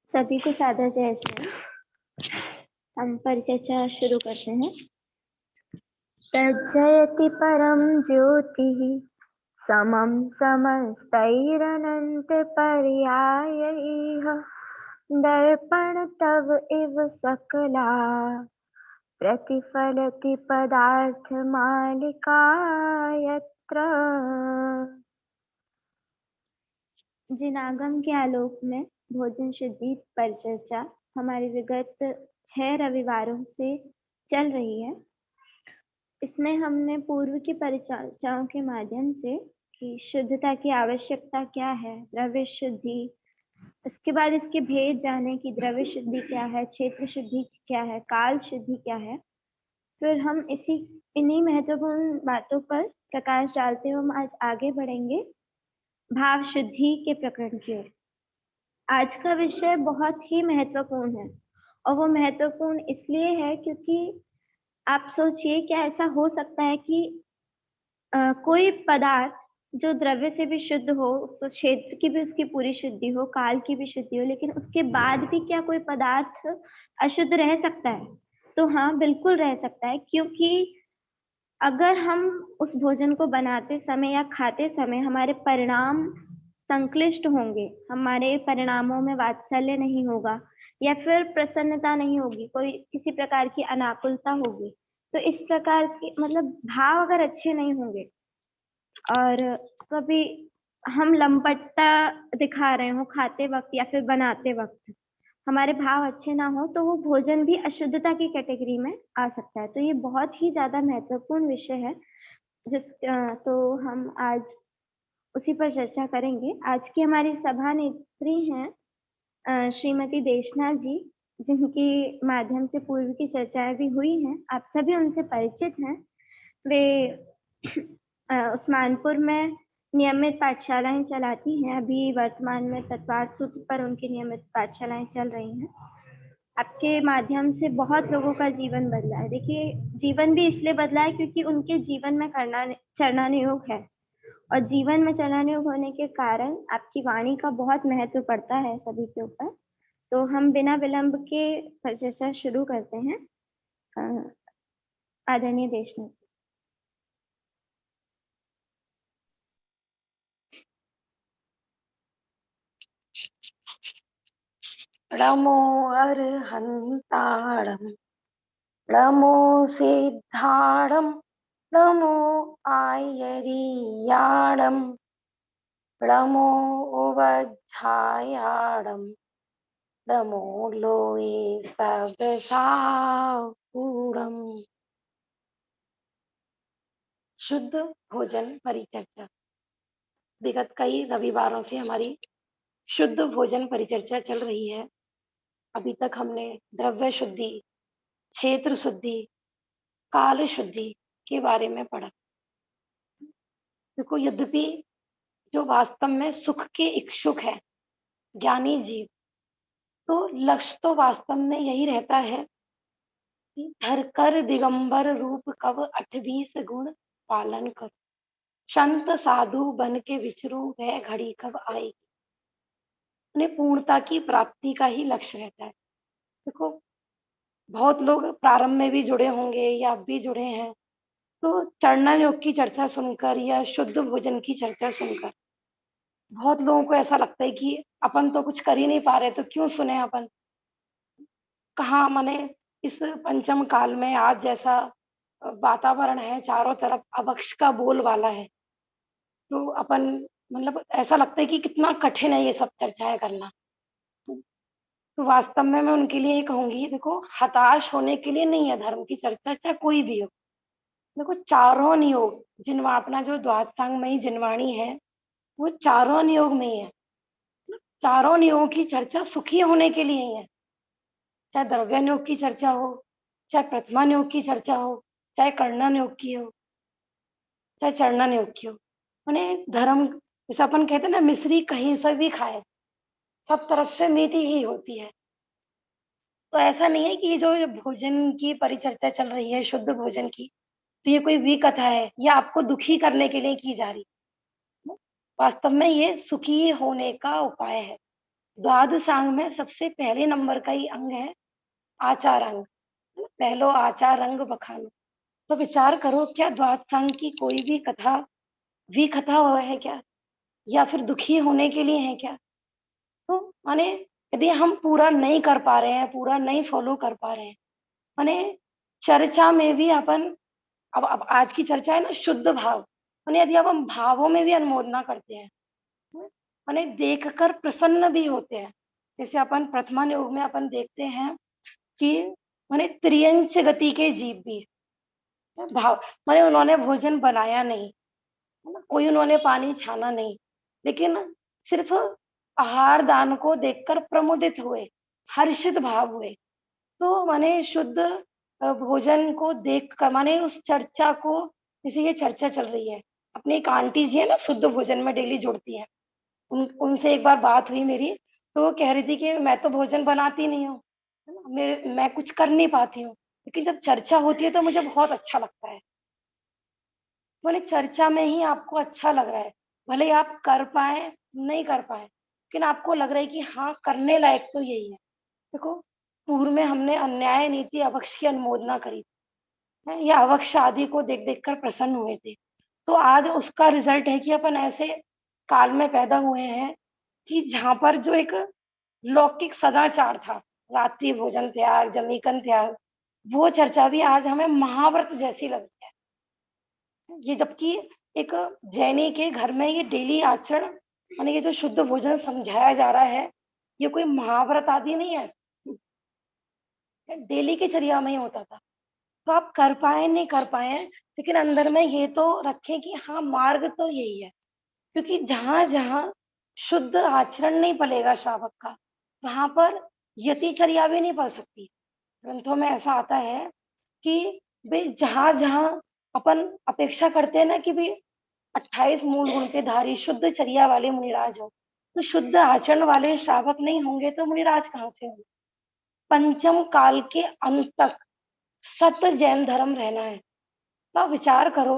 सभी को सादर जय श्री। हम परिचर्चा शुरू करते हैं। तज्जयति परम ज्योतिः समं समस्तैरनंत पर्यायैः दर्पण तव इव सकला प्रतिफलति पदार्थ मालिका यत्र। जिनागम के आलोक में भोजन शुद्धि परिचर्चा हमारी विगत 6 रविवारों से चल रही है। इसमें हमने पूर्व की परिचर्चाओं के माध्यम से कि शुद्धता की आवश्यकता क्या है, द्रव्य शुद्धि, उसके बाद इसके भेद जाने की, द्रव्य शुद्धि क्या है, क्षेत्र शुद्धि क्या है, काल शुद्धि क्या है। फिर हम इन्हीं महत्वपूर्ण बातों पर प्रकाश डालते हुए हम आज आगे बढ़ेंगे भाव शुद्धि के प्रकरण की ओर। आज का विषय बहुत ही महत्वपूर्ण है और वो महत्वपूर्ण इसलिए है क्योंकि आप सोचिए क्या ऐसा हो सकता है कि कोई पदार्थ जो द्रव्य से भी शुद्ध हो, उस क्षेत्र की भी उसकी पूरी शुद्धि हो, काल की भी शुद्धि हो, लेकिन उसके बाद भी क्या कोई पदार्थ अशुद्ध रह सकता है? तो हाँ, बिल्कुल रह सकता है, क्योंकि अगर हम उस भोजन को बनाते समय या खाते समय हमारे परिणाम संक्लिष्ट होंगे, हमारे परिणामों में वात्सल्य नहीं होगा या फिर प्रसन्नता नहीं होगी, कोई किसी प्रकार की अनाकुलता होगी, तो इस प्रकार के मतलब भाव अगर अच्छे नहीं होंगे और कभी हम लंपटता दिखा रहे हो खाते वक्त या फिर बनाते वक्त, हमारे भाव अच्छे ना हो, तो वो भोजन भी अशुद्धता की कैटेगरी में आ सकता है। तो ये बहुत ही ज्यादा महत्वपूर्ण विषय है तो हम आज उसी पर चर्चा करेंगे। आज की हमारी सभा नेत्री हैं श्रीमती देशना जी, जिनके माध्यम से पूर्व की चर्चाएं भी हुई हैं, आप सभी उनसे परिचित हैं। वे उस्मानपुर में नियमित पाठशालाएं चलाती हैं। अभी वर्तमान में तत्वार सूत्र पर उनकी नियमित पाठशालाएं चल रही हैं। आपके माध्यम से बहुत लोगों का जीवन बदला है। देखिए, जीवन भी इसलिए बदला है क्योंकि उनके जीवन में चरणानुयोग है, और जीवन में चरणानुयोग होने के कारण आपकी वाणी का बहुत महत्व पड़ता है सभी के ऊपर। तो हम बिना विलंब के परिचर्चा शुरू करते हैं। आदरणीय देशना जी। नमो अर्हन्ताणं नमो सिद्धाणं नमो आयरीयाणं नमो उवज्झायाणं नमो लोये सबसाहूणम्। शुद्ध भोजन परिचर्चा। विगत कई रविवारों से हमारी शुद्ध भोजन परिचर्चा चल रही है। अभी तक हमने द्रव्य शुद्धि, क्षेत्र शुद्धि, काल शुद्धि के बारे में पढ़ा। देखो, यद्यपि जो वास्तव में सुख के इच्छुक है ज्ञानी जीव, तो लक्ष्य तो वास्तव में यही रहता है कि धर कर दिगंबर रूप कव 28 गुण पालन कर, संत साधु बन के विचरू वह घड़ी कब आएगी। उन्हें पूर्णता की प्राप्ति का ही लक्ष्य रहता है। देखो, बहुत लोग प्रारंभ में भी जुड़े होंगे या अब भी जुड़े हैं, तो चरणन योग की चर्चा सुनकर या शुद्ध भोजन की चर्चा सुनकर बहुत लोगों को ऐसा लगता है कि अपन तो कुछ कर ही नहीं पा रहे, तो क्यों सुने अपन। कहाँ, माने इस पंचम काल में आज जैसा वातावरण है, चारों तरफ अवक्ष का बोलबाला है, तो अपन मतलब ऐसा लगता है कि कितना कठिन है ये सब चर्चाएँ करना। तो तो वास्तव में मैं उनके लिए ये कहूँगी, देखो हताश होने के लिए नहीं है धर्म की चर्चा, चाहे कोई भी हो। देखो चारों नियोग जिनवा अपना जो द्वादशांगमयी जिनवाणी है, वो चारों नियोग में ही है। चारों नियोगों की चर्चा सुखी होने के लिए ही है। चाहे द्रव्य योग की चर्चा हो, चाहे प्रथमा योग की चर्चा हो, चाहे कर्णन योग की हो, चाहे चरणन योग की हो। माने धर्म जैसे अपन कहते हैं ना, मिश्री कहीं से भी खाए, सब तरफ से मीठी ही होती है। तो ऐसा नहीं है कि ये जो भोजन की परिचर्चा चल रही है, शुद्ध भोजन की, तो ये कोई विकथा है या आपको दुखी करने के लिए की जा रही है। वास्तव में ये सुखी होने का उपाय है। द्वादशांग में सबसे पहले नंबर का ही अंग है आचार अंग। पहलो आचार अंग बखानो। तो विचार करो, क्या द्वादशांग की कोई भी कथा विकथा हुआ है क्या? या फिर दुखी होने के लिए है क्या? तो माने यदि हम पूरा नहीं कर पा रहे हैं, पूरा नहीं फॉलो कर पा रहे हैं, माने चर्चा में भी अपन अब आज की चर्चा है ना शुद्ध भाव, माने यदि अब हम भावों में भी अनुमोदना करते हैं, माने देखकर प्रसन्न भी होते हैं। जैसे अपन प्रथमा योग में अपन देखते हैं कि माने त्रियंच गति के जीव भी भाव, माने उन्होंने भोजन बनाया नहीं, है ना? कोई उन्होंने पानी छाना नहीं, लेकिन सिर्फ आहार दान को देखकर प्रमुदित हुए, हर्षित भाव हुए। तो माने शुद्ध भोजन को देख कर, माने उस चर्चा को, जैसे ये चर्चा चल रही है, अपनी एक आंटी जी है ना शुद्ध भोजन में डेली जुड़ती हैं, उनसे एक बार बात हुई मेरी, तो वो कह रही थी कि मैं तो भोजन बनाती नहीं हूँ, है ना? मैं कुछ कर नहीं पाती हूँ, लेकिन जब चर्चा होती है तो मुझे बहुत अच्छा लगता है। बोले चर्चा में ही आपको अच्छा लग रहा है, भले ही आप कर पाएँ, नहीं कर पाएँ, लेकिन आपको लग रहा है कि हाँ, करने लायक तो यही है। देखो, पूर्व में हमने अन्याय नीति अवक्ष की अनुमोदना करी, हैं? या अवक्ष आदि को देख-देख कर प्रसन्न हुए थे। तो आज उसका रिज़ल्ट है कि अपन ऐसे काल में पैदा हुए हैं कि जहाँ पर जो एक लौकिक सदाचार था, रात्रि भोजन त्याग, जमीकन त्याग, वो चर्चा भी आज हमें महाव्रत जैसी लगती है। ये जबकि एक जैनी के घर में ये डेली आचरण, माने ये जो शुद्ध भोजन समझाया जा रहा है, ये कोई महाव्रत आदि नहीं है, डेली की चर्या में ही होता था। तो आप कर पाएँ, नहीं कर पाएँ, लेकिन अंदर में ये तो रखें कि हाँ, मार्ग तो यही है। क्योंकि जहाँ-जहाँ शुद्ध आचरण नहीं पलेगा श्रावक का, वहाँ पर यतिचर्या भी नहीं पल सकती। ग्रंथों में ऐसा आता है कि भई जहाँ-जहाँ अपन अपेक्षा करते हैं ना कि भई 28 मूल गुण के धारी शुद्ध चर्या वाले मुनिराज हों, तो शुद्ध आचरण वाले श्रावक नहीं होंगे तो मुनिराज कहाँ से होंगे? पंचम काल के अंत तक सत जैन धर्म रहना है। तो आप विचार करो,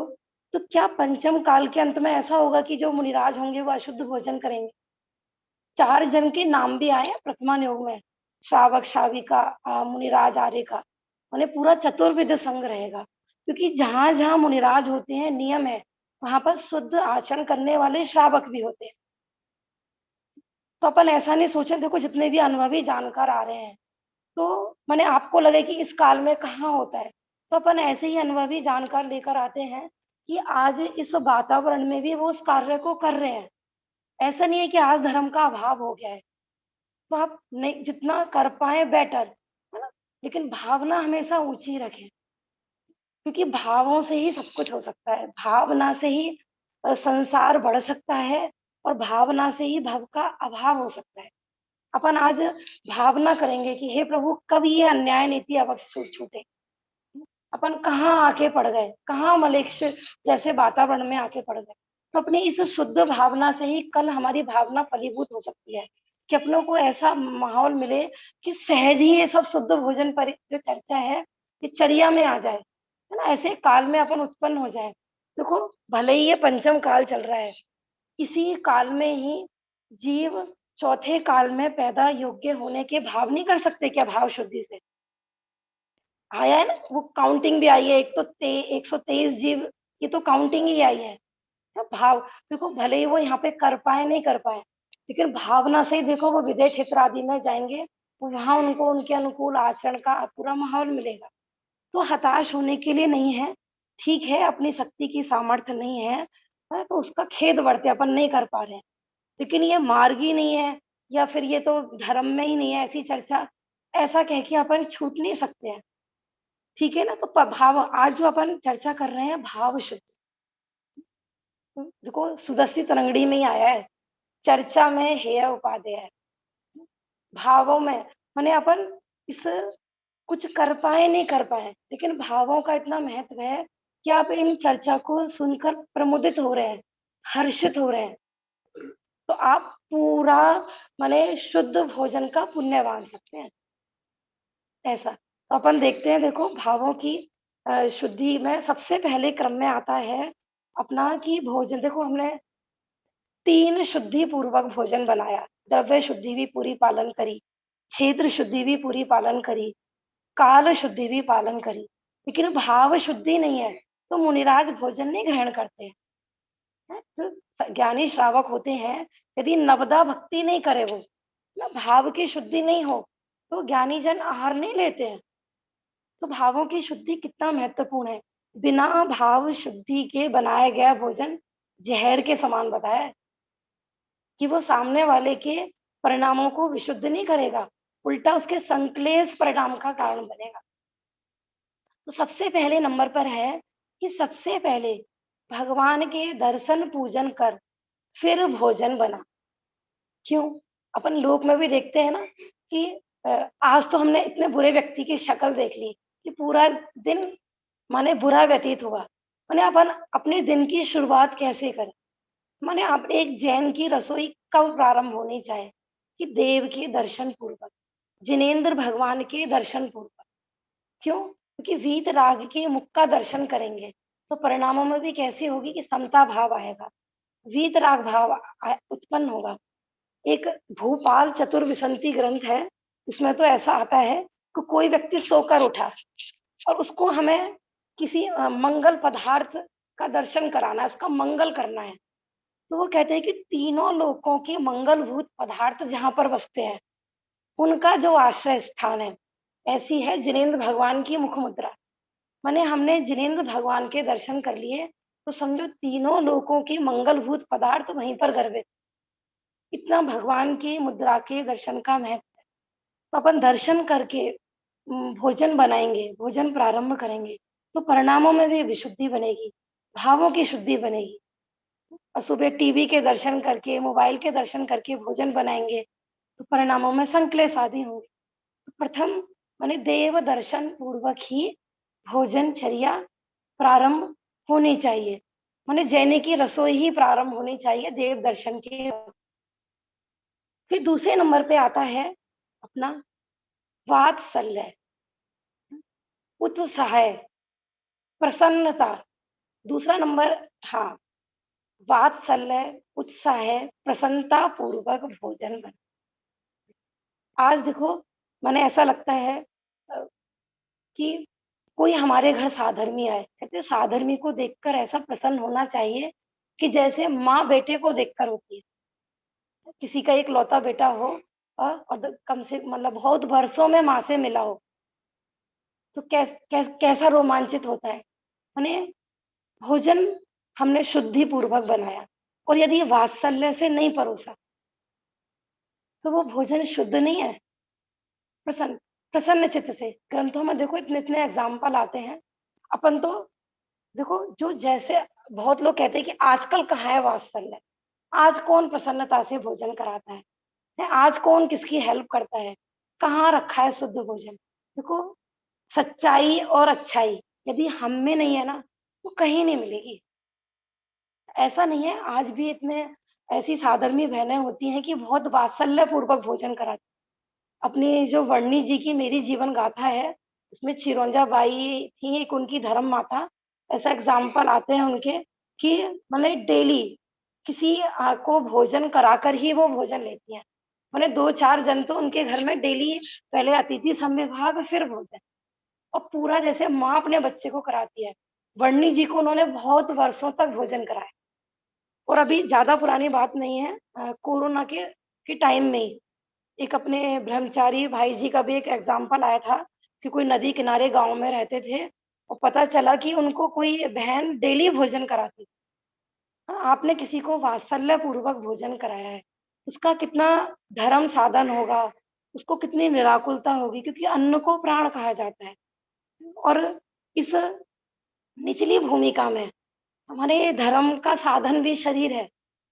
तो क्या पंचम काल के अंत में ऐसा होगा कि जो मुनिराज होंगे वो अशुद्ध भोजन करेंगे? 4 जन के नाम भी आए हैं प्रथमा योग में, श्रावक, श्राविका, मुनिराज, आर्यिका। माने पूरा चतुर्विध संघ रहेगा। क्योंकि जहाँ-जहाँ मुनिराज होते हैं, नियम है, वहाँ पर शुद्ध आचरण करने वाले श्रावक भी होते हैं। तो अपन ऐसा नहीं सोचे, देखो जितने भी अनुभवी जानकार आ रहे हैं, तो माने आपको लगे कि इस काल में कहाँ होता है, तो अपन ऐसे ही अनुभवी जानकार लेकर आते हैं कि आज इस वातावरण में भी वो उस कार्य को कर रहे हैं। ऐसा नहीं है कि आज धर्म का अभाव हो गया है, तो आप नहीं जितना कर पाएँ बेटर, है ना? लेकिन भावना हमेशा ऊँची रखें, क्योंकि भावों से ही सब कुछ हो सकता है। भावना से ही संसार बढ़ सकता है और भावना से ही भव का अभाव हो सकता है। अपन आज भावना करेंगे कि हे प्रभु कब ये अन्याय नीति अवक्ष छूटे। अपन कहाँ आके पड़ गए, कहाँ मलेच्छ जैसे वातावरण में आके पड़ गए। तो अपनी इस शुद्ध भावना से ही कल हमारी भावना फलीभूत हो सकती है, कि अपनों को ऐसा माहौल मिले कि सहज ही ये सब शुद्ध भोजन पर जो चर्चा है, ये चर्या में आ जाए, है ना? ऐसे काल में अपन उत्पन्न हो जाए। देखो, भले ही ये पंचम काल चल रहा है, इसी काल में ही जीव चौथे काल में पैदा योग्य होने के भाव नहीं कर सकते क्या भाव शुद्धि से? आया है ना, वो काउंटिंग भी आई है, 123 जीव, ये तो काउंटिंग ही आई है। भाव देखो, भले ही वो यहाँ पे कर पाएँ, नहीं कर पाएँ, लेकिन भावना से ही देखो वो विदेह क्षेत्र आदि में जाएँगे, तो वहाँ उनको उनके अनुकूल आचरण का पूरा माहौल मिलेगा। तो हताश होने के लिए नहीं है, ठीक है अपनी शक्ति की सामर्थ्य नहीं है, तो उसका खेद बढ़ते अपन नहीं कर पा रहे हैं। लेकिन ये मार्ग ही नहीं है या फिर ये तो धर्म में ही नहीं है ऐसी चर्चा, ऐसा कह के अपन छूट नहीं सकते हैं, ठीक है ना? तो भाव आज जो अपन चर्चा कर रहे हैं भाव शुद्धि, देखो सुदस्सी तरंगड़ी में ही आया है, चर्चा में हेय उपादेय है, भावों में माने अपन इस कुछ कर पाए नहीं कर पाए, लेकिन भावों का इतना महत्व है कि आप इन चर्चा को सुनकर प्रमुदित हो रहे हैं, हर्षित हो रहे हैं, तो आप पूरा माने शुद्ध भोजन का पुण्य मान सकते हैं, ऐसा। तो अपन देखते हैं देखो भावों की शुद्धि में सबसे पहले क्रम में आता है अपना कि भोजन, देखो हमने 3 शुद्धि पूर्वक भोजन बनाया, द्रव्य शुद्धि भी पूरी पालन करी, क्षेत्र शुद्धि भी पूरी पालन करी, काल शुद्धि भी पालन करी, लेकिन भाव शुद्धि नहीं है, तो मुनिराज भोजन नहीं ग्रहण करते हैं। जो ज्ञानी श्रावक होते हैं, यदि नवदा भक्ति नहीं करे वो, ना भाव की शुद्धि नहीं हो, तो ज्ञानी जन आहार नहीं लेते हैं। तो भावों की शुद्धि कितना महत्वपूर्ण है। बिना भाव शुद्धि के बनाया गया भोजन जहर के समान बताया है कि वो सामने वाले के परिणामों को विशुद्ध नहीं करेगा, उल्टा उसके संक्लेश परिणाम का कारण बनेगा। तो सबसे पहले नंबर पर है कि सबसे पहले भगवान के दर्शन पूजन कर फिर भोजन बना। क्यों? अपन लोक में भी देखते हैं ना कि आज तो हमने इतने बुरे व्यक्ति की शक्ल देख ली कि पूरा दिन माने बुरा व्यतीत हुआ। माने अपन अपने दिन की शुरुआत कैसे करें? माने आप एक जैन की रसोई कब प्रारंभ होनी चाहिए? कि देव के दर्शन पूर्वक, जिनेंद्र भगवान के दर्शन पूर्वक। क्यों? क्योंकि वीतराग के मुख का दर्शन करेंगे, तो परिणामों में भी कैसी होगी कि समता भाव आएगा, वीतराग भाव उत्पन्न होगा। एक भूपाल चतुर्विशंति ग्रंथ है, उसमें तो ऐसा आता है कि कोई व्यक्ति सोकर उठा और उसको हमें किसी मंगल पदार्थ का दर्शन कराना है, उसका मंगल करना है। तो वो कहते हैं कि तीनों लोकों के मंगलभूत पदार्थ जहाँ पर बसते हैं, उनका जो आश्रय स्थान है, ऐसी है जिनेंद्र भगवान की मुख मुद्रा। माने हमने जिनेंद्र भगवान के दर्शन कर लिए, तो समझो तीनों लोकों के मंगलभूत पदार्थ वहीं पर गर्भित। इतना भगवान की मुद्रा के दर्शन का महत्व है। तो अपन दर्शन करके भोजन बनाएँगे, भोजन प्रारंभ करेंगे, तो परिणामों में भी विशुद्धि बनेगी, भावों की शुद्धि बनेगी। और सुबह टीवी के दर्शन करके, मोबाइल के दर्शन करके भोजन बनाएँगे, तो परिणामों में संक्लेश आदि होंगे। तो प्रथम माने देव दर्शन पूर्वक ही भोजनचर्या प्रारंभ होनी चाहिए। माने जैने की रसोई ही प्रारंभ होनी चाहिए देव दर्शन के। फिर दूसरे नंबर पे आता है अपना वात्सल्य, उत्साह, प्रसन्नता। दूसरा नंबर, हाँ, वात्सल्य, उत्साह, प्रसन्नता पूर्वक भोजन बना। आज देखो माने ऐसा लगता है अ, कि कोई हमारे घर साधर्मी आए, कहते हैं साधर्मी को देखकर ऐसा प्रसन्न होना चाहिए कि जैसे माँ बेटे को देखकर होती है। किसी का एक लौता बेटा हो और कम से मतलब बहुत वर्षों में माँ से मिला हो, तो कैसा रोमांचित होता है। माने भोजन हमने शुद्धि पूर्वक बनाया, और यदि वात्सल्य से नहीं परोसा, तो वो भोजन शुद्ध नहीं है। प्रसन्न प्रसन्न चित्त से, ग्रंथों में देखो इतने-इतने एग्ज़ाम्पल आते हैं। अपन तो देखो जो जैसे बहुत लोग कहते हैं कि आजकल कहाँ है वात्सल्य? आज कौन प्रसन्नता से भोजन कराता है? आज कौन किसकी हेल्प करता है? कहाँ रखा है शुद्ध भोजन? देखो सच्चाई और अच्छाई यदि हम में नहीं है ना, तो कहीं नहीं मिलेगी। ऐसा नहीं है, आज भी इतने ऐसी साधर्मी बहनें होती हैं कि बहुत वात्सल्य पूर्वक भोजन कराती। अपनी जो वर्णी जी की मेरी जीवन गाथा है, उसमें चिरौंजा बाई थी एक उनकी धर्म माता। ऐसा एग्ज़ाम्पल आते हैं उनके कि मतलब डेली किसी को भोजन कराकर ही वो भोजन लेती हैं। माने 2-4 जन तो उनके घर में डेली पहले अतिथि समविभाग फिर भोजन, और पूरा जैसे माँ अपने बच्चे को कराती है। वर्णी जी को उन्होंने बहुत वर्षों तक भोजन कराया। और अभी ज़्यादा पुरानी बात नहीं है, कोरोना के टाइम में ही एक अपने ब्रह्मचारी भाई जी का भी एक एग्ज़ाम्पल आया था कि कोई नदी किनारे गाँव में रहते थे और पता चला कि उनको कोई बहन डेली भोजन कराती। हाँ, आपने किसी को वात्सल्य पूर्वक भोजन कराया है, उसका कितना धर्म साधन होगा, उसको कितनी निराकुलता होगी, क्योंकि अन्न को प्राण कहा जाता है। और इस निचली भूमिका में हमारे धर्म का साधन भी शरीर है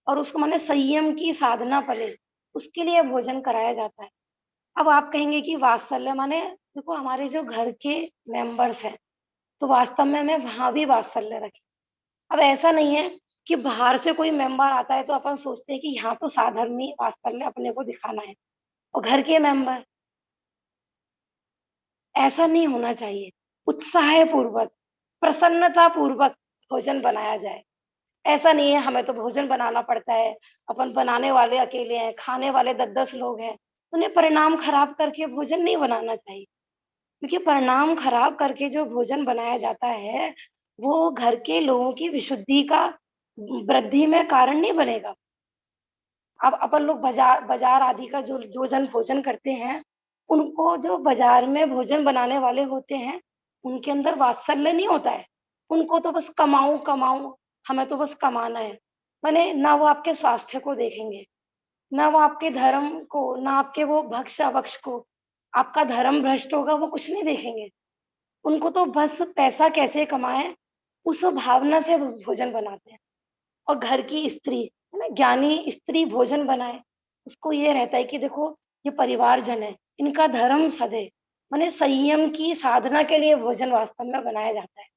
और उसको माने संयम की साधना पले, उसके लिए भोजन कराया जाता है। अब आप कहेंगे कि वात्सल्य माने देखो हमारे जो घर के मेंबर्स हैं, तो वास्तव में हमें वहाँ भी वात्सल्य रखें। अब ऐसा नहीं है कि बाहर से कोई मेंबर आता है तो अपन सोचते हैं कि यहाँ तो साधर्मी वात्सल्य अपने को दिखाना है और घर के मेंबर ऐसा नहीं होना चाहिए। उत्साहपूर्वक, प्रसन्नतापूर्वक भोजन बनाया जाए। ऐसा नहीं है हमें तो भोजन बनाना पड़ता है, अपन बनाने वाले अकेले हैं, खाने वाले 10-10 लोग हैं, उन्हें परिणाम खराब करके भोजन नहीं बनाना चाहिए। क्योंकि परिणाम खराब करके जो भोजन बनाया जाता है, वो घर के लोगों की विशुद्धि का वृद्धि में कारण नहीं बनेगा। अब अपन लोग बाज़ार बाज़ार आदि का जो जो जन भोजन करते हैं, उनको जो बाज़ार में भोजन बनाने वाले होते हैं, उनके अंदर वात्सल्य नहीं होता है। उनको तो बस कमाऊँ, कमाऊँ, हमें तो बस कमाना है। माने ना वो आपके स्वास्थ्य को देखेंगे, ना वो आपके धर्म को, ना आपके वो भक्ष-अभक्ष को, आपका धर्म भ्रष्ट होगा वो कुछ नहीं देखेंगे। उनको तो बस पैसा कैसे कमाएँ, उस भावना से वो भोजन बनाते हैं। और घर की स्त्री, है ना, ज्ञानी स्त्री भोजन बनाए, उसको ये रहता है कि देखो ये परिवारजन है, इनका धर्म सधे, माने संयम की साधना के लिए भोजन वास्तव में बनाया जाता है।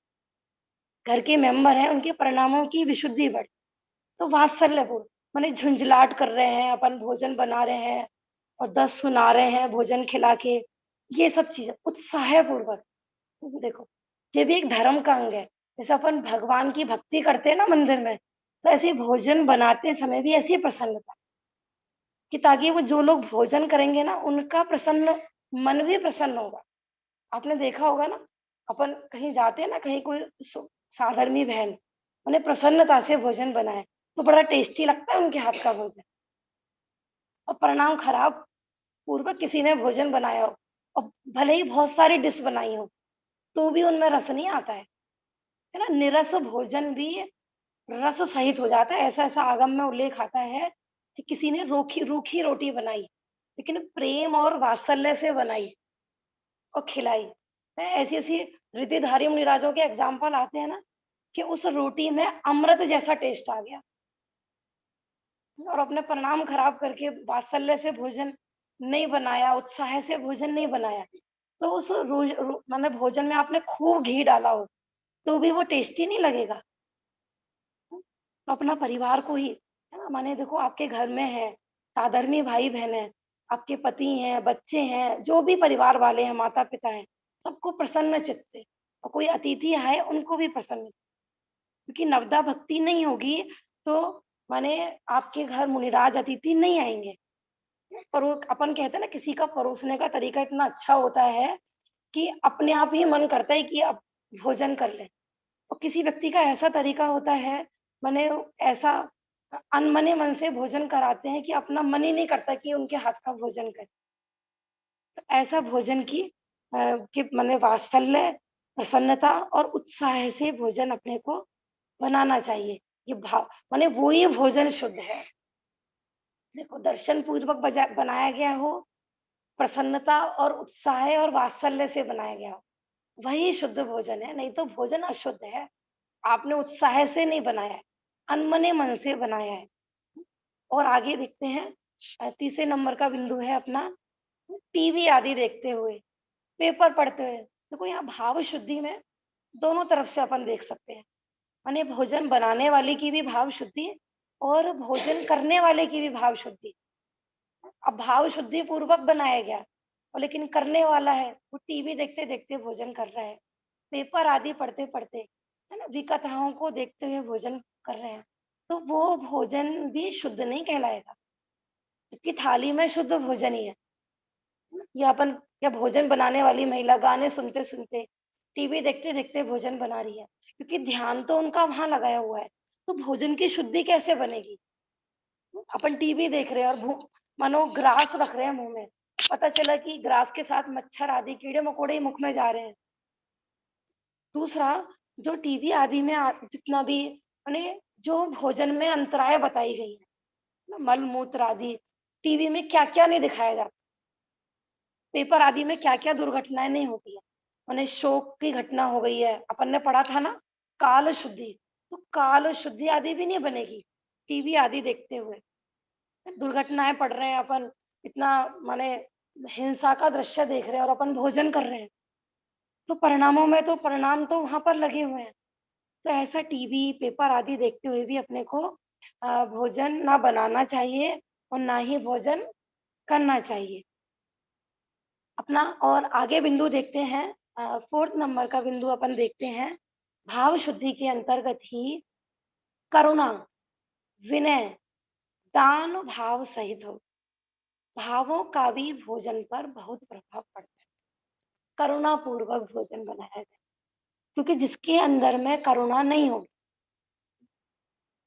घर के मेंबर हैं, उनके परिणामों की विशुद्धि बढ़े, तो वात्सल्यपूर्ण माने झुंझलाट कर रहे हैं, अपन भोजन बना रहे हैं और 10 सुना रहे हैं भोजन खिला के, ये सब चीज़ें उत्साहपूर्वक देखो, ये भी एक धर्म का अंग है। जैसे अपन भगवान की भक्ति करते हैं ना मंदिर में, तो ऐसे ही भोजन बनाते समय भी ऐसी ही प्रसन्नता कि ताकि वो जो लोग भोजन करेंगे ना, उनका प्रसन्न मन भी प्रसन्न होगा। आपने देखा होगा ना, अपन कहीं जाते हैं ना, कहीं कोई साधर्मी बहन, उन्हें प्रसन्नता से भोजन बनाए, तो बड़ा टेस्टी लगता है उनके हाथ का भोजन। और परिणाम खराब पूर्वक किसी ने भोजन बनाया हो और भले ही बहुत सारी डिश बनाई हो, तो भी उनमें रस नहीं आता है ना? निरस भोजन भी रस सहित हो जाता है। ऐसा-ऐसा आगम में उल्लेख आता है कि किसी ने रोखी रूखी रोटी बनाई, लेकिन प्रेम और वात्सल्य से बनाई और खिलाई। ऐसी-ऐसी ऋतिधारी मुनिराजों के एग्ज़ाम्पल आते हैं ना, कि उस रोटी में अमृत जैसा टेस्ट आ गया और अपने परिणाम खराब करके वात्सल्य से भोजन नहीं बनाया, उत्साह से भोजन नहीं बनाया, तो उस मतलब भोजन में आपने खूब घी डाला हो, तो भी वो टेस्टी नहीं लगेगा। तो अपना परिवार को ही, है ना, माने देखो आपके घर में है, साधर्मी भाई-बहन हैं, आपके पति हैं, बच्चे हैं, जो भी परिवार वाले हैं, माता-पिता हैं, सबको प्रसन्न चित्त से और कोई अतिथि आए उनको भी प्रसन्न, क्योंकि नवदा भक्ति नहीं होगी तो माने आपके घर मुनिराज अतिथि नहीं आएँगे। अपन कहते हैं ना, किसी का परोसने का तरीका इतना अच्छा होता है कि अपने आप ही मन करता है कि अब भोजन कर लें। और किसी व्यक्ति का ऐसा तरीका होता है, माने ऐसा अनमने मन से भोजन कराते हैं कि अपना मन ही नहीं करता कि उनके हाथ का भोजन करें। तो ऐसा भोजन की कि माने वात्सल्य, प्रसन्नता और उत्साह से भोजन अपने को बनाना चाहिए। ये भाव माने वो ही भोजन शुद्ध है। देखो दर्शन पूर्वक बनाया गया हो, प्रसन्नता और उत्साह और वात्सल्य से बनाया गया हो, वही शुद्ध भोजन है, नहीं तो भोजन अशुद्ध है। आपने उत्साह से नहीं बनाया है, अनमने मन से बनाया है। और आगे देखते हैं, तीसरे नंबर का बिंदु है अपना टीवी आदि देखते हुए, पेपर पढ़ते हुए। देखो यहाँ भाव शुद्धि में दोनों तरफ से अपन देख सकते हैं। माने भोजन बनाने वाले की भी भाव शुद्धि और भोजन करने वाले की भी भाव शुद्धि। अब भाव शुद्धि पूर्वक बनाया गया और लेकिन करने वाला है वो टीवी देखते देखते भोजन कर रहा है, पेपर आदि पढ़ते पढ़ते, है ना, विकथाओं को देखते हुए भोजन कर रहे हैं, तो वो भोजन भी शुद्ध नहीं कहलाएगा, क्योंकि थाली में शुद्ध भोजन ही है ना? या अपन, या भोजन बनाने वाली महिला गाने सुनते सुनते, टीवी देखते देखते भोजन बना रही है, क्योंकि ध्यान तो उनका वहां लगाया हुआ है, तो भोजन की शुद्धि कैसे बनेगी? अपन टीवी देख रहे हैं और मानो ग्रास रख रहे हैं मुंह में, पता चला कि ग्रास के साथ मच्छर आदि कीड़े मकोड़े ही मुख में जा रहे हैं। दूसरा, जो टीबी आदि में जितना भी माने जो भोजन में अंतराय बताई गई है ना, मल मूत्र आदि, टीवी में क्या क्या नहीं दिखाया जाता, पेपर आदि में क्या क्या दुर्घटनाएं नहीं होती है। माने शोक की घटना हो गई है, अपन ने पढ़ा था ना, काल शुद्धि, तो काल शुद्धि आदि भी नहीं बनेगी टीवी आदि देखते हुए। दुर्घटनाएं पढ़ रहे हैं अपन, इतना माने हिंसा का दृश्य देख रहे हैं और अपन भोजन कर रहे हैं, तो परिणामों में तो परिणाम तो वहां पर लगे हुए हैं। तो ऐसा टीवी पेपर आदि देखते हुए भी अपने को भोजन ना बनाना चाहिए और ना ही भोजन करना चाहिए अपना। और आगे बिंदु देखते हैं, 4th नंबर का बिंदु अपन देखते हैं, भाव शुद्धि के अंतर्गत ही करुणा, विनय, दान भाव सहित हो, भावों का भी भोजन पर बहुत प्रभाव पड़ता है। करुणा पूर्वक भोजन बनाया जाए, क्योंकि जिसके अंदर में करुणा नहीं होगी,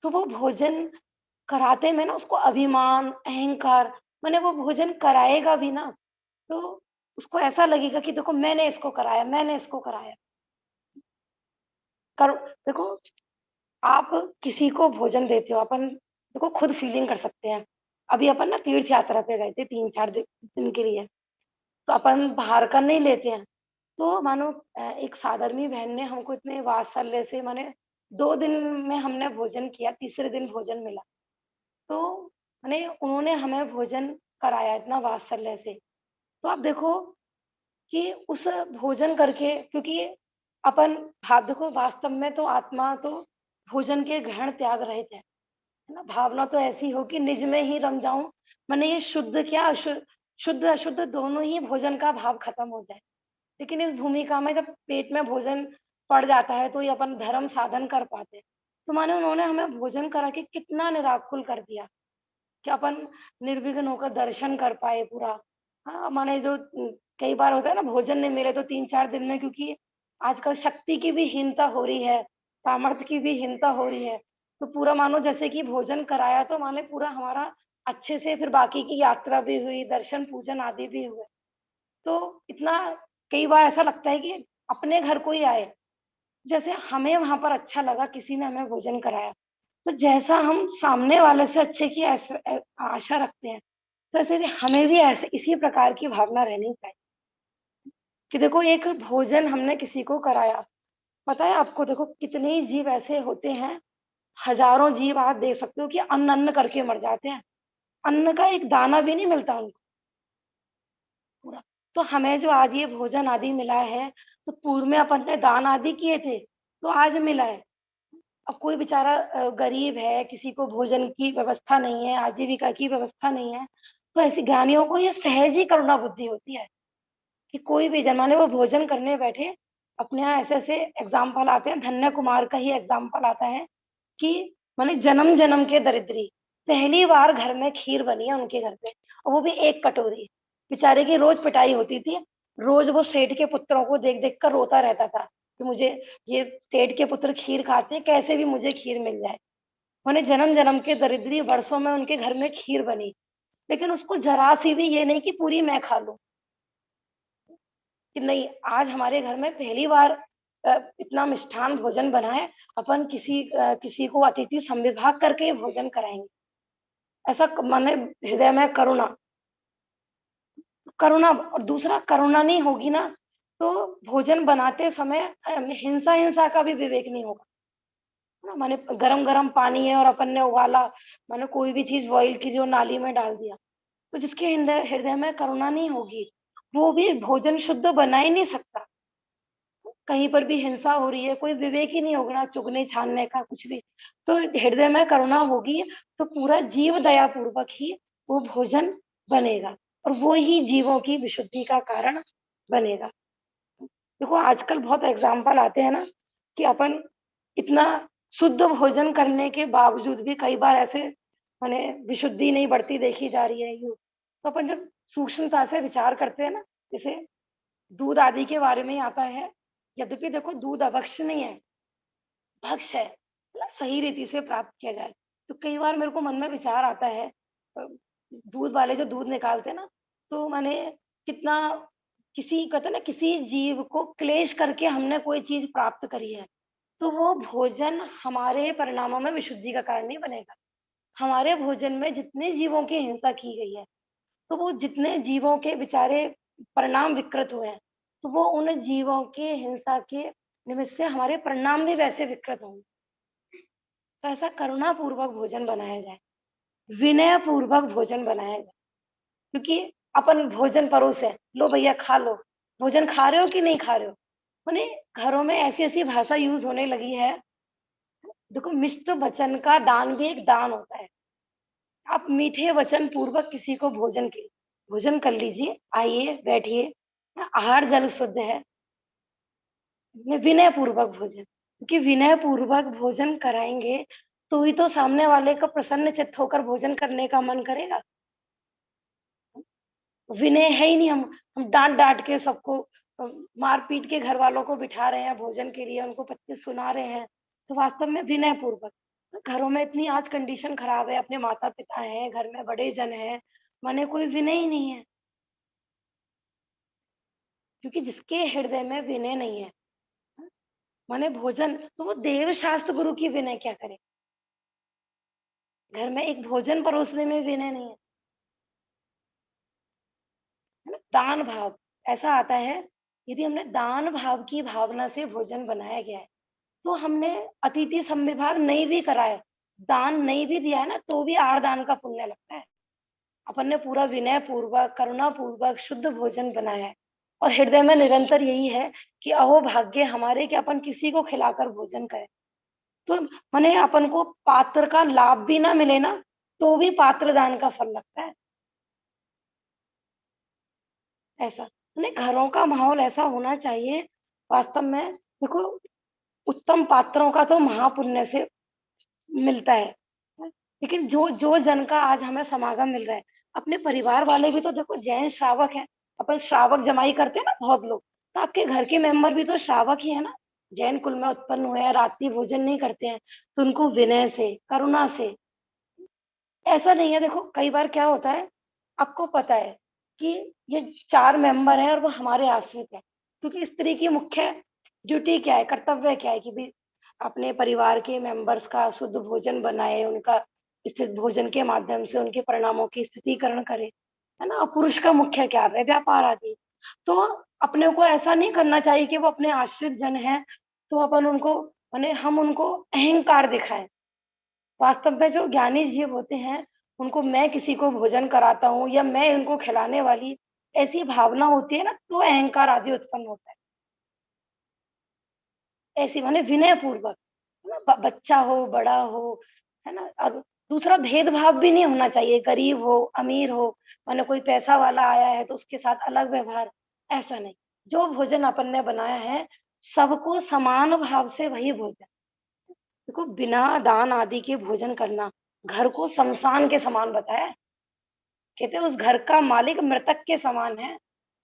तो वो भोजन कराते में ना उसको अभिमान, अहंकार, माने वो भोजन कराएगा भी ना, तो उसको ऐसा लगेगा कि देखो मैंने इसको कराया, मैंने इसको कराया। कर देखो, आप किसी को भोजन देते हो, अपन देखो खुद फीलिंग कर सकते हैं। अभी अपन ना तीर्थ यात्रा पे गए थे 3-4 दिन के लिए, तो अपन बाहर का नहीं लेते हैं। तो मानो एक साधर्मी बहन ने हमको इतने वात्सल्य से, माने 2 दिन में हमने भोजन किया, तीसरे दिन भोजन मिला। तो माने उन्होंने हमें भोजन कराया इतना वात्सल्य से। तो आप देखो कि उस भोजन करके, क्योंकि अपन भाव देखो वास्तव में तो आत्मा तो भोजन के ग्रहण त्याग रहित है ना? भावना तो ऐसी हो कि निज में ही रम जाऊँ, माने ये शुद्ध क्या शुद्ध अशुद्ध दोनों ही भोजन का भाव खत्म हो जाए। लेकिन इस भूमिका में जब पेट में भोजन पड़ जाता है, तो ये अपन धर्म साधन कर पाते हैं। तो माने उन्होंने हमें भोजन करा के कितना निराकुल कर दिया कि अपन निर्विघ्न होकर दर्शन कर पाए पूरा। हाँ, माने जो कई बार होता है ना, भोजन नहीं मिले तो 3-4 दिन में, क्योंकि आजकल शक्ति की भी हीनता हो रही है, सामर्थ्य की भी हीनता हो रही है। तो पूरा मानो जैसे कि भोजन कराया तो माने पूरा हमारा अच्छे से फिर बाकी की यात्रा भी हुई, दर्शन पूजन आदि भी हुए। तो इतना कई बार ऐसा लगता है कि अपने घर कोई आए, जैसे हमें वहाँ पर अच्छा लगा, किसी ने हमें भोजन कराया, तो जैसा हम सामने वाले से अच्छे की आशा रखते हैं, तो ऐसे भी हमें भी ऐसे इसी प्रकार की भावना रहनी चाहिए कि देखो एक भोजन हमने किसी को कराया। पता है आपको, देखो कितने ही जीव ऐसे होते हैं, हजारों जीव आप देख सकते हो कि अन्न अन्न करके मर जाते हैं, अन्न का एक दाना भी नहीं मिलता उनको पूरा। तो हमें जो आज ये भोजन आदि मिला है, तो पूर्व में अपन ने दान आदि किए थे, तो आज मिला है। अब कोई बेचारा गरीब है, किसी को भोजन की व्यवस्था नहीं है, आजीविका की व्यवस्था नहीं है, तो ऐसे ज्ञानियों को ये सहज ही करुणा बुद्धि होती है कि कोई भी जन, माने वो भोजन करने बैठे, अपने यहाँ ऐसे-ऐसे एग्ज़ाम्पल आते हैं, धन्य कुमार का ही एग्ज़ाम्पल आता है कि माने जन्म-जन्म के दरिद्री, पहली बार घर में खीर बनी है उनके घर पे, और वो भी 1 कटोरी। बेचारे की रोज़ पिटाई होती थी, रोज़ वो सेठ के पुत्रों को देख-देख कर रोता रहता था कि मुझे ये सेठ के पुत्र खीर खाते हैं, कैसे भी मुझे खीर मिल जाए। माने जन्म-जन्म के दरिद्री, वर्षों में उनके घर में खीर बनी, लेकिन उसको ज़रा-सी भी ये नहीं कि पूरी मैं खा लूँ, कि नहीं आज हमारे घर में पहली बार इतना मिष्ठान भोजन बना है, अपन किसी को अतिथि संविभाग करके ये भोजन कराएँगे। ऐसा माने हृदय में करुणा, करुणा। और दूसरा, करुणा नहीं होगी ना, तो भोजन बनाते समय हिंसा का भी विवेक नहीं होगा। ना माने गरम-गरम पानी है और अपन ने उबाला, माने कोई भी चीज़ बॉयल की जो नाली में डाल दिया, तो जिसके हृदय हृदय में करुणा नहीं होगी, वो भी भोजन शुद्ध बना ही नहीं सकता। कहीं पर भी हिंसा हो रही है, कोई विवेक ही नहीं होगा, ना चुगने-छानने का कुछ भी। तो हृदय में करुणा होगी, तो पूरा जीव दया पूर्वक ही वो भोजन बनेगा और वो ही जीवों की विशुद्धि का कारण बनेगा। देखो आजकल बहुत एग्ज़ाम्पल आते हैं ना कि अपन इतना शुद्ध भोजन करने के बावजूद भी कई बार ऐसे माने विशुद्धि नहीं बढ़ती देखी जा रही है यूँ। तो अपन जब सूक्ष्मता से विचार करते हैं ना, जैसे दूध आदि के बारे में ही आता है, यद्यपि देखो दूध अभक्ष्य नहीं है, भक्ष्य है, मतलब सही रीति से प्राप्त किया जाए। तो कई बार मेरे को मन में विचार आता है, अ, दूध वाले जो दूध निकालते हैं ना, तो माने कितना किसी कहते हैं ना किसी जीव को क्लेश करके हमने कोई चीज़ प्राप्त करी है, तो वो भोजन हमारे परिणामों में विशुद्धि का कारण नहीं बनेगा। हमारे भोजन में जितने जीवों की हिंसा की गई है, तो वो जितने जीवों के बेचारे परिणाम विकृत हुए हैं, तो वो उन जीवों के हिंसा के निमित्त से हमारे परिणाम भी वैसे विकृत होंगे। तो ऐसा करुणापूर्वक भोजन बनाया जाए, विनयपूर्वक भोजन बनाया जाए, क्योंकि अपन भोजन परोसे, लो भैया खा लो, भोजन खा रहे हो कि नहीं खा रहे हो? माने घरों में ऐसी-ऐसी भाषा यूज़ होने लगी है, देखो मिष्ट वचन का दान भी एक दान होता है। आप मीठे वचन पूर्वक किसी को भोजन कर लीजिए, आइए, बैठिए, आहार जल शुद्ध है, विनय पूर्वक भोजन, क्योंकि विनय पूर्वक भोजन कराएँगे, तो ही तो सामने वाले को प्रसन्न चित्त होकर भोजन करने का मन करेगा। विनय है ही नहीं, हम डाँट-डाँट के सबको मार-पीट के घरवालों को बिठा रहे हैं भोजन के लिए, उनको पच्चीस सुना रहे हैं, तो वास्तव में विनय पूर्वक। घरों में इतनी आज कंडीशन खराब है, अपने माता-पिता हैं, घर में बड़े जन हैं, माने कोई विनय ही नहीं है, क्योंकि जिसके हृदय में विनय नहीं है, माने भोजन तो वो देव शास्त्र गुरु की विनय क्या करे? घर में एक भोजन परोसने में विनय नहीं है ना? दान भाव ऐसा आता है, यदि हमने दान भाव की भावना से भोजन बनाया गया है, तो हमने अतिथि समविभाग नहीं भी करा है, दान नहीं भी दिया है ना, तो भी आर्त-दान का पुण्य लगता है। अपन ने पूरा विनय पूर्वक, करुणा पूर्वक शुद्ध भोजन बनाया है और हृदय में निरंतर यही है कि अहो भाग्य हमारे कि अपन किसी को खिलाकर भोजन करें। तो माने अपन को पात्र का लाभ भी ना मिले ना, तो भी पात्र दान का फल लगता है, ऐसा। माने घरों का माहौल ऐसा होना चाहिए, वास्तव में देखो उत्तम पात्रों का तो महापुण्य से मिलता है। लेकिन जो जो जन का आज हमें समागम मिल रहा है, अपने परिवार वाले भी तो देखो जैन श्रावक हैं, अपन श्रावक जमाई करते हैं ना बहुत लोग, तो आपके घर के मेंबर भी तो श्रावक ही है ना, जैन कुल में उत्पन्न हुए हैं, रात्रि भोजन नहीं करते हैं, तो उनको विनय से, करुणा से ऐसा नहीं है देखो कई बार क्या होता है, आपको पता है कि ये 4 मेंबर हैं और वो हमारे आश्रित हैं, क्योंकि स्त्री की मुख्य ड्यूटी क्या है, कर्तव्य क्या है कि भई अपने परिवार के मेंबर्स का शुद्ध भोजन बनाए, उनका स्थित भोजन के माध्यम से उनके परिणामों की स्थितीकरण करे, है ना? और पुरुष का मुख्य कार्य है व्यापार आदि। तो अपने को ऐसा नहीं करना चाहिए कि वो अपने आश्रित जन हैं, तो अपन उनको माने हम उनको अहंकार दिखाएँ। वास्तव में जो ज्ञानी जीव होते हैं, उनको मैं किसी को भोजन कराता हूँ या मैं इनको खिलाने वाली, ऐसी भावना होती है ना, तो अहंकार आदि उत्पन्न होता है। ऐसी माने विनयपूर्वक, है ना? बच्चा हो, बड़ा हो, है ना? और दूसरा भेदभाव भी नहीं होना चाहिए, गरीब हो, अमीर हो, माने कोई पैसा वाला आया है तो उसके साथ अलग व्यवहार, ऐसा नहीं। जो भोजन अपन ने बनाया है, सबको समान भाव से वही भोजन देखो बिना दान आदि के भोजन करना, घर को श्मशान के समान बताया है। कहते हैं उस घर का मालिक मृतक के समान है,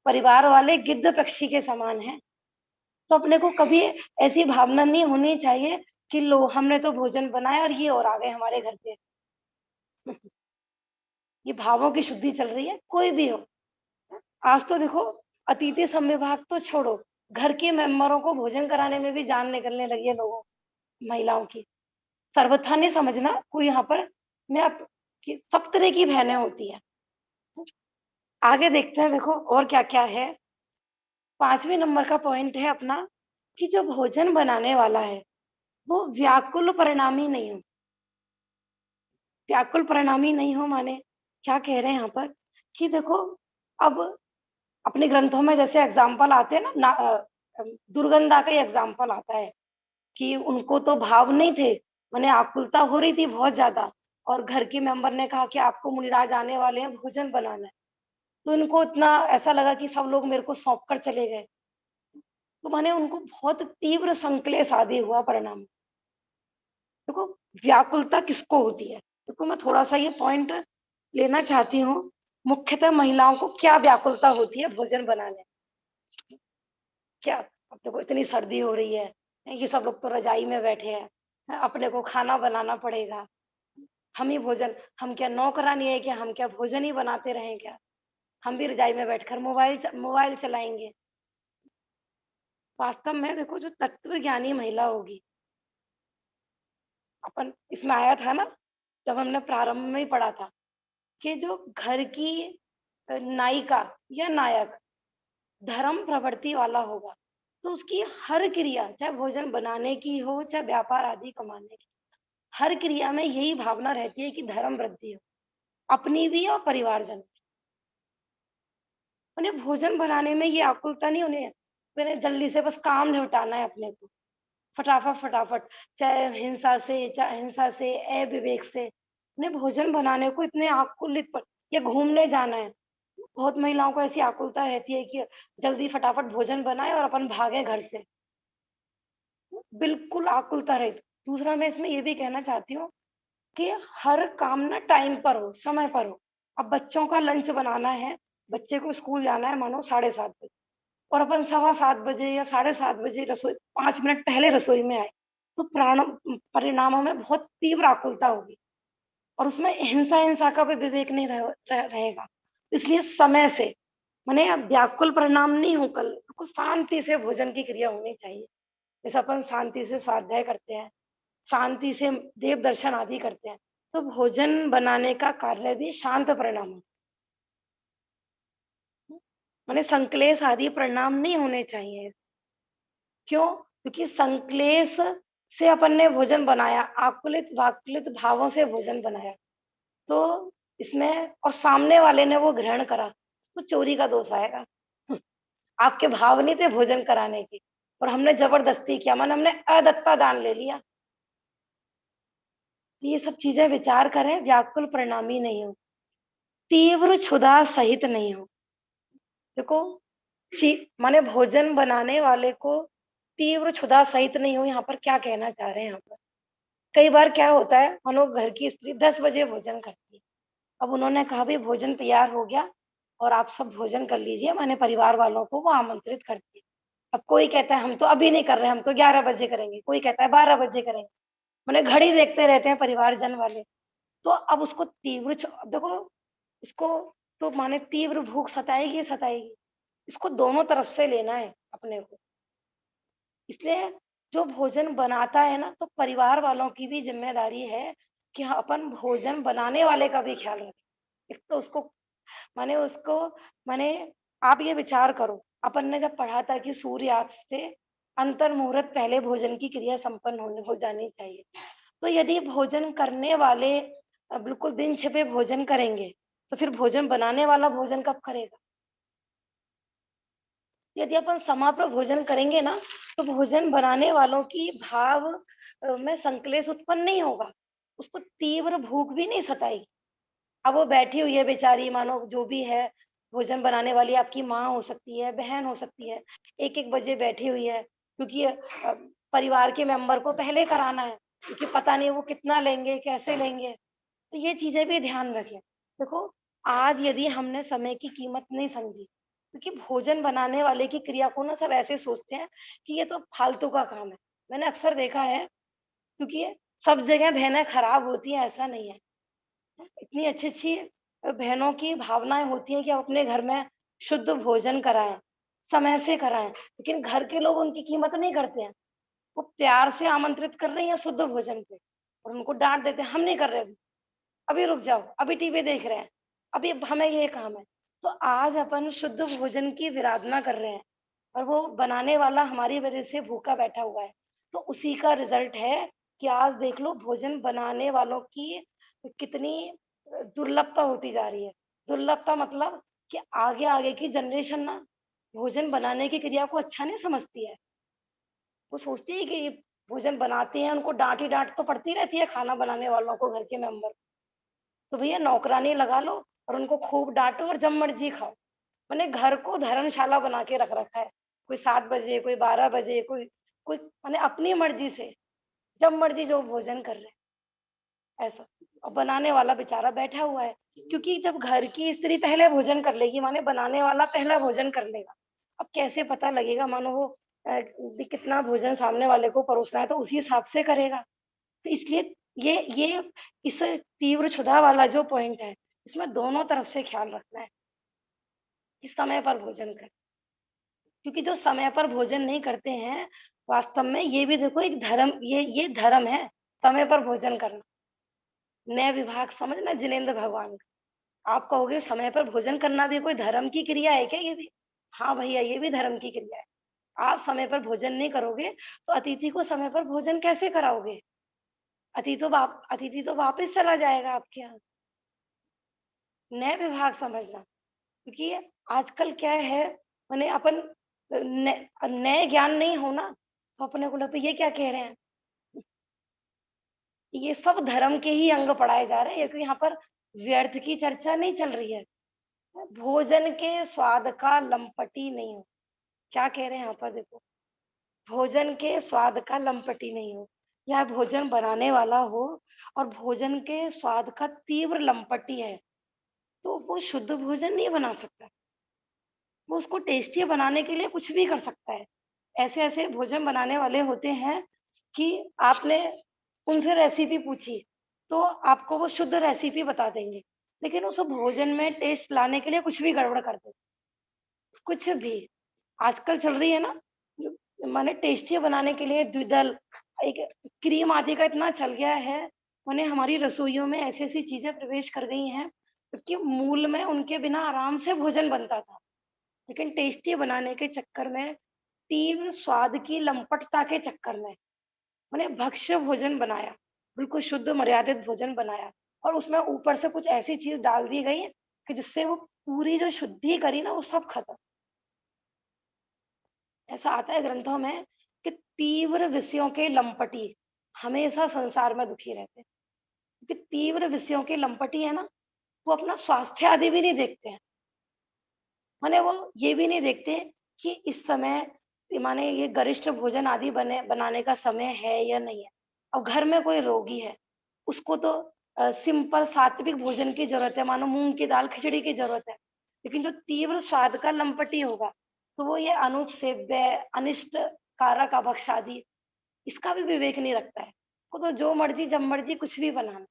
परिवार वाले गिद्ध पक्षी के समान हैं। तो अपने को कभी ऐसी भावना नहीं होनी चाहिए कि लो हमने तो भोजन बनाया और ये और आ गए हमारे घर पे। ये भावों की शुद्धि चल रही है, कोई भी हो। आज तो देखो अतिथि समविभाग तो छोड़ो, घर के मेंबरों को भोजन कराने में भी जान निकलने लगी है लोगों महिलाओं की। सर्वथा नहीं समझना कोई यहाँ पर मैं आप कि सब तरह की बहनें होती हैं। आगे देखते हैं देखो और क्या-क्या है। 5वें नंबर का पॉइंट है अपना कि जो भोजन बनाने वाला है, वो व्याकुल परिणामी नहीं हो। व्याकुल परिणामी नहीं हो माने क्या कह रहे हैं यहाँ पर कि देखो अब अपने ग्रंथों में जैसे एग्ज़ाम्पल आते हैं दुर्गंधा का ही एग्ज़ाम्पल आता है कि उनको तो भाव नहीं थे, माने आकुलता हो रही थी बहुत ज़्यादा और घर के मेंबर ने कहा कि आपको मुनिराज आने वाले हैं, भोजन बनाना है। तो इनको इतना ऐसा लगा कि सब लोग मेरे को सौंप कर चले गए। तो माने उनको बहुत तीव्र संक्लेश आदि हुआ परिणाम। देखो व्याकुलता किसको होती है? देखो मैं थोड़ा-सा ये पॉइंट लेना चाहती हूँ। मुख्यतः महिलाओं को क्या व्याकुलता होती है भोजन बनाने? क्या अब देखो इतनी सर्दी हो रही है, ये सब लोग तो रज़ाई में बैठे हैं, अपने को खाना बनाना पड़ेगा। हम ही भोजन हम क्या नौकरानी है क्या? हम क्या भोजन ही बनाते रहें क्या? हम भी रजाई में बैठकर मोबाइल चलाएँगे। वास्तव में देखो जो तत्वज्ञानी महिला होगी, अपन इसमें आया था ना, जब हमने प्रारंभ में ही पढ़ा था कि जो घर की नायिका या नायक धर्म प्रवृत्ति वाला होगा, तो उसकी हर क्रिया, चाहे भोजन बनाने की हो, चाहे व्यापार आदि कमाने की, हर क्रिया में यही भावना रहती है कि धर्म वृद्धि हो, अपनी भी और परिवारजन की। उन्हें भोजन बनाने में ये आकुलता नहीं, उन्हें जल्दी से बस काम निपटाना है अपने को, फटाफट, चाहे हिंसा से, चाहे अहिंसा से, अविवेक से, उन्हें भोजन बनाने को इतने आकुलित या घूमने जाना है। बहुत महिलाओं को ऐसी आकुलता रहती है कि जल्दी फटाफट भोजन बनाए और अपन भागे घर से। बिल्कुल आकुलता रहित। दूसरा मैं इसमें ये भी कहना चाहती हूँ कि हर काम ना टाइम पर हो, समय पर हो। अब बच्चों का लंच बनाना है, बच्चे को स्कूल जाना है मानो 7:30 बजे और अपन सवा 7 बजे या 7:30 बजे रसोई 5 मिनट पहले रसोई में आए, तो परिणामों में बहुत तीव्र आकुलता होगी और उसमें हिंसा का भी विवेक नहीं रहेगा। इसलिए समय से माने अब व्याकुल परिणाम नहीं हो कल, कुछ शांति से भोजन की क्रिया होनी चाहिए। जैसे अपन शांति से स्वाध्याय करते हैं, शांति से देव दर्शन आदि करते हैं, तो भोजन बनाने का कार्य भी शांत परिणाम हो। माने संक्लेश आदि परिणाम नहीं होने चाहिए। क्यों? क्योंकि संक्लेश से अपन ने भोजन बनाया, आकुलित वाकुलित भावों से भोजन बनाया, तो इसमें और सामने वाले ने वो ग्रहण करा, तो चोरी का दोष आएगा। आपके भाव नहीं थे भोजन कराने के और हमने ज़बरदस्ती किया, माने हमने अदत्ता दान ले लिया। तो ये सब चीज़ें विचार करें, व्याकुल परिणामी नहीं हो, तीव्र क्षुधा सहित नहीं हो। देखो ची माने भोजन बनाने वाले को तीव्र क्षुधा सहित नहीं हो, यहाँ पर क्या कहना चाह रहे हैं यहाँ पर? कई बार क्या होता है, मानो घर की स्त्री 10 बजे भोजन करती है। अब उन्होंने कहा भई भोजन तैयार हो गया और आप सब भोजन कर लीजिए, मैंने परिवार वालों को वो आमंत्रित कर दिया। अब कोई कहता है हम तो अभी नहीं कर रहे, हम तो 11 बजे करेंगे, कोई कहता है 12 बजे करेंगे। माने घड़ी देखते रहते हैं परिवारजन वाले। तो अब उसको देखो उसको तो माने तीव्र भूख सताएगी ही सताएगी। इसको दोनों तरफ से लेना है अपने को। इसलिए जो भोजन बनाता है ना, तो परिवार वालों की भी ज़िम्मेदारी है कि हाँ, अपन भोजन बनाने वाले का भी ख़्याल रखें। एक तो उसको माने आप ये विचार करो, अपन ने जब पढ़ा था कि सूर्यास्त से अंतर्मुहूर्त पहले भोजन की क्रिया संपन्न हो जानी चाहिए। तो यदि भोजन करने वाले बिल्कुल दिन छिपे भोजन करेंगे, तो फिर भोजन बनाने वाला भोजन कब करेगा? यदि अपन समय पर भोजन करेंगे ना, तो भोजन बनाने वालों की भाव में संक्लेश उत्पन्न नहीं होगा। उसको तीव्र भूख भी नहीं सताएगी। अब वो बैठी हुई है बेचारी, मानो जो भी है, भोजन बनाने वाली आपकी माँ हो सकती है, बहन हो सकती है, 1-1 बजे बैठी हुई है, क्योंकि परिवार के मेंबर को पहले कराना है, क्योंकि पता नहीं वो कितना लेंगे, कैसे लेंगे। तो ये चीज़ें भी ध्यान रखें। देखो, आज यदि हमने समय की कीमत नहीं समझी, क्योंकि भोजन बनाने वाले की क्रिया को ना सब ऐसे सोचते हैं कि ये तो फालतू का काम है। मैंने अक्सर देखा है, क्योंकि सब जगह बहनें खराब होती हैं ऐसा नहीं है। इतनी अच्छी-अच्छी बहनों की भावनाएँ होती हैं कि आप अपने घर में शुद्ध भोजन कराएँ, समय से कराएँ, लेकिन घर के लोग उनकी कीमत नहीं करते हैं। वो प्यार से आमंत्रित कर रही हैं शुद्ध भोजन पे और उनको डाँट देते हैं, हम नहीं कर रहे अभी, अभी रुक जाओ, अभी टीवी देख रहे हैं, अभी हमें ये काम है। तो आज अपन शुद्ध भोजन की विराधना कर रहे हैं और वो बनाने वाला हमारी वजह से भूखा बैठा हुआ है। तो उसी का रिज़ल्ट है कि आज देख लो भोजन बनाने वालों की कितनी दुर्लभता होती जा रही है। दुर्लभता मतलब कि आगे-आगे की जनरेशन ना भोजन बनाने की क्रिया को अच्छा नहीं समझती है। वो सोचती है कि ये भोजन बनाते हैं, उनको डाँट ही डाँट तो पड़ती रहती है खाना बनाने वालों को, घर के मेंबर। तो भैया नौकरानी लगा लो और उनको खूब डाँटो और जब मर्ज़ी खाओ। मैंने घर को धर्मशाला बना के रख रखा है। कोई 7 बजे, कोई 12 बजे, कोई कोई माने अपनी मर्ज़ी से, जब मर्ज़ी जो भोजन कर रहे हैं, ऐसा। और बनाने वाला बेचारा बैठा हुआ है, क्योंकि जब घर की स्त्री पहले भोजन कर लेगी, माने बनाने वाला पहला भोजन कर लेगा। अब कैसे पता लगेगा, मानो वो भी कितना भोजन सामने वाले को परोसना है, तो उसी हिसाब से करेगा। तो इसलिए ये इस तीव्र क्षुधा वाला जो पॉइंट है, इसमें दोनों तरफ से ख़्याल रखना है। कि समय पर भोजन करें। क्योंकि जो समय पर भोजन नहीं करते हैं, वास्तव में ये भी देखो एक धर्म, ये धर्म है, समय पर भोजन करना। न्याय विभाग समझना जिनेंद्र भगवान का। आप कहोगे समय पर भोजन करना भी कोई धर्म की क्रिया है क्या ये भी? हाँ भैया, ये भी धर्म की क्रिया है। आप समय पर भोजन नहीं करोगे, तो अतिथि को समय पर भोजन कैसे कराओगे? अतिथि तो वापस चला जाएगा आपके यहाँ। न्याय विभाग समझना, क्योंकि आजकल क्या है, माने अपन नए ज्ञान नहीं हो ना, तो अपने को लगता है ये क्या कह रहे हैं, ये सब धर्म के ही अंग पढ़ाए जा रहे हैं, क्योंकि यहाँ पर व्यर्थ की चर्चा नहीं चल रही है। भोजन के स्वाद का लंपटी नहीं हो। क्या कह रहे हैं यहाँ पर देखो, भोजन के स्वाद का लंपटी नहीं हो, या भोजन बनाने वाला हो और भोजन के स्वाद का तीव्र लंपटी है, तो वो शुद्ध भोजन नहीं बना सकता। वो उसको टेस्टी बनाने के लिए कुछ भी कर सकता है। ऐसे-ऐसे भोजन बनाने वाले होते हैं कि आपने उनसे रेसिपी पूछी, तो आपको वो शुद्ध रेसिपी बता देंगे। लेकिन उस भोजन में टेस्ट लाने के लिए कुछ भी गड़बड़ कर देते, कुछ भी। आजकल चल रही है ना, माने टेस्टी बनाने के लिए द्विदल, एक क्रीम आदि का इतना चल गया है, माने हमारी रसोइयों में ऐसी-ऐसी चीज़ें प्रवेश कर गई हैं, कि मूल में उनके बिना आराम से भोजन बनता था। लेकिन टेस्टी बनाने के चक्कर में, तीव्र स्वाद की लंपटता के चक्कर में, मैंने भक्ष्य भोजन बनाया, बिल्कुल शुद्ध मर्यादित भोजन बनाया, और उसमें ऊपर से कुछ ऐसी चीज़ डाल दी गई कि जिससे वो पूरी जो शुद्धि करी ना, वो सब खत्म। ऐसा आता है ग्रंथों में कि तीव्र विषयों के लंपटी हमेशा संसार में दुखी रहते हैं। क्योंकि तीव्र विषयों के लंपटी है ना, वो अपना स्वास्थ्य आदि भी नहीं देखते हैं। माने वो ये भी नहीं देखते कि इस समय माने ये गरिष्ठ भोजन आदि बनाने का समय है या नहीं है। अब घर में कोई रोगी है, उसको तो सिंपल सात्विक भोजन की ज़रूरत है, मानो मूँग की दाल, खिचड़ी की ज़रूरत है। लेकिन जो तीव्र स्वाद का लंपटी होगा, तो वो ये अनुप सेव्य, अनिष्ट कारक अभक्ष आदि, इसका भी विवेक नहीं रखता है। वो तो जो मर्ज़ी, जब मर्ज़ी कुछ भी बनाना।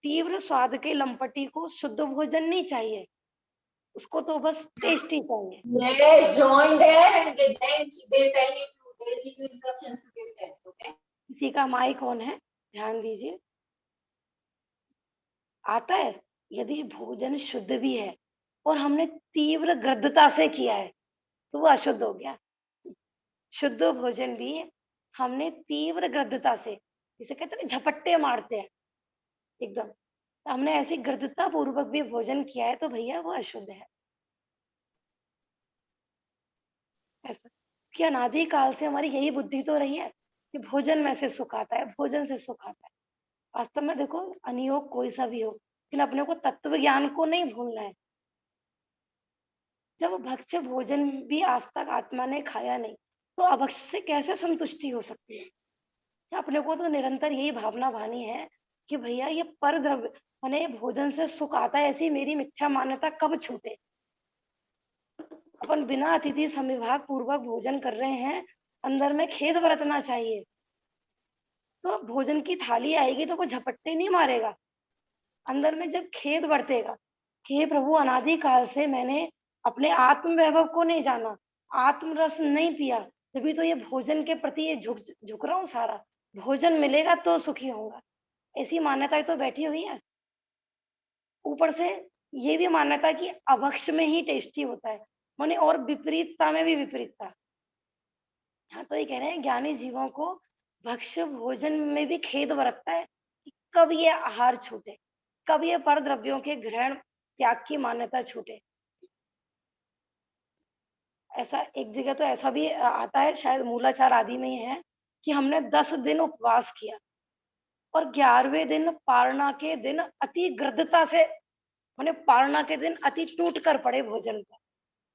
तीव्र स्वाद के लंपटी को शुद्ध भोजन नहीं चाहिए, उसको तो बस टेस्टी चाहिए। Yes, join there and then they'll tell you, they'll give you instructions to give test, okay? किसी का माइक ऑन है, ध्यान दीजिए। आता है, यदि भोजन शुद्ध भी है और हमने तीव्र गृद्धता से किया है, तो वो अशुद्ध हो गया। शुद्ध भोजन भी हमने तीव्र गृद्धता से, जिसे कहते हैं ना झपट्टे मारते हैं एकदम, तो हमने ऐसी गृद्धता पूर्वक भी भोजन किया है, तो भैया वो अशुद्ध है। ऐसा कि अनादि काल से हमारी यही बुद्धि तो रही है कि भोजन में से सुख आता है, भोजन से सुख आता है। वास्तव में देखो, अनियोग कोई सा भी हो, लेकिन अपने को तत्व ज्ञान को नहीं भूलना है। जब भक्ष्य भोजन भी आज तक आत्मा ने खाया नहीं, तो अभक्ष्य से कैसे संतुष्टि हो सकती है? अपने को तो निरंतर यही भावना भानी है कि भैया ये पर द्रव्य, माने भोजन से सुख आता है, ऐसी मेरी मिथ्या मान्यता कब छूटे। अपन बिना अतिथि समविभाग पूर्वक भोजन कर रहे हैं, अंदर में खेद बरतना चाहिए। तो भोजन की थाली आएगी तो कोई झपट्टे नहीं मारेगा, अंदर में जब खेद बरतेगा कि हे प्रभु, अनादि काल से मैंने अपने आत्म वैभव को नहीं जाना, आत्म रस नहीं पिया, तभी तो ये भोजन के प्रति ये झुक रहा हूँ सारा। भोजन मिलेगा तो सुखी होऊंगा, ऐसी मान्यताएं तो बैठी हुई है। ऊपर से ये भी मान्यता कि अभक्ष्य में ही टेस्टी होता है, माने और विपरीतता में भी विपरीतता। हाँ, तो ये कह रहे हैं ज्ञानी जीवों को भक्ष्य भोजन में भी खेद बरतता है कि कब ये आहार छूटे, कब ये पर द्रव्यों के ग्रहण त्याग की मान्यता छूटे। ऐसा एक जगह तो ऐसा भी आता है, शायद मूलाचार आदि में ही है, कि हमने 10 दिन उपवास किया और 11वें दिन पारणा के दिन अति गृद्धता से, माने पारणा के दिन अति टूट कर पड़े भोजन पर।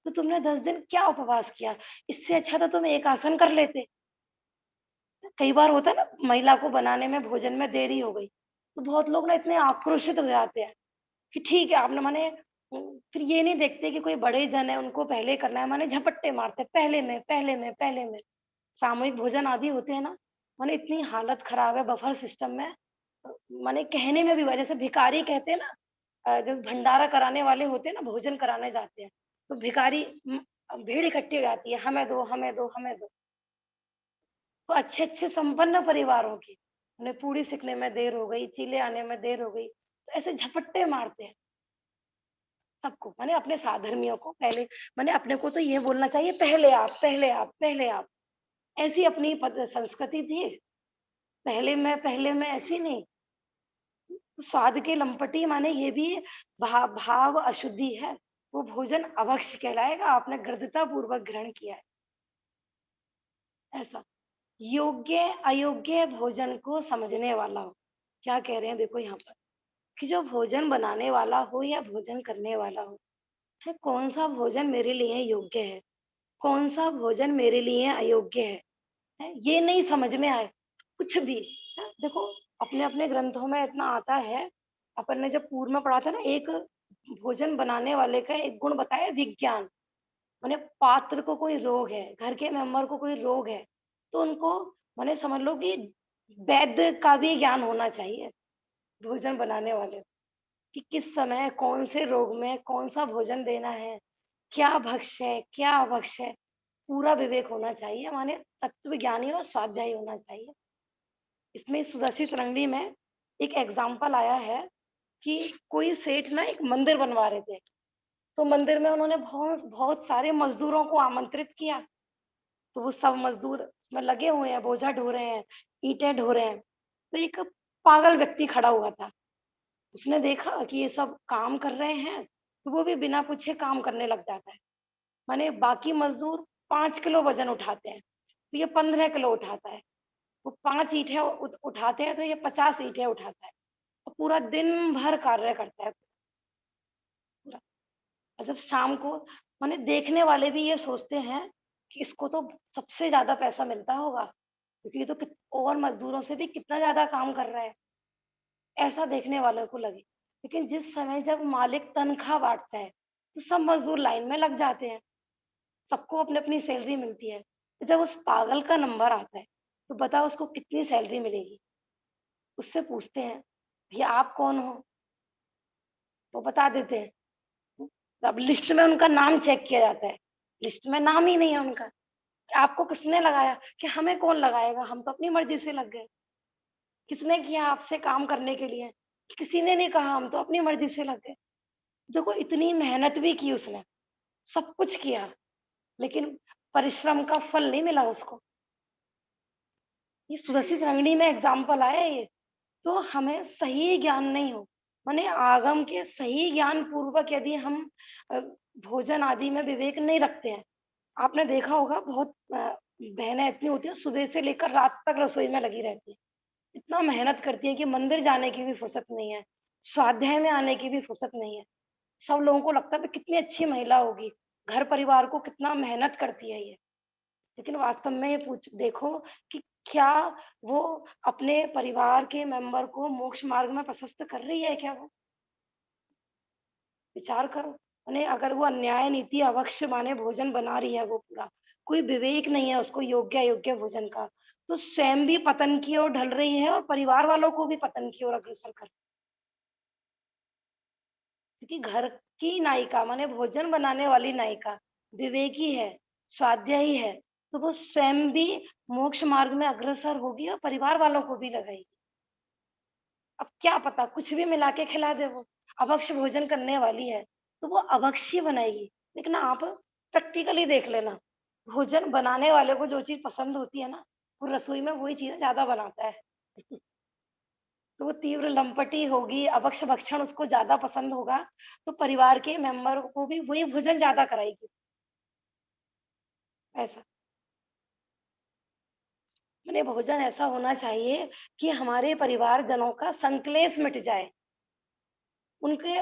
तो तुमने 10 दिन क्या उपवास किया? इससे अच्छा तो तुम एक आसन कर लेते। कई बार होता है ना, महिला को बनाने में भोजन में देरी हो गई, तो बहुत लोग ना इतने आक्रोशित हो जाते हैं कि ठीक है आपने, माने फिर ये नहीं देखते कि कोई बड़े जन है, उनको पहले करना है, माने झपट्टे मारते हैं, पहले में, पहले में, पहले में। सामूहिक भोजन आदि होते हैं ना, माने इतनी हालत खराब है बफर सिस्टम में, माने कहने में भी हुआ, जैसे भिखारी कहते हैं ना, जब भंडारा कराने वाले होते हैं ना, भोजन कराने जाते हैं, तो भिखारी भीड़ इकट्ठी हो जाती है, हमें दो, हमें दो, हमें दो। तो अच्छे-अच्छे संपन्न परिवारों की, उन्हें पूड़ी सिकने में देर हो गई, चीले आने में देर हो गई, तो ऐसे झपट्टे मारते हैं सबको, माने अपने साधर्मियों को पहले, माने अपने को तो ये बोलना चाहिए, पहले आप, पहले आप, पहले आप। ऐसी अपनी संस्कृति थी, पहले मैं, ऐसी नहीं। तो स्वाद के लंपटी माने ये भी भाव अशुद्धि है, वो भोजन अभक्ष्य कहलाएगा, आपने गृध्यता पूर्वक ग्रहण किया है, ऐसा। योग्य अयोग्य भोजन को समझने वाला हो, क्या कह रहे हैं देखो यहाँ पर, कि जो भोजन बनाने वाला हो या भोजन करने वाला हो, है कौन सा भोजन मेरे लिए योग्य है, कौन सा भोजन मेरे लिए अयोग्य है, ये नहीं समझ में आए कुछ भी। देखो अपने अपने ग्रंथों में इतना आता है, अपन ने जब पूर्व में पढ़ा था ना, एक भोजन बनाने वाले का एक गुण बताया, विज्ञान। माने पात्र को कोई रोग है, घर के मेंबर को कोई रोग है, तो उनको माने समझ लो कि वैद्य का भी ज्ञान होना चाहिए भोजन बनाने वाले को, कि किस समय कौन से रोग में कौन सा भोजन देना है, क्या भक्ष्य है, क्या अभक्ष्य है, पूरा विवेक होना चाहिए, माने तत्व ज्ञानी और स्वाध्यायी होना चाहिए। इसमें सुदर्शित रंगली में एक एग्जाम्पल आया है कि कोई सेठ ना एक मंदिर बनवा रहे थे, तो मंदिर में उन्होंने बहुत बहुत सारे मजदूरों को आमंत्रित किया, तो वो सब मजदूर उसमें लगे हुए हैं, बोझा ढो रहे हैं, ईंटें ढो रहे हैं। तो एक पागल व्यक्ति खड़ा हुआ था, उसने देखा कि ये सब काम कर रहे हैं, तो वो भी बिना पूछे काम करने लग जाता है। माने बाकी मजदूर 5 किलो वजन उठाते हैं, तो ये 15 किलो उठाता है। वो 5 ईंटें उठाते हैं, तो ये 50 ईंटें उठाता है, और पूरा दिन भर कार्य करता है पूरा। और जब शाम को, माने देखने वाले भी ये सोचते हैं कि इसको तो सबसे ज्यादा पैसा मिलता होगा, क्योंकि ये तो और मजदूरों से भी कितना ज्यादा काम कर रहा है, ऐसा देखने वालों को लगे। लेकिन जिस समय जब मालिक तनख्वाह बांटता है, तो सब मजदूर लाइन में लग जाते हैं, सबको अपनी अपनी सैलरी मिलती है। तो जब उस पागल का नंबर आता है, तो बताओ उसको कितनी सैलरी मिलेगी। उससे पूछते हैं, भैया आप कौन हो, वो बता देते हैं। अब लिस्ट में उनका नाम चेक किया जाता है, लिस्ट में नाम ही नहीं है उनका, कि आपको किसने लगाया, कि हमें कौन लगाएगा, हम तो अपनी मर्जी से लग गए। किसने किया आपसे काम करने के लिए, किसी ने नहीं कहा, हम तो अपनी मर्जी से लग गए। देखो इतनी मेहनत भी की उसने, सब कुछ किया, लेकिन परिश्रम का फल नहीं मिला उसको। ये सुदर्शित रंगनी में एग्जाम्पल आया ये। तो हमें सही ज्ञान नहीं हो, माने आगम के सही ज्ञान पूर्वक यदि हम अ, भोजन आदि में विवेक नहीं रखते हैं, आपने देखा होगा बहुत बहनें इतनी होती हैं, सुबह से लेकर रात तक रसोई में लगी रहती है, इतना मेहनत करती है कि मंदिर जाने की भी फुर्सत नहीं है, स्वाध्याय में आने की भी फुर्सत नहीं है। सब लोगों को लगता है कि कितनी अच्छी महिला होगी, घर परिवार को कितना मेहनत करती है ये। लेकिन वास्तव में ये पूछ देखो कि क्या वो अपने परिवार के मेंबर को मोक्ष मार्ग में प्रशस्त कर रही है क्या वो? विचार करो। उन्हें अगर वो अन्याय नीति अभक्ष्य माने भोजन बना रही है वो पूरा, कोई विवेक नहीं है उसको योग्य अयोग्य भोजन का, तो स्वयं भी पतन की ओर ढल रही है और परिवार वालों को भी पतन की ओर अग्रसर कर, क्योंकि घर की नायिका माने भोजन बनाने वाली नायिका विवेकी है, स्वाध्यायी है, तो वो स्वयं भी मोक्ष मार्ग में अग्रसर होगी और परिवार वालों को भी लगाएगी। अब क्या पता कुछ भी मिला के खिला दे वो, अभक्ष्य भोजन करने वाली है, तो वो अभक्ष्य बनाएगी। लेकिन आप प्रैक्टिकली देख लेना, भोजन बनाने वाले को जो चीज़ पसंद होती है ना, वो रसोई में वही चीज़ें ज़्यादा बनाता है। तो वो तीव्र लंपटी होगी, अभक्ष्य भक्षण उसको ज़्यादा पसंद होगा, तो परिवार के मेंबर को भी वही भोजन ज़्यादा कराएगी, ऐसा। माने भोजन ऐसा होना चाहिए कि हमारे परिवारजनों का संक्लेश मिट जाए। उनके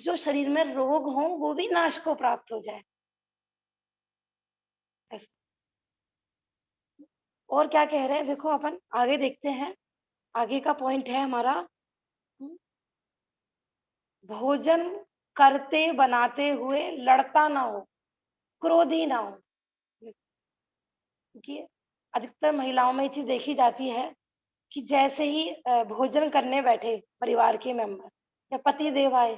जो शरीर में रोग हों, वो भी नाश को प्राप्त हो जाए। ऐसा। और क्या कह रहे हैं देखो अपन आगे देखते हैं। आगे का पॉइंट है हमारा, हुँ, भोजन करते बनाते हुए लड़ता ना हो, क्रोधी ना हो। क्योंकि अधिकतर महिलाओं में ये चीज़ देखी जाती है कि जैसे ही भोजन करने बैठे परिवार के मेंबर या पति देव आए,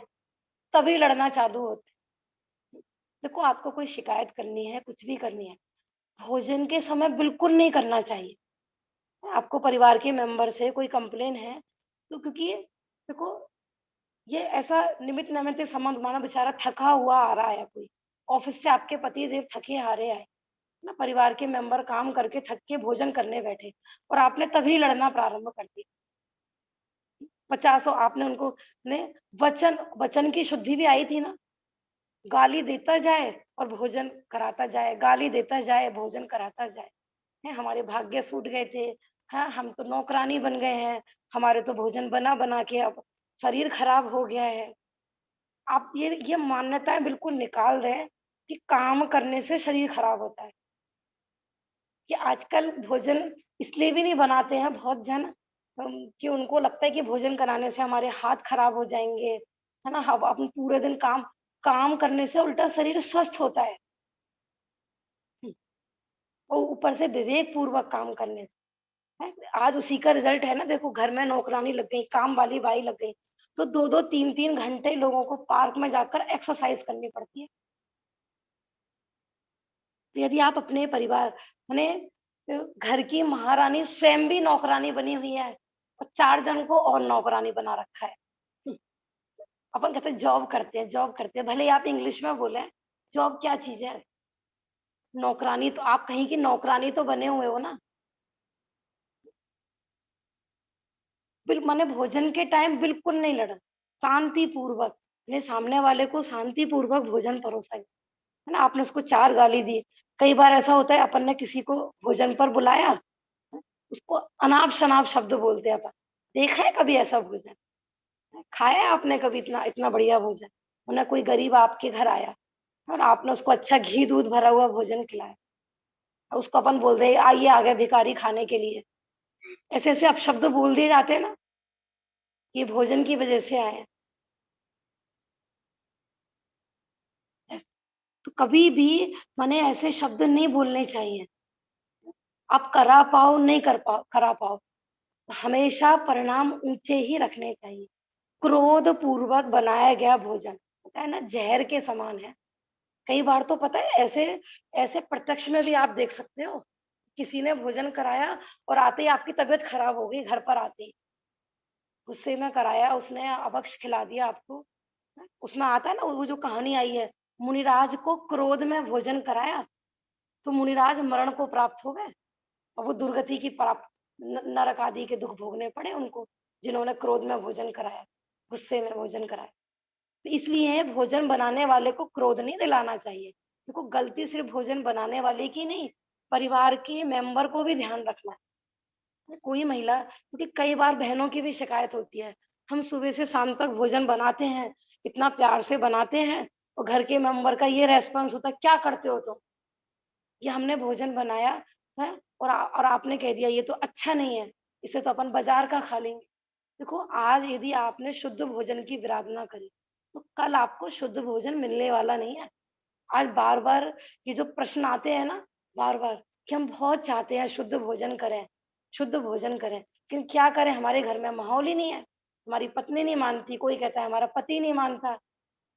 तभी लड़ना चालू होते हैं। देखो आपको कोई शिकायत करनी है, कुछ भी करनी है, भोजन के समय बिल्कुल नहीं करना चाहिए। आपको परिवार के मेंबर से कोई कंप्लेन है, तो क्योंकि देखो ये ऐसा निमित्त नैमित्तिक संबंध मानो बेचारा थका हुआ आ रहा है कोई, ऑफिस से आपके पति देव थके हारे आए, ना परिवार के मेंबर काम करके थक के भोजन करने बैठे और आपने तभी लड़ना प्रारंभ कर दिया। पचासों आपने उनको ने वचन वचन की शुद्धि भी आई थी ना, गाली देता जाए और भोजन कराता जाए, गाली देता जाए, भोजन कराता जाए। हैं, हमारे भाग्य फूट गए थे, हाँ, हम तो नौकरानी बन गए हैं, हमारे तो भोजन बना-बना के अब शरीर खराब हो गया है। आप ये मान्यताएँ बिल्कुल निकाल दें कि काम करने से शरीर खराब होता है। कि आजकल भोजन इसलिए भी नहीं बनाते हैं बहुत जन कि उनको लगता है कि भोजन कराने से हमारे हाथ खराब हो जाएँगे, है ना? हम अपन पूरे दिन काम काम करने से उल्टा शरीर स्वस्थ होता है। हुँ, और ऊपर से विवेक पूर्वक काम करने से, हैं? आज उसी का रिज़ल्ट है ना देखो घर में नौकरानी लग गई, काम वाली बाई लग गई, तो 2-2 3-3 घंटे लोगों को पार्क में जाकर एक्सरसाइज़ करनी पड़ती है। तो यदि आप अपने परिवार माने घर की महारानी स्वयं भी नौकरानी बनी हुई है और 4 जन को और नौकरानी बना रखा है। हुँ, अपन कहते हैं जॉब करते हैं, भले ही आप इंग्लिश में बोलें, जॉब क्या चीज़ है? नौकरानी तो आप कहीं की नौकरानी तो बने हुए हो ना। माने भोजन के टाइम बिल्कुल नहीं लड़ना, शांतिपूर्वक, अपने सामने वाले को शांतिपूर्वक भोजन परोसा है ना? आपने उसको 4 गाली दी, कई बार ऐसा होता है अपन ने किसी को भोजन पर बुलाया, उसको अनाप-शनाप शब्द बोलते हैं अपन। देखा है कभी ऐसा भोजन? खाया है आपने कभी इतना इतना बढ़िया भोजन? ना कोई गरीब आपके घर आया और आपने उसको अच्छा घी-दूध भरा हुआ भोजन खिलाया और उसको अपन बोल दें, "आइए आ गए भिखारी खाने के लिए।" ऐसे-ऐसे अपशब्द बोल दिए जाते हैं ना, ये भोजन की वजह से आए हैं। ऐस तो कभी भी माने ऐसे शब्द नहीं बोलने चाहिए। आप करा पाओ, नहीं करा पाओ, हमेशा परिणाम ऊँचे ही रखने चाहिए। क्रोध पूर्वक बनाया गया भोजन, होता है ना ज़हर के समान है। कई बार तो पता है ऐसे ऐसे प्रत्यक्ष में भी आप देख सकते हो, किसी ने भोजन कराया और आते ही आपकी तबीयत खराब हो गई घर पर आते ही। गुस्से में कराया उसने अभक्ष खिला दिया आपको। उसमें आता है ना वो जो कहानी आई है, मुनिराज को क्रोध में भोजन कराया, तो मुनिराज मरण को प्राप्त हो गए और वो दुर्गति की प्राप्त नरक आदि के दुःख भोगने पड़े उनको, जिन्होंने क्रोध में भोजन कराया, गुस्से में भोजन कराया। तो इसलिए भोजन बनाने वाले को क्रोध नहीं दिलाना चाहिए। देखो गलती सिर्फ भोजन बनाने वाले की नहीं, परिवार के मेंबर को भी ध्यान रखना है। कोई महिला क्योंकि कई बार बहनों की भी शिकायत होती है, हम सुबह से शाम तक भोजन बनाते हैं, इतना प्यार से बनाते हैं और घर के मेंबर का ये रिस्पॉन्स होता है, "क्या करते हो तुम? ये हमने भोजन बनाया है और आपने कह दिया ये तो अच्छा नहीं है, इसे तो अपन बाज़ार का खा लेंगे।" देखो आज यदि आपने शुद्ध भोजन की विराधना करी, तो कल आपको शुद्ध भोजन मिलने वाला नहीं है। आज बार-बार ये जो प्रश्न आते हैं ना, बार-बार कि हम बहुत चाहते हैं शुद्ध भोजन करें, लेकिन क्या करें हमारे घर में माहौल ही नहीं है। हमारी पत्नी नहीं मानती, कोई कहता है हमारा पति नहीं मानता,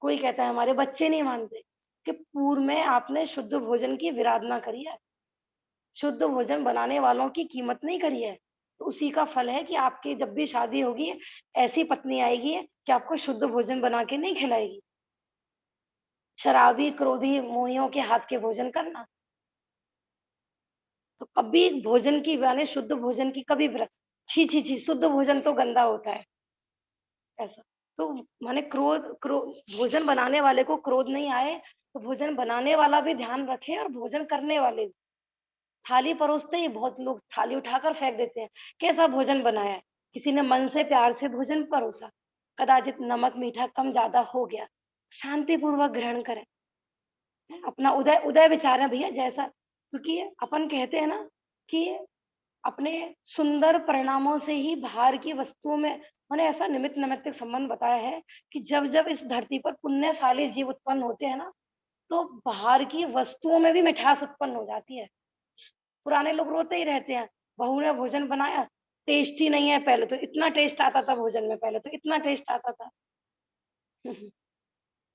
कोई कहता है हमारे बच्चे नहीं मानते, कि पूर्व में आपने शुद्ध भोजन की विराधना करी है। शुद्ध भोजन बनाने वालों की कीमत नहीं करी है। तो उसी का फल है कि आपकी जब भी शादी होगी, ऐसी पत्नी आएगी कि आपको शुद्ध भोजन बना के नहीं खिलाएगी। शराबी, क्रोधी, मोहियों के हाथ के भोजन करना। तो कभी भोजन की माने शुद्ध भोजन की कभी छी, छी, छी! शुद्ध भोजन तो गंदा होता है, ऐसा। तो माने भोजन बनाने वाले को क्रोध नहीं आए, तो भोजन बनाने वाला भी ध्यान रखे और भोजन करने वाले भी। थाली परोसते ही बहुत लोग थाली उठाकर फेंक देते हैं। कैसा भोजन बनाया है? किसी ने मन से प्यार से भोजन परोसा, कदाचित नमक मीठा कम ज़्यादा हो गया, शांतिपूर्वक ग्रहण करें। अपना उदय उदय विचारें भैया जैसा क्योंकि अपन कहते हैं ना कि अपने सुंदर परिणामों से ही बाहर की वस्तुओं में मैंने ऐसा निमित्त नैमित्तिक संबंध बताया है कि जब-जब इस धरती पर पुण्यशाली जीव उत्पन्न होते हैं ना, तो बाहर की वस्तुओं में भी मिठास उत्पन्न हो जाती है। पुराने लोग रोते ही रहते हैं, बहू ने भोजन बनाया, टेस्ट ही नहीं है पहले तो इतना टेस्ट आता था भोजन में पहले तो इतना टेस्ट आता था।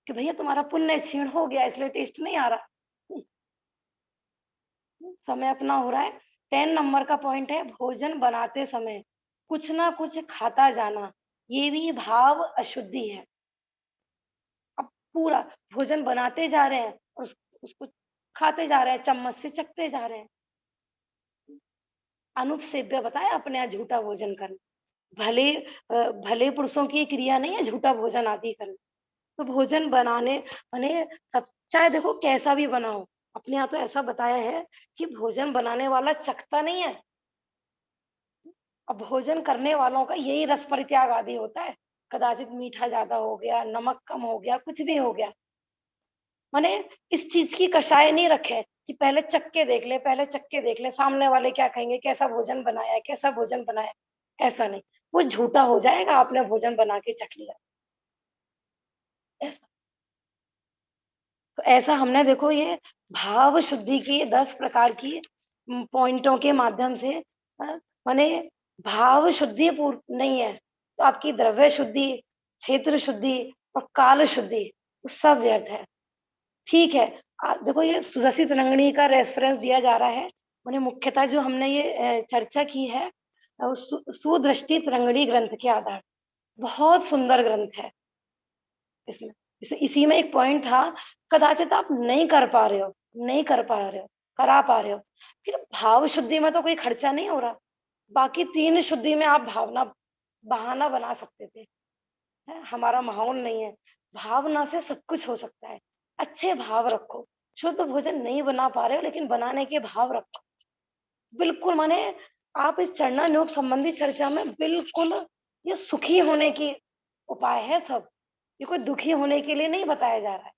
कि भैया तुम्हारा पुण्य क्षीण हो गया इसलिए टेस्ट नहीं आ रहा। समय अपना हो रहा है। 10 नंबर का पॉइंट है, भोजन बनाते समय कुछ ना कुछ खाता जाना, ये भी भाव अशुद्धि है। अब पूरा भोजन बनाते जा रहे हैं और उसको खाते जा रहे हैं, चम्मच से चखते जा रहे हैं। अनुपसेव्य बताया अपने यहाँ झूठा भोजन करना। भले पुरुषों की क्रिया नहीं है झूठा भोजन आदि करना। तो भोजन बनाने माने सब, चाहे देखो कैसा भी बनाओ, अपने यहाँ तो ऐसा बताया है कि भोजन बनाने वाला चखता नहीं है, अब भोजन करने वालों का यही रस परित्याग आदि होता है। कदाचित मीठा ज्यादा हो गया, नमक कम हो गया, कुछ भी हो गया, माने इस चीज की कषाय नहीं रखे कि पहले चख के देख ले, पहले चख के देख ले सामने वाले क्या कहेंगे, कैसा भोजन बनाया है, कैसा भोजन बनाया है। ऐसा नहीं, वो झूठा हो जाएगा आपने भोजन बना के चख लिया ऐसा। तो ऐसा हमने देखो ये भाव शुद्धि की 10 प्रकार की पॉइंटों के माध्यम से माने भाव शुद्धि पूर्ण नहीं है तो आपकी द्रव्य शुद्धि, क्षेत्र शुद्धि और काल शुद्धि सब व्यर्थ है। ठीक है, देखो ये सुदर्शी तरंगिणी का रेफरेंस दिया जा रहा है। मैंने मुख्यतः जो हमने ये चर्चा की है सुदृष्टि तरंगिणी ग्रंथ के आधार, बहुत सुंदर ग्रंथ है। इसमें इसी में एक पॉइंट था, कदाचित आप नहीं कर पा रहे हो, नहीं कर पा रहे हो, करा पा रहे हो, फिर भाव शुद्धि में तो कोई खर्चा नहीं हो रहा, बाकी 3 शुद्धि में आप बहाना बना सकते थे। हमारा माहौल नहीं है, भावना से सब कुछ हो सकता है। अच्छे भाव रखो, शुद्ध भोजन नहीं बना पा रहे हो लेकिन बनाने के भाव रखो। बिल्कुल माने आप इस चरणन योग संबंधी चर्चा में बिल्कुल ये सुखी होने की उपाय है सब, ये कोई दुखी होने के लिए नहीं बताया जा रहा है।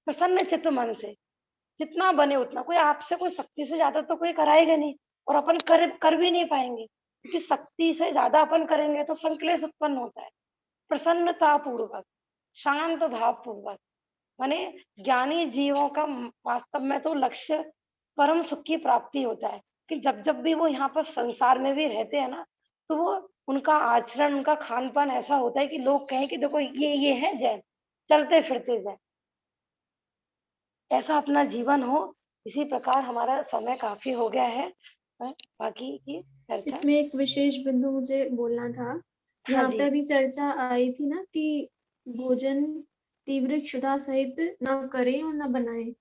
प्रसन्न चित्त मन से जितना बने उतना, कोई आपसे कोई शक्ति से ज्यादा तो कोई कराएगा नहीं और अपन कर भी नहीं पाएंगे, क्योंकि शक्ति से ज्यादा अपन करेंगे तो संक्लेश उत्पन्न होता है। प्रसन्नता पूर्वक, शांत भाव पूर्वक, माने ज्ञानी जीवों का वास्तव में तो लक्ष्य परम सुख की प्राप्ति होता है कि जब जब भी वो यहाँ पर संसार में भी रहते हैं ना, तो वो उनका आचरण, उनका खान पान ऐसा होता है कि लोग कहें कि देखो ये है जैन, चलते फिरते जैन, ऐसा अपना जीवन हो। इसी प्रकार हमारा समय काफी हो गया है, बाकी की चर्चा। इसमें एक विशेष बिंदु मुझे बोलना था, यहाँ पे अभी चर्चा आई थी ना कि भोजन तीव्र क्षुधा सहित ना करें और ना बनाएं,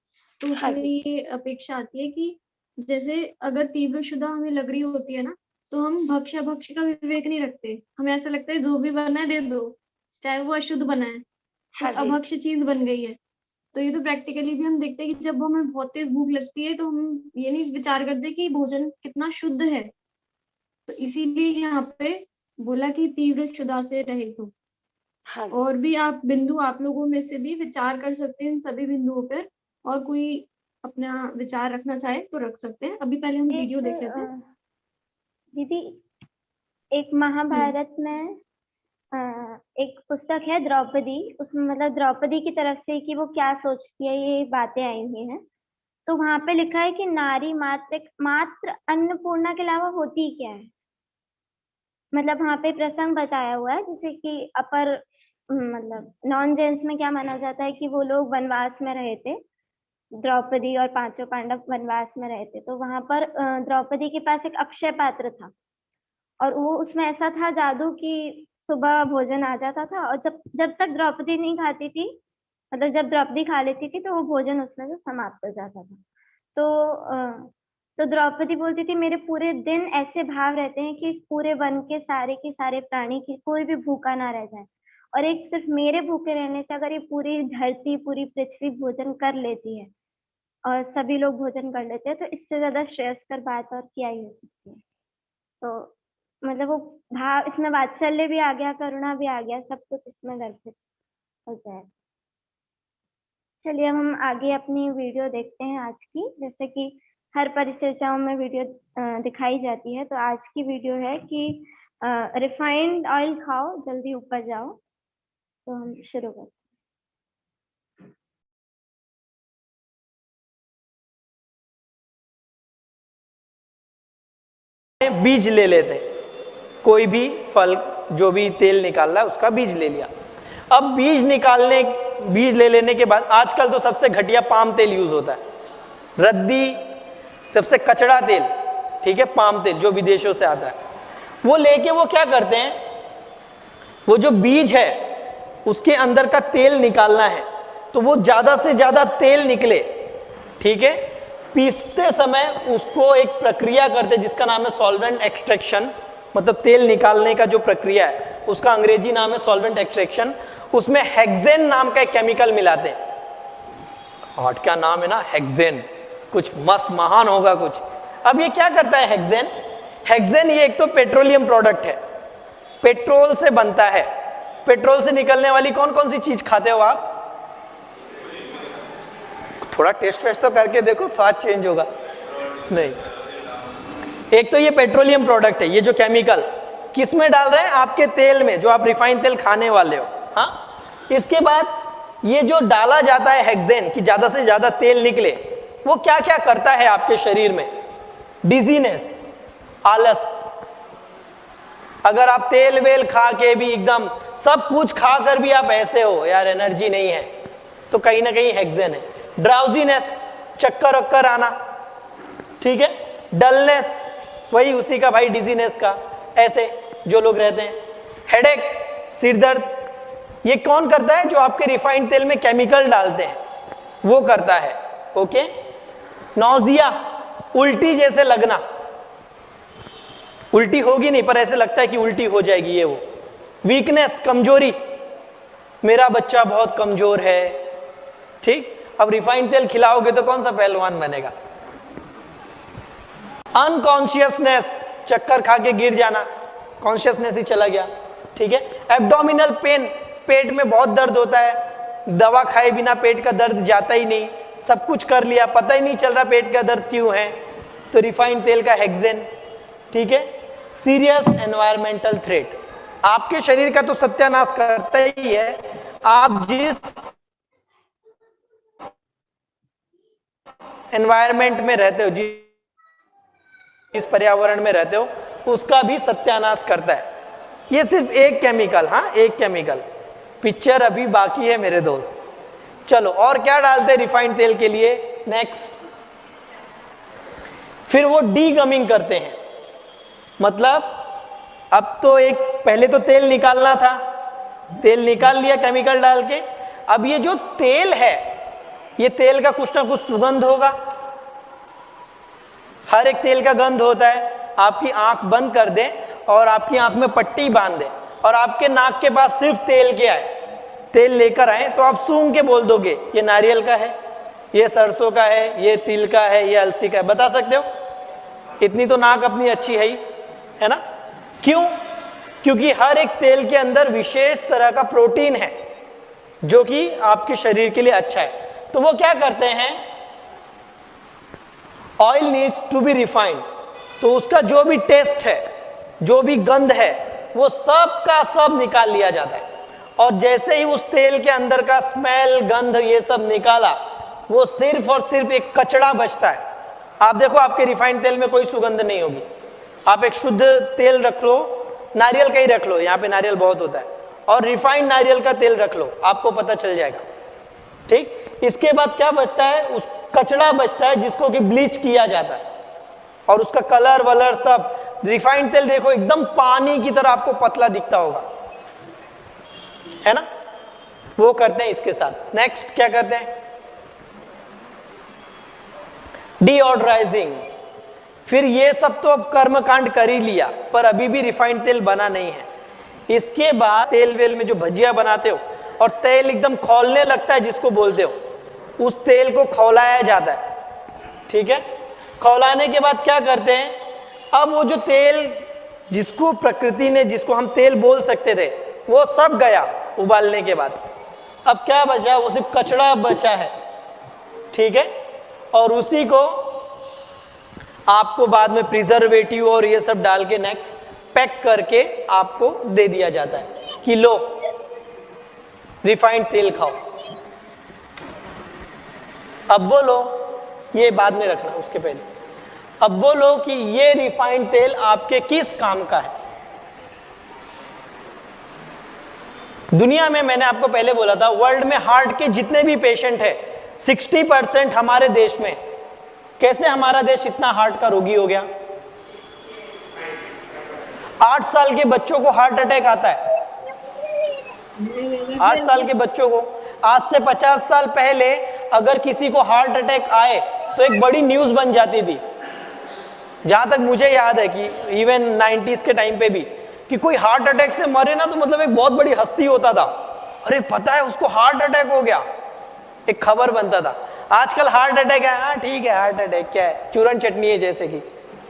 तो उसमें ये अपेक्षा आती है कि जैसे अगर तीव्र क्षुधा हमें लग रही होती है ना, तो हम भक्ष्य का विवेक नहीं रखते, हमें ऐसा लगता है जो भी बना है दे दो, चाहे वो अशुद्ध बना है, कुछ अभक्ष्य चीज बन गई है। तो ये तो प्रैक्टिकली भी हम देखते हैं कि जब हमें बहुत तेज भूख लगती है तो हम ये नहीं विचार करते कि भोजन कितना शुद्ध है, तो इसीलिए यहाँ पे बोला कि तीव्र क्षुधा से रहित हो। और भी आप बिंदु आप लोगों में से भी विचार कर सकते हैं इन सभी बिंदुओं पर, और कोई अपना विचार रखना चाहे तो रख सकते हैं। अभी पहले हम वीडियो देख लेते हैं। दीदी, एक महाभारत में एक पुस्तक है द्रौपदी, उसमें मतलब द्रौपदी की तरफ से कि वो क्या सोचती है ये बातें आई हुई हैं। तो वहां पे लिखा है कि नारी मात्र अन्नपूर्णा के अलावा होती क्या है। मतलब वहां पे प्रसंग बताया हुआ है, जैसे कि अपर मतलब नॉन जेंट्स में क्या माना जाता है कि वो लोग वनवास में रहे थे, द्रौपदी और 5 पांडव वनवास में रहे थे, तो वहां पर द्रौपदी के पास एक अक्षय पात्र था और वो उसमें ऐसा था जादू कि सुबह भोजन आ जाता था और जब तक द्रौपदी नहीं खाती थी, मतलब जब द्रौपदी खा लेती थी तो वो भोजन उसमें से समाप्त हो जाता था। तो द्रौपदी बोलती थी मेरे पूरे दिन ऐसे भाव रहते हैं कि इस पूरे वन के सारे प्राणी की कोई भी भूखा ना रह जाए, और एक सिर्फ मेरे भूखे रहने से अगर ये पूरी धरती, पूरी पृथ्वी भोजन कर लेती है और सभी लोग भोजन कर लेते हैं, तो इससे ज्यादा श्रेयस्कर बात और क्या ही हो सकती है। तो मतलब वो भाव, इसमें वात्सल्य भी आ गया, करुणा भी आ गया, सब कुछ इसमें गर्भित हो जाए। चलिए हम आगे अपनी वीडियो देखते हैं आज की। जैसे कि हर परिचर्चाओं में वीडियो दिखाई जाती है, तो आज की वीडियो है कि रिफाइंड ऑयल खाओ जल्दी ऊपर जाओ। तो हम शुरू करते हैं। बीज ले लेते हैं, कोई भी फल जो भी तेल निकाल रहा है उसका बीज ले लिया। अब बीज निकालने बीज ले लेने के बाद, आजकल तो सबसे घटिया पाम तेल यूज होता है, रद्दी सबसे कचड़ा तेल, ठीक है, पाम तेल जो विदेशों से आता है, वो लेके वो क्या करते हैं, वो जो बीज है उसके अंदर का तेल निकालना है, तो वो ज्यादा से ज्यादा तेल निकले, ठीक है, पीसते समय उसको एक प्रक्रिया करते हैं जिसका नाम है सॉल्वेंट एक्सट्रैक्शन, मतलब तेल निकालने का जो प्रक्रिया है उसका अंग्रेजी नाम है सॉल्वेंट एक्सट्रैक्शन। उसमें हेक्सेन नाम का एक केमिकल मिलाते हैं, और क्या नाम है ना, हेक्सेन, कुछ मस्त महान होगा कुछ। अब ये क्या करता है हेक्सेन? हेक्सेन ये एक तो पेट्रोलियम प्रोडक्ट है, पेट्रोल से बनता है। पेट्रोल से निकलने वाली कौन कौन सी चीज खाते हो आप? थोड़ा टेस्ट वेस्ट तो करके देखो, स्वाद चेंज होगा नहीं। एक तो ये पेट्रोलियम प्रोडक्ट है, ये जो केमिकल किस में डाल रहे हैं? आपके तेल में, जो आप रिफाइंड तेल खाने वाले हो। हाँ, इसके बाद ये जो डाला जाता है हेक्सेन कि ज्यादा से ज्यादा तेल निकले, वो क्या क्या करता है आपके शरीर में? डिजीनेस, आलस। अगर आप तेल वेल खा के भी एकदम सब कुछ खा कर भी आप ऐसे हो यार, एनर्जी नहीं है, तो कहीं ना कहीं हेक्सेन है। ड्राउजीनेस, चक्कर वक्कर आना, ठीक है, डलनेस, वही उसी का भाई, डिजीनेस का, ऐसे जो लोग रहते हैं। हेडेक, सिर दर्द, ये कौन करता है? जो आपके रिफाइंड तेल में केमिकल डालते हैं वो करता है। ओके। नौजिया, उल्टी जैसे लगना, उल्टी होगी नहीं पर ऐसे लगता है कि उल्टी हो जाएगी, ये वो। वीकनेस, कमजोरी, मेरा बच्चा बहुत कमजोर है, ठीक। अब रिफाइंड तेल खिलाओगे तो कौन सा पहलवान बनेगा? अनकॉन्शियसनेस, चक्कर खा के गिर जाना, कॉन्शियसनेस ही चला गया, ठीक है। एब्डोमिनल पेन, पेट में बहुत दर्द होता है, दवा खाए बिना पेट का दर्द जाता ही नहीं, सब कुछ कर लिया, पता ही नहीं चल रहा पेट का दर्द क्यों है, तो रिफाइंड तेल का हेक्सेन, ठीक है। सीरियस एनवायरमेंटल थ्रेट, आपके शरीर का तो सत्यानाश करता ही है। आप जिस एनवायरमेंट में रहते हो, जिस पर्यावरण में रहते हो, उसका भी सत्यानाश करता है। ये सिर्फ एक केमिकल, हाँ एक केमिकल, पिक्चर अभी बाकी है मेरे दोस्त। चलो और क्या डालते हैं रिफाइंड तेल के लिए? नेक्स्ट, फिर वो डीगमिंग करते हैं, मतलब अब तो एक पहले तो तेल निकालना था, तेल निकाल लिया केमिकल डाल के, अब ये जो तेल है, ये तेल का कुछ ना कुछ सुगंध होगा, हर एक तेल का गंध होता है। आपकी आंख बंद कर दें और आपकी आंख में पट्टी बांध दें और आपके नाक के पास सिर्फ तेल के आए, तेल लेकर आए, तो आप सूंघ के बोल दोगे ये नारियल का है, ये सरसों का है, ये तिल का है, ये अलसी का है, बता सकते हो? इतनी तो नाक अपनी अच्छी है ना? क्यों? क्योंकि हर एक तेल के अंदर विशेष तरह का प्रोटीन है जो कि आपके शरीर के लिए अच्छा है। तो वो क्या करते हैं, oil needs to be refined, तो उसका जो भी टेस्ट है, जो भी गंध है, वो सब का सब निकाल लिया जाता है। और जैसे ही उस तेल के अंदर का स्मेल, गंध, ये सब निकाला, वो सिर्फ और सिर्फ एक कचड़ा बचता है। आप देखो आपके रिफाइंड तेल में कोई सुगंध नहीं होगी। आप एक शुद्ध तेल रख लो, नारियल का ही रख लो, यहाँ पे नारियल बहुत होता है, और रिफाइंड नारियल का तेल रख लो, आपको पता चल जाएगा, ठीक। इसके बाद क्या बचता है? उस कचड़ा बचता है जिसको कि ब्लीच किया जाता है, और उसका कलर वलर सब, रिफाइंड तेल देखो एकदम पानी की तरह आपको पतला दिखता होगा, है ना? वो करते हैं इसके साथ। नेक्स्ट क्या करते हैं? डीऑडराइजिंग। फिर ये सब तो अब कर्मकांड कर ही लिया, पर अभी भी रिफाइंड तेल बना नहीं है। इसके बाद तेल वेल में जो भजिया बनाते हो और तेल एकदम खौलने लगता है जिसको बोलते हो, उस तेल को खौलाया जाता है, ठीक है। खौलाने के बाद क्या करते हैं? अब वो जो तेल जिसको प्रकृति ने, जिसको हम तेल बोल सकते थे, वो सब गया उबालने के बाद। अब क्या बचा? वो सिर्फ कचड़ा बचा है, ठीक है। और उसी को आपको बाद में प्रिजर्वेटिव और ये सब डाल के नेक्स्ट पैक करके आपको दे दिया जाता है कि लो रिफाइंड तेल खाओ। अब बोलो, ये बाद में रखना, उसके पहले अब बोलो कि ये रिफाइंड तेल आपके किस काम का है? दुनिया में, मैंने आपको पहले बोला था, वर्ल्ड में हार्ट के जितने भी पेशेंट है 60% हमारे देश में। कैसे हमारा देश इतना हार्ट का रोगी हो गया? 8 साल के बच्चों को हार्ट अटैक आता है, 8 साल के बच्चों को। आज से 50 साल पहले अगर किसी को हार्ट अटैक आए तो एक बड़ी न्यूज बन जाती थी। जहां तक मुझे याद है कि इवन 90s के टाइम पे भी कि कोई हार्ट अटैक से मरे ना तो मतलब एक बहुत बड़ी हस्ती होता था, अरे पता है उसको हार्ट अटैक हो गया, एक खबर बनता था। आजकल हार्ट अटैक है, हाँ ठीक है, हार्ट अटैक क्या है, चूरन चटनी है, जैसे कि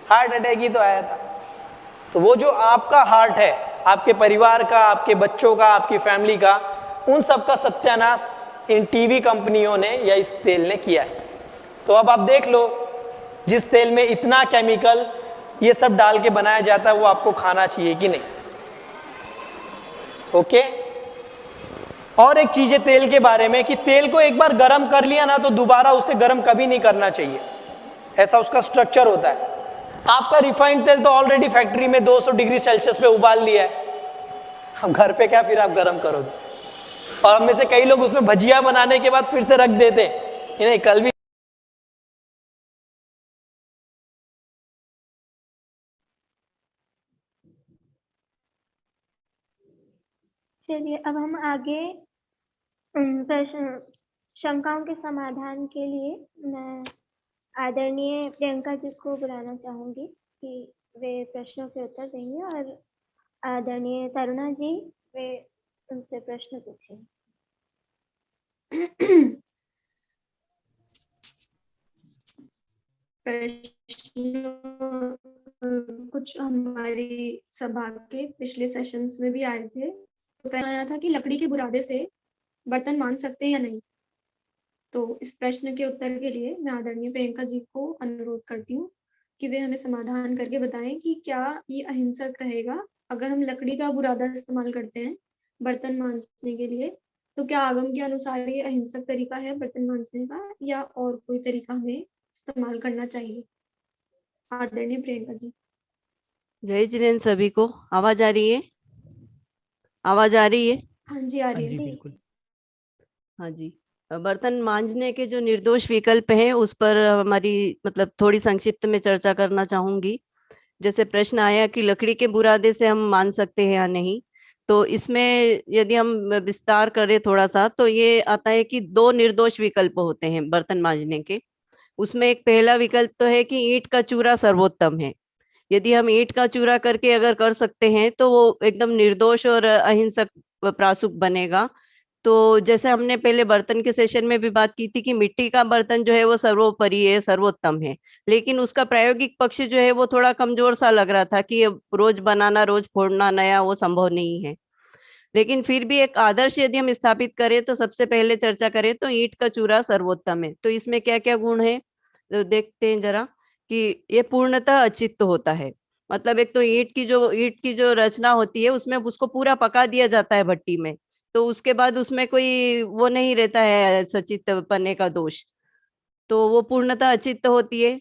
हार्ट अटैक ही तो आया था। तो वो जो आपका हार्ट है, आपके परिवार का, आपके बच्चों का, आपकी फैमिली का, उन सब का सत्यानाश इन टीवी कंपनियों ने या इस तेल ने किया है। तो अब आप देख लो, जिस तेल में इतना केमिकल ये सब डाल के बनाया जाता है, वो आपको खाना चाहिए कि नहीं? ओके। और एक चीज है तेल के बारे में कि तेल को एक बार गर्म कर लिया ना तो दोबारा उसे गर्म कभी नहीं करना चाहिए, ऐसा उसका स्ट्रक्चर होता है। आपका रिफाइंड तेल तो ऑलरेडी फैक्ट्री में 200 डिग्री सेल्सियस पे उबाल लिया है, अब घर पे क्या फिर आप गर्म करोगे? और हम में से कई लोग उसमें भजिया बनाने के बाद फिर से रख देते हैं, नहीं कल भी। चलिए अब हम आगे प्रश्न शंकाओं के समाधान के लिए मैं आदरणीय प्रियंका जी को बुलाना चाहूंगी कि वे प्रश्नों के उत्तर देंगे, और आदरणीय तरुणा जी वे उनसे प्रश्न पूछेंगे। प्रश्न कुछ हमारी सभा के पिछले सेशंस में भी आए थे। तो प्रश्न आया था कि लकड़ी के बुरादे से बर्तन मान सकते हैं या नहीं। तो इस प्रश्न के उत्तर के लिए मैं आदरणीय प्रियंका जी को अनुरोध करती हूँ कि वे हमें समाधान करके बताएं कि क्या ये अहिंसक रहेगा अगर हम लकड़ी का बुरादा इस्तेमाल करते हैं बर्तन मांजने के लिए। तो क्या आगम के अनुसार ये अहिंसक तरीका है बर्तन मांजने का, या और कोई तरीका हमें इस्तेमाल करना चाहिए? आदरणीय प्रियंका जी। जय जिनेन्द्र सभी को। आवाज आ रही है? आवाज आ रही है? हाँ जी आ रही है। बिल्कुल। हाँ जी। बर्तन मांजने के जो निर्दोष विकल्प हैं उस पर हमारी मतलब थोड़ी संक्षिप्त में चर्चा करना चाहूंगी। जैसे प्रश्न आया कि लकड़ी के बुरादे से हम मान सकते हैं या नहीं, तो इसमें यदि हम विस्तार करें थोड़ा सा तो ये आता है कि 2 निर्दोष विकल्प होते हैं बर्तन मांजने के। उसमें एक पहला विकल्प तो है कि ईंट का चूरा सर्वोत्तम है। यदि हम ईंट का चूरा करके अगर कर सकते हैं तो वो एकदम निर्दोष और अहिंसक प्रासुक बनेगा। तो जैसे हमने पहले बर्तन के सेशन में भी बात की थी कि मिट्टी का बर्तन जो है वो सर्वोपरि है, सर्वोत्तम है, लेकिन उसका प्रायोगिक पक्ष जो है वो थोड़ा कमजोर सा लग रहा था कि रोज बनाना, रोज फोड़ना नया, वो संभव नहीं है। लेकिन फिर भी एक आदर्श यदि हम स्थापित करें तो सबसे पहले चर्चा करें तो ईंट का चूरा सर्वोत्तम है। तो इसमें क्या क्या गुण है तो देखते हैं जरा कि ये पूर्णतः अचित्त होता है। मतलब एक तो ईंट की जो रचना होती है उसमें उसको पूरा पका दिया जाता है भट्टी में, तो उसके बाद उसमें कोई वो नहीं रहता है सचित्त पन्ने का दोष, तो वो पूर्णतः अचित्त होती है।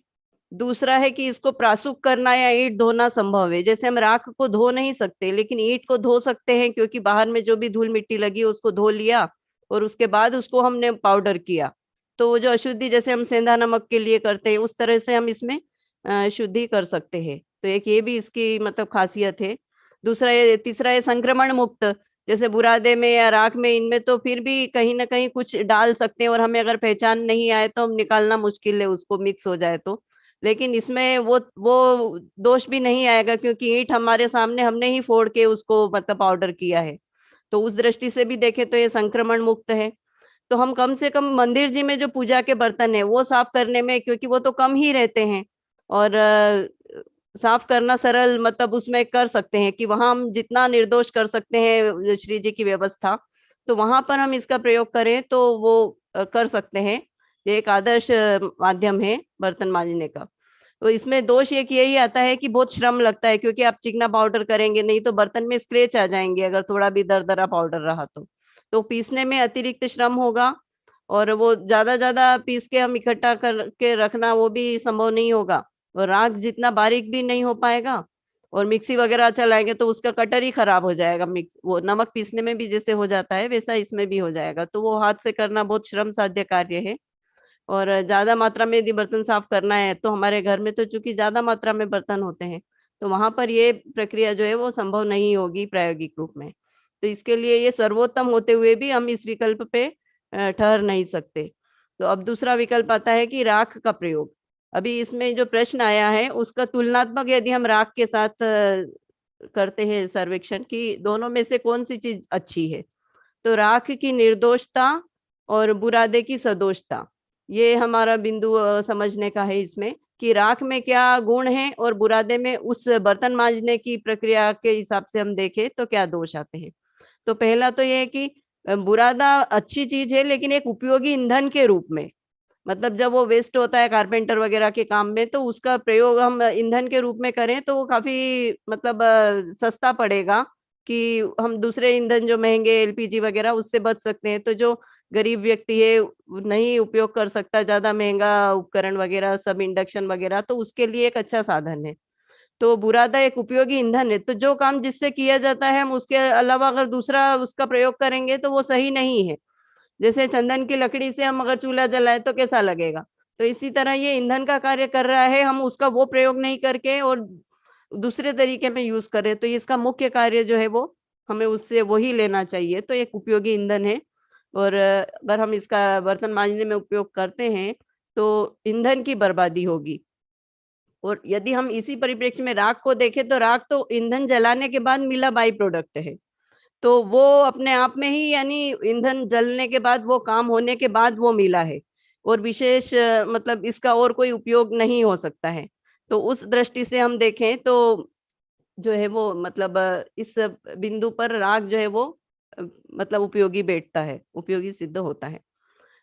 दूसरा है कि इसको प्रासुक करना या ईंट धोना संभव है। जैसे हम राख को धो नहीं सकते लेकिन ईंट को धो सकते हैं, क्योंकि बाहर में जो भी धूल मिट्टी लगी उसको धो लिया और उसके बाद उसको हमने पाउडर किया, तो वो जो अशुद्धि जैसे हम सेंधा नमक के लिए करते हैं उस तरह से हम इसमें शुद्धि कर सकते हैं। तो एक ये भी इसकी मतलब खासियत है। तीसरा है संक्रमण मुक्त। जैसे बुरादे में या राख में, इनमें तो फिर भी कहीं ना कहीं कुछ डाल सकते हैं और हमें अगर पहचान नहीं आए तो हम निकालना मुश्किल है, उसको मिक्स हो जाए तो। लेकिन इसमें वो दोष भी नहीं आएगा क्योंकि ईंट हमारे सामने हमने ही फोड़ के उसको मतलब पाउडर किया है। तो उस दृष्टि से भी देखें तो ये संक्रमण मुक्त है। तो हम कम से कम मंदिर जी में जो पूजा के बर्तन है वो साफ करने में, क्योंकि वो तो कम ही रहते हैं और साफ करना सरल मतलब उसमें कर सकते हैं कि वहां हम जितना निर्दोष कर सकते हैं श्री जी की व्यवस्था, तो वहां पर हम इसका प्रयोग करें तो वो कर सकते हैं। ये एक आदर्श माध्यम है बर्तन मांजने का। तो इसमें दोष एक यही आता है कि बहुत श्रम लगता है, क्योंकि आप चिकना पाउडर करेंगे नहीं तो बर्तन में स्क्रैच आ जाएंगे अगर थोड़ा भी दरदरा पाउडर रहा तो पीसने में अतिरिक्त श्रम होगा और वो ज्यादा पीस के हम इकट्ठा करके रखना वो भी संभव नहीं होगा, और राख जितना बारीक भी नहीं हो पाएगा और मिक्सी वगैरह चलाएंगे तो उसका कटर ही खराब हो जाएगा। मिक्स वो नमक पीसने में भी जैसे हो जाता है वैसा इसमें भी हो जाएगा, तो वो हाथ से करना बहुत श्रम साध्य कार्य है। और ज्यादा मात्रा में यदि बर्तन साफ करना है तो हमारे घर में तो चूंकि ज्यादा मात्रा में बर्तन होते हैं, तो वहां पर ये प्रक्रिया जो है वो संभव नहीं होगी प्रायोगिक रूप में। तो इसके लिए ये सर्वोत्तम होते हुए भी हम इस विकल्प पे ठहर नहीं सकते। तो अब दूसरा विकल्प आता है कि राख का प्रयोग। अभी इसमें जो प्रश्न आया है उसका तुलनात्मक यदि हम राख के साथ करते हैं सर्वेक्षण कि दोनों में से कौन सी चीज अच्छी है, तो राख की निर्दोषता और बुरादे की सदोषता, ये हमारा बिंदु समझने का है इसमें कि राख में क्या गुण है और बुरादे में उस बर्तन मांजने की प्रक्रिया के हिसाब से हम देखें तो क्या दोष आते हैं। तो पहला तो ये है कि बुरादा अच्छी चीज है लेकिन एक उपयोगी ईंधन के रूप में, मतलब जब वो वेस्ट होता है कारपेंटर वगैरह के काम में तो उसका प्रयोग हम ईंधन के रूप में करें तो वो काफी मतलब सस्ता पड़ेगा कि हम दूसरे ईंधन जो महंगे एलपीजी वगैरह उससे बच सकते हैं। तो जो गरीब व्यक्ति है नहीं उपयोग कर सकता ज्यादा महंगा उपकरण वगैरह सब इंडक्शन वगैरह, तो उसके लिए एक अच्छा साधन है। तो बुरादा एक उपयोगी ईंधन है, तो जो काम जिससे किया जाता है हम उसके अलावा अगर दूसरा उसका प्रयोग करेंगे तो वो सही नहीं है। जैसे चंदन की लकड़ी से हम अगर चूल्हा जलाए तो कैसा लगेगा, तो इसी तरह ये ईंधन का कार्य कर रहा है, हम उसका वो प्रयोग नहीं करके और दूसरे तरीके में यूज करें तो इसका मुख्य कार्य जो है वो हमें उससे वही लेना चाहिए। तो एक उपयोगी ईंधन है और अगर हम इसका बर्तन मांजने में उपयोग करते हैं तो ईंधन की बर्बादी होगी। और यदि हम इसी परिप्रेक्ष्य में राख को देखें तो राख तो ईंधन जलाने के बाद मिला बाई प्रोडक्ट है, तो वो अपने आप में ही यानी ईंधन जलने के बाद वो काम होने के बाद वो मिला है और विशेष मतलब इसका और कोई उपयोग नहीं हो सकता है। तो उस दृष्टि से हम देखें तो जो है वो मतलब इस बिंदु पर राग जो है वो मतलब उपयोगी बैठता है, उपयोगी सिद्ध होता है।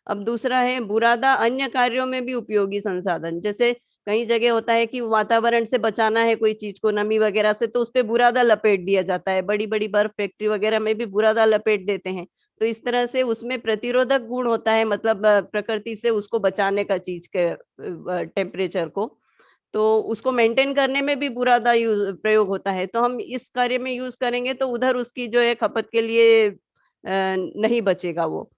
अब दूसरा है बुरादा अन्य कार्यों में भी उपयोगी संसाधन। जैसे कई जगह होता है कि वातावरण से बचाना है कोई चीज को नमी वगैरह से, तो उस पे बुरादा लपेट दिया जाता है, बड़ी बड़ी बर्फ फैक्ट्री वगैरह में भी बुरादा लपेट देते हैं। तो इस तरह से उसमें प्रतिरोधक गुण होता है, मतलब प्रकृति से उसको बचाने का चीज के टेम्परेचर को, तो उसको मेंटेन करने में भी बुरादा यूज प्रयोग होता है। तो हम इस कार्य में यूज करेंगे तो उधर उसकी जो है खपत के लिए नहीं बचेगा वो,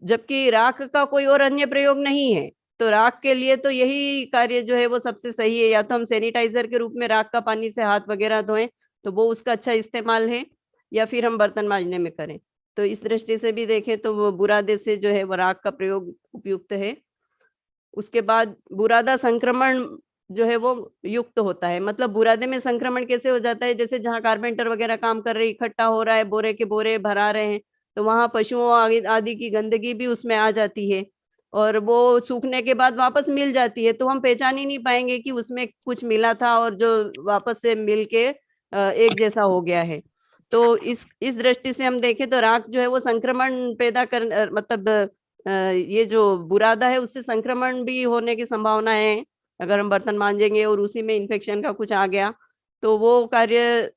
जबकि राख का कोई और अन्य प्रयोग नहीं है। तो राख के लिए तो यही कार्य जो है वो सबसे सही है, या तो हम सैनिटाइजर के रूप में राख का पानी से हाथ वगैरह धोएं तो वो उसका अच्छा इस्तेमाल है, या फिर हम बर्तन मांजने में करें। तो इस दृष्टि से भी देखें तो वो बुरादे से जो है वो राख का प्रयोग उपयुक्त है। उसके बाद बुरादा संक्रमण जो है वो युक्त होता है, मतलब बुरादे में संक्रमण कैसे हो जाता है, जैसे जहाँ कारपेंटर वगैरह काम कर रहे इकट्ठा हो रहा है, बोरे के बोरे भरा रहे हैं, तो वहां पशुओं आदि की गंदगी भी उसमें आ जाती है और वो सूखने के बाद वापस मिल जाती है, तो हम पहचान ही नहीं पाएंगे कि उसमें कुछ मिला था और जो वापस से मिल के एक जैसा हो गया है। तो इस दृष्टि से हम देखें तो राख जो है वो संक्रमण पैदा कर मतलब ये जो बुरादा है उससे संक्रमण भी होने की संभावना है। अगर हम बर्तन मांजेंगे और उसी में इन्फेक्शन का कुछ आ गया तो वो कार्य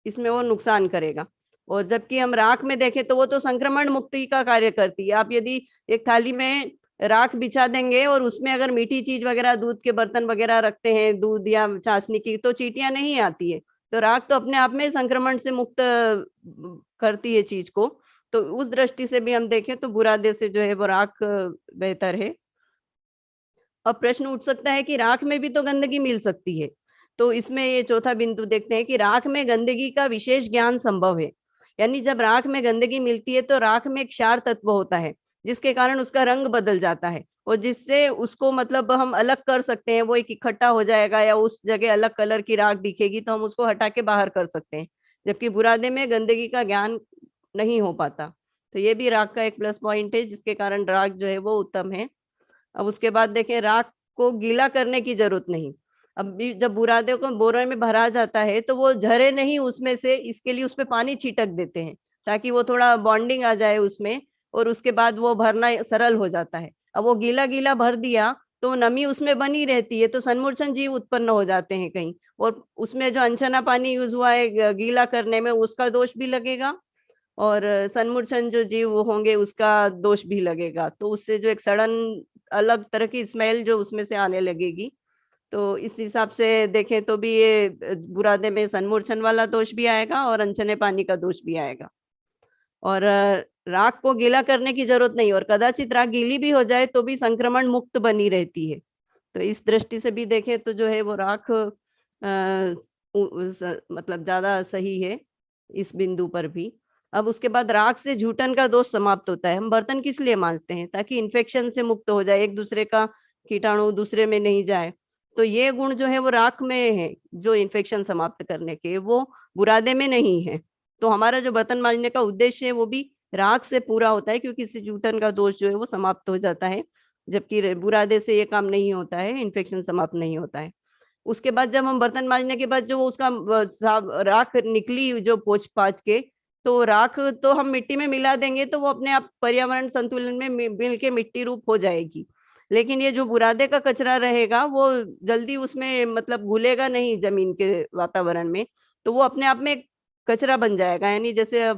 इसमें वो नुकसान करेगा। और जबकि हम राख में देखें तो वो तो संक्रमण मुक्ति का कार्य करती है। आप यदि एक थाली में राख बिछा देंगे और उसमें अगर मीठी चीज वगैरह दूध के बर्तन वगैरह रखते हैं, दूध या चाशनी की, तो चींटियां नहीं आती है। तो राख तो अपने आप में संक्रमण से मुक्त करती है चीज को। तो उस दृष्टि से भी हम देखें तो बुरादे से जो है वो राख बेहतर है। अब प्रश्न उठ सकता है कि राख में भी तो गंदगी मिल सकती है, तो इसमें ये चौथा बिंदु देखते हैं कि राख में गंदगी का विशेष ज्ञान संभव है। यानी जब राख में गंदगी मिलती है तो राख में एक क्षार तत्व होता है जिसके कारण उसका रंग बदल जाता है और जिससे उसको मतलब हम अलग कर सकते हैं, वो एक इकट्ठा हो जाएगा या उस जगह अलग कलर की राख दिखेगी तो हम उसको हटा के बाहर कर सकते हैं, जबकि बुरादे में गंदगी का ज्ञान नहीं हो पाता। तो ये भी राख का एक प्लस पॉइंट है जिसके कारण राख जो है वो उत्तम है। अब उसके बाद देखें राख को गीला करने की जरूरत नहीं। अब भी जब बुरादे को बोरे में भरा जाता है तो वो झरे नहीं उसमें से, इसके लिए उसमें पानी छिटक देते हैं ताकि वो थोड़ा बॉन्डिंग आ जाए उसमें और उसके बाद वो भरना सरल हो जाता है। अब वो गीला गीला भर दिया तो नमी उसमें बनी रहती है, तो सनमुर्छन जीव उत्पन्न हो जाते हैं कहीं, और उसमें जो अनछना पानी यूज हुआ है गीला करने में उसका दोष भी लगेगा और सनमुर्छन जो जीव होंगे उसका दोष भी लगेगा। तो उससे जो एक सड़न अलग तरह की स्मेल जो उसमें से आने लगेगी, तो इस हिसाब से देखें तो भी ये बुरादे में सन्मूर्छन वाला दोष भी आएगा और अनचने पानी का दोष भी आएगा। और राख को गीला करने की जरूरत नहीं, और कदाचित राख गीली भी हो जाए तो भी संक्रमण मुक्त बनी रहती है। तो इस दृष्टि से भी देखें तो जो है वो राख मतलब ज्यादा सही है इस बिंदु पर भी। अब उसके बाद राख से जूठन का दोष समाप्त होता है। हम बर्तन किस लिए मांजते हैं? ताकि इन्फेक्शन से मुक्त हो जाए, एक दूसरे का कीटाणु दूसरे में नहीं जाए। तो ये गुण जो है वो राख में है, जो इन्फेक्शन समाप्त करने के, वो बुरादे में नहीं है। तो हमारा जो बर्तन मांजने का उद्देश्य है वो भी राख से पूरा होता है, क्योंकि इससे जूठन का दोष जो है वो समाप्त हो जाता है, जबकि बुरादे से ये काम नहीं होता है, इन्फेक्शन समाप्त नहीं होता है। उसके बाद जब हम बर्तन मांजने के बाद जो उसका राख निकली जो पोंछ पाछ के, तो राख तो हम मिट्टी में मिला देंगे तो वो अपने आप पर्यावरण संतुलन में मिल के मिट्टी रूप हो जाएगी। लेकिन ये जो बुरादे का कचरा रहेगा वो जल्दी उसमें मतलब घुलेगा नहीं जमीन के वातावरण में, तो वो अपने आप में कचरा बन जाएगा, यानी जैसे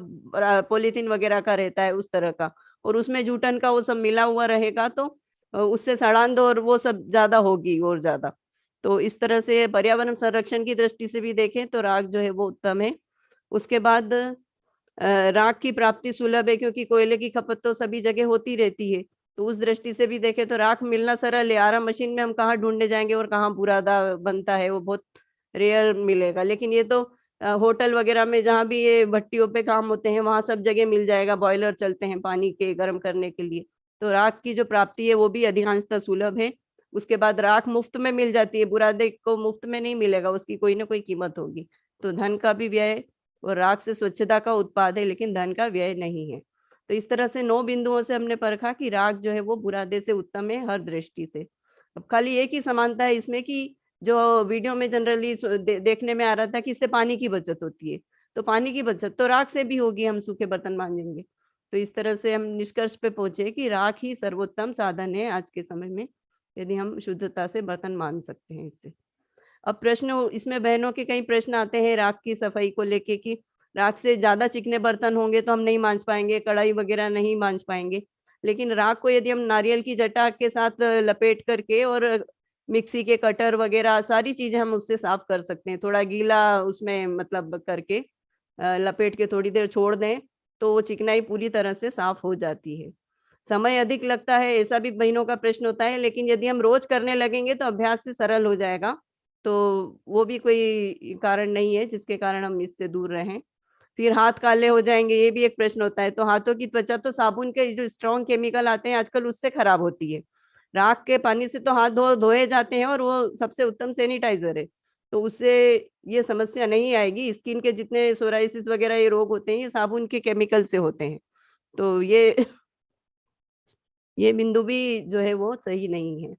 पॉलीथीन वगैरह का रहता है उस तरह का, और उसमें जूठन का वो सब मिला हुआ रहेगा, तो उससे सड़ांध और वो सब ज्यादा होगी और ज्यादा। तो इस तरह से पर्यावरण संरक्षण की दृष्टि से भी देखें तो राख जो है वो उत्तम है। उसके बाद राख की प्राप्ति सुलभ है, क्योंकि कोयले की खपत तो सभी जगह होती रहती है। तो उस दृष्टि से भी देखें तो राख मिलना सरल है। आरा मशीन में हम कहाँ ढूंढने जाएंगे और कहाँ बुरादा बनता है, वो बहुत रेयर मिलेगा। लेकिन ये तो होटल वगैरह में जहाँ भी ये भट्टियों पे काम होते हैं वहां सब जगह मिल जाएगा, बॉयलर चलते हैं पानी के गर्म करने के लिए। तो राख की जो प्राप्ति है वो भी अधिकांशतः सुलभ है। उसके बाद राख मुफ्त में मिल जाती है, बुरादे को मुफ्त में नहीं मिलेगा, उसकी कोई ना कोई कीमत होगी। तो धन का भी व्यय, और राख से स्वच्छता का उत्पाद है लेकिन धन का व्यय नहीं है। तो इस तरह से 9 बिंदुओं से हमने परखा कि राख जो है वो बुरादे से उत्तम है हर दृष्टि से। अब खाली एक ही समानता है इसमें कि जो वीडियो में जनरली देखने में आ रहा था कि इससे पानी की बचत होती है, तो पानी की बचत तो राख से भी होगी, हम सूखे बर्तन मांजेंगे। तो इस तरह से हम निष्कर्ष पे पहुंचे कि राख ही सर्वोत्तम साधन है आज के समय में, यदि हम शुद्धता से बर्तन मांज सकते हैं इससे। अब प्रश्न इसमें बहनों के कई प्रश्न आते हैं राख की सफाई को लेके कि राख से ज्यादा चिकने बर्तन होंगे तो हम नहीं मांज पाएंगे, कढ़ाई वगैरह नहीं मांज पाएंगे। लेकिन राख को यदि हम नारियल की जटा के साथ लपेट करके और मिक्सी के कटर वगैरह सारी चीजें हम उससे साफ कर सकते हैं, थोड़ा गीला उसमें मतलब करके लपेट के थोड़ी देर छोड़ दें तो वो चिकनाई पूरी तरह से साफ हो जाती है। समय अधिक लगता है ऐसा भी बहनों का प्रश्न होता है, लेकिन यदि हम रोज करने लगेंगे तो अभ्यास से सरल हो जाएगा। तो वो भी कोई कारण नहीं है जिसके कारण हम इससे दूर रहें। फिर हाथ काले हो जाएंगे, ये भी एक प्रश्न होता है। तो हाथों की त्वचा तो साबुन के जो स्ट्रॉन्ग केमिकल आते हैं आजकल उससे खराब होती है। राख के पानी से तो हाथ धोए जाते हैं और वो सबसे उत्तम सैनिटाइजर है, तो उससे ये समस्या नहीं आएगी। स्किन के जितने सोराइसिस वगैरह ये रोग होते हैं ये साबुन के केमिकल से होते हैं। तो ये बिंदु भी जो है वो सही नहीं है